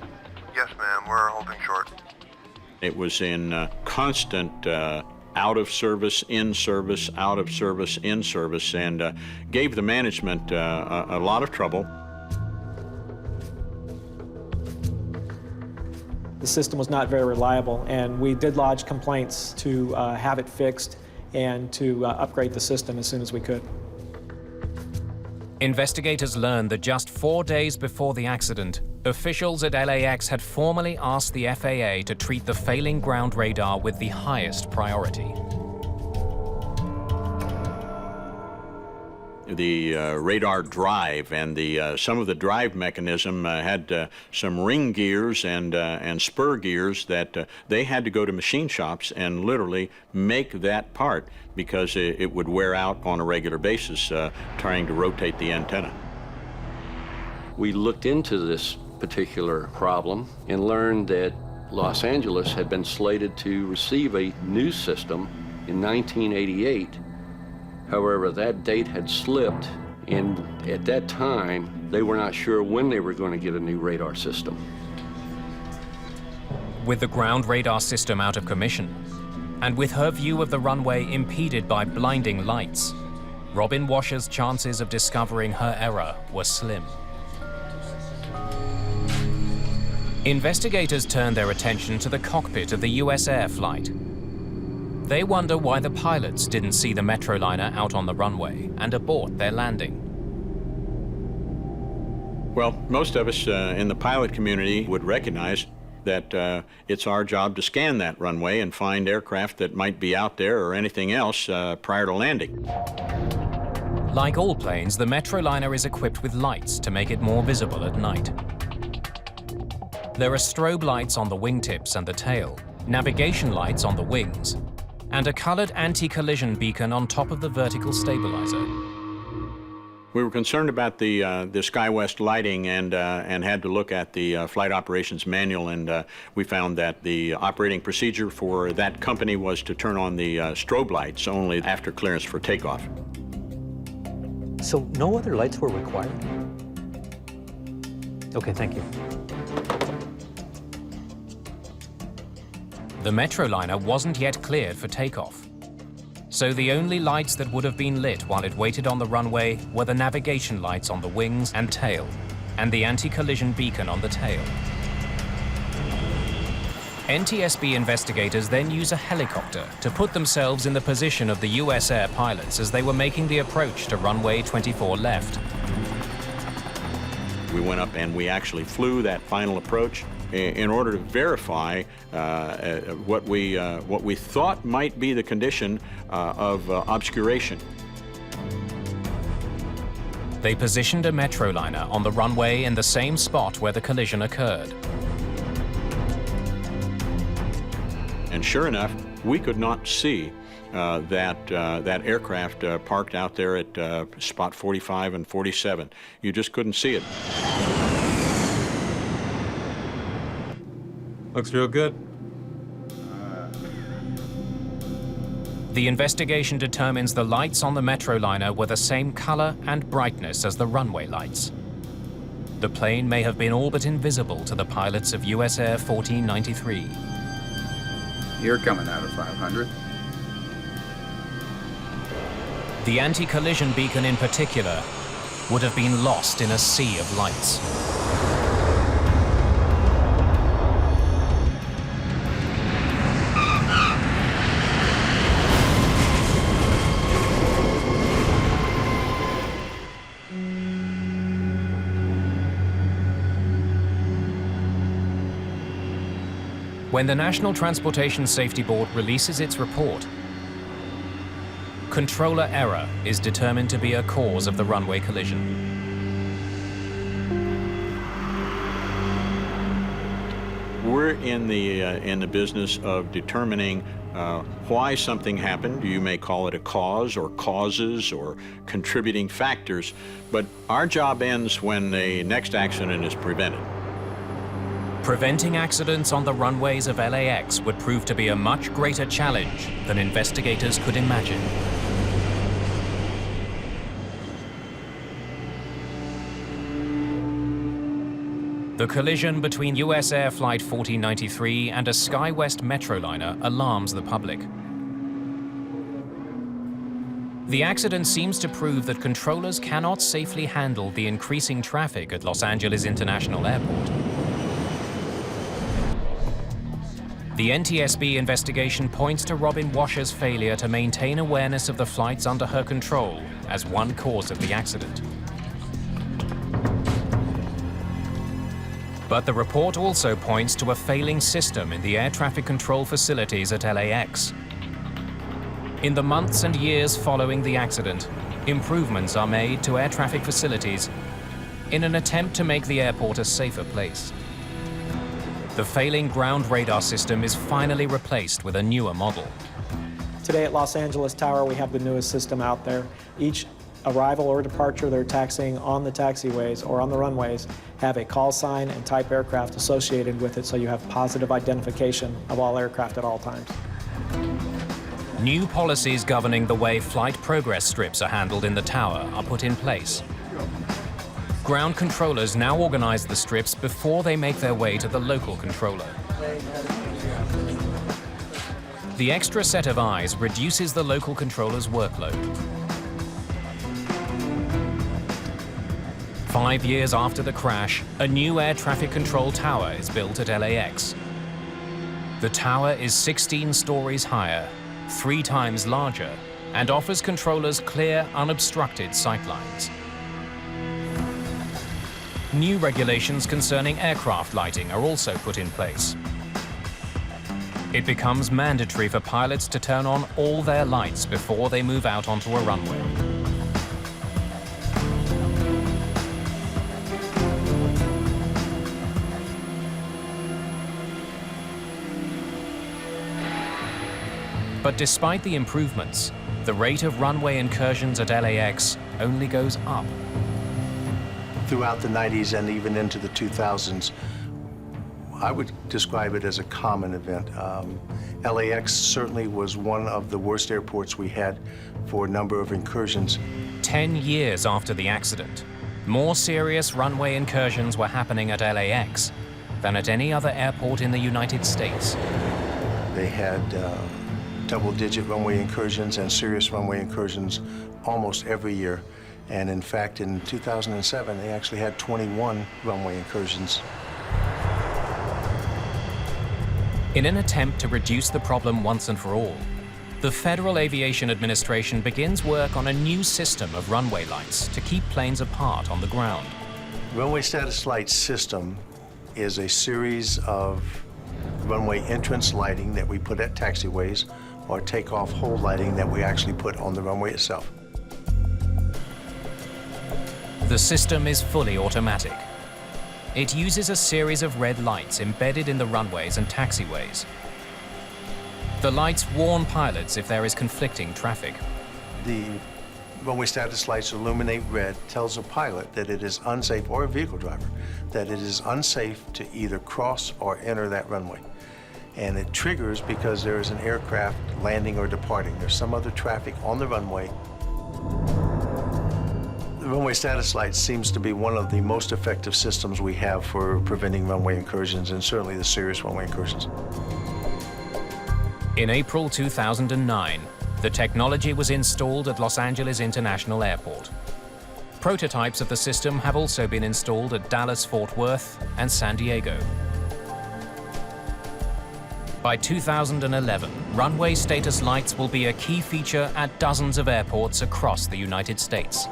Yes, ma'am, we're holding short. It was in constant out of service, in service, out of service, in service, and gave the management a lot of trouble. The system was not very reliable, and we did lodge complaints to have it fixed and to upgrade the system as soon as we could. Investigators learned that just 4 days before the accident, officials at LAX had formally asked the FAA to treat the failing ground radar with the highest priority. The radar drive and some of the drive mechanism had some ring gears and spur gears that they had to go to machine shops and literally make that part because it would wear out on a regular basis trying to rotate the antenna. We looked into this particular problem and learned that Los Angeles had been slated to receive a new system in 1988. However, that date had slipped, and at that time, they were not sure when they were going to get a new radar system. With the ground radar system out of commission, and with her view of the runway impeded by blinding lights, Robin Washer's chances of discovering her error were slim. Investigators turned their attention to the cockpit of the US Air flight. They wonder why the pilots didn't see the Metroliner out on the runway and abort their landing. Well, most of us in the pilot community would recognize that it's our job to scan that runway and find aircraft that might be out there or anything else prior to landing. Like all planes, the Metroliner is equipped with lights to make it more visible at night. There are strobe lights on the wingtips and the tail, navigation lights on the wings, and a colored anti-collision beacon on top of the vertical stabilizer. We were concerned about the SkyWest lighting and had to look at the flight operations manual, and we found that the operating procedure for that company was to turn on the strobe lights only after clearance for takeoff. So no other lights were required? Okay, thank you. The Metroliner wasn't yet cleared for takeoff. So the only lights that would have been lit while it waited on the runway were the navigation lights on the wings and tail, and the anti-collision beacon on the tail. NTSB investigators then use a helicopter to put themselves in the position of the US Air pilots as they were making the approach to runway 24 left. We went up and we actually flew that final approach in order to verify what we thought might be the condition of obscuration. They positioned a Metroliner on the runway in the same spot where the collision occurred. And sure enough, we could not see that aircraft parked out there at spot 45 and 47. You just couldn't see it. Looks real good. The investigation determines the lights on the Metroliner were the same color and brightness as the runway lights. The plane may have been all but invisible to the pilots of US Air 1493. You're coming out of 500. The anti-collision beacon in particular would have been lost in a sea of lights. When the National Transportation Safety Board releases its report, controller error is determined to be a cause of the runway collision. We're in the business of determining why something happened. You may call it a cause or causes or contributing factors, but our job ends when the next accident is prevented. Preventing accidents on the runways of LAX would prove to be a much greater challenge than investigators could imagine. The collision between US Air Flight 1493 and a SkyWest Metroliner alarms the public. The accident seems to prove that controllers cannot safely handle the increasing traffic at Los Angeles International Airport. The NTSB investigation points to Robin Washer's failure to maintain awareness of the flights under her control as one cause of the accident. But the report also points to a failing system in the air traffic control facilities at LAX. In the months and years following the accident, improvements are made to air traffic facilities in an attempt to make the airport a safer place. The failing ground radar system is finally replaced with a newer model. Today at Los Angeles Tower, we have the newest system out there. Each arrival or departure they're taxiing on the taxiways or on the runways have a call sign and type aircraft associated with it, so you have positive identification of all aircraft at all times. New policies governing the way flight progress strips are handled in the tower are put in place. Ground controllers now organize the strips before they make their way to the local controller. The extra set of eyes reduces the local controller's workload. 5 years after the crash, a new air traffic control tower is built at LAX. The tower is 16 stories higher, 3 times larger, and offers controllers clear, unobstructed sightlines. New regulations concerning aircraft lighting are also put in place. It becomes mandatory for pilots to turn on all their lights before they move out onto a runway. But despite the improvements, the rate of runway incursions at LAX only goes up. Throughout the 90s and even into the 2000s, I would describe it as a common event. LAX certainly was one of the worst airports we had for a number of incursions. 10 years after the accident, more serious runway incursions were happening at LAX than at any other airport in the United States. They had double-digit runway incursions and serious runway incursions almost every year. And in fact, in 2007, they actually had 21 runway incursions. In an attempt to reduce the problem once and for all, the Federal Aviation Administration begins work on a new system of runway lights to keep planes apart on the ground. Runway status light system is a series of runway entrance lighting that we put at taxiways or takeoff hold lighting that we actually put on the runway itself. The system is fully automatic. It uses a series of red lights embedded in the runways and taxiways. The lights warn pilots if there is conflicting traffic. The runway status lights illuminate red, tells a pilot that it is unsafe, or a vehicle driver, that it is unsafe to either cross or enter that runway. And it triggers because there is an aircraft landing or departing. There's some other traffic on the runway. The runway status light seems to be one of the most effective systems we have for preventing runway incursions, and certainly the serious runway incursions. In April 2009, the technology was installed at Los Angeles International Airport. Prototypes of the system have also been installed at Dallas-Fort Worth and San Diego. By 2011, runway status lights will be a key feature at dozens of airports across the United States.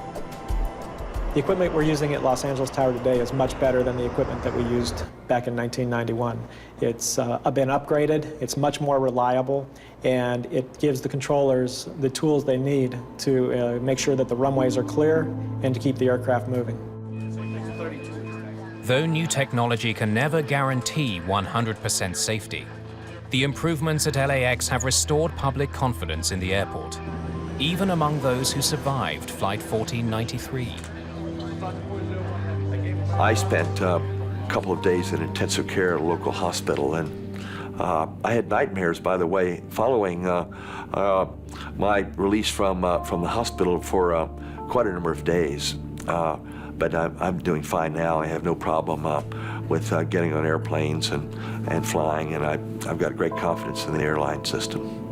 The equipment we're using at Los Angeles Tower today is much better than the equipment that we used back in 1991. It's been upgraded, it's much more reliable, and it gives the controllers the tools they need to make sure that the runways are clear and to keep the aircraft moving. Though new technology can never guarantee 100% safety, the improvements at LAX have restored public confidence in the airport, even among those who survived Flight 1493. I spent a couple of days in intensive care at a local hospital, and I had nightmares, by the way, following my release from the hospital for quite a number of days. But I'm doing fine now. I have no problem with getting on airplanes and flying, and I've got great confidence in the airline system.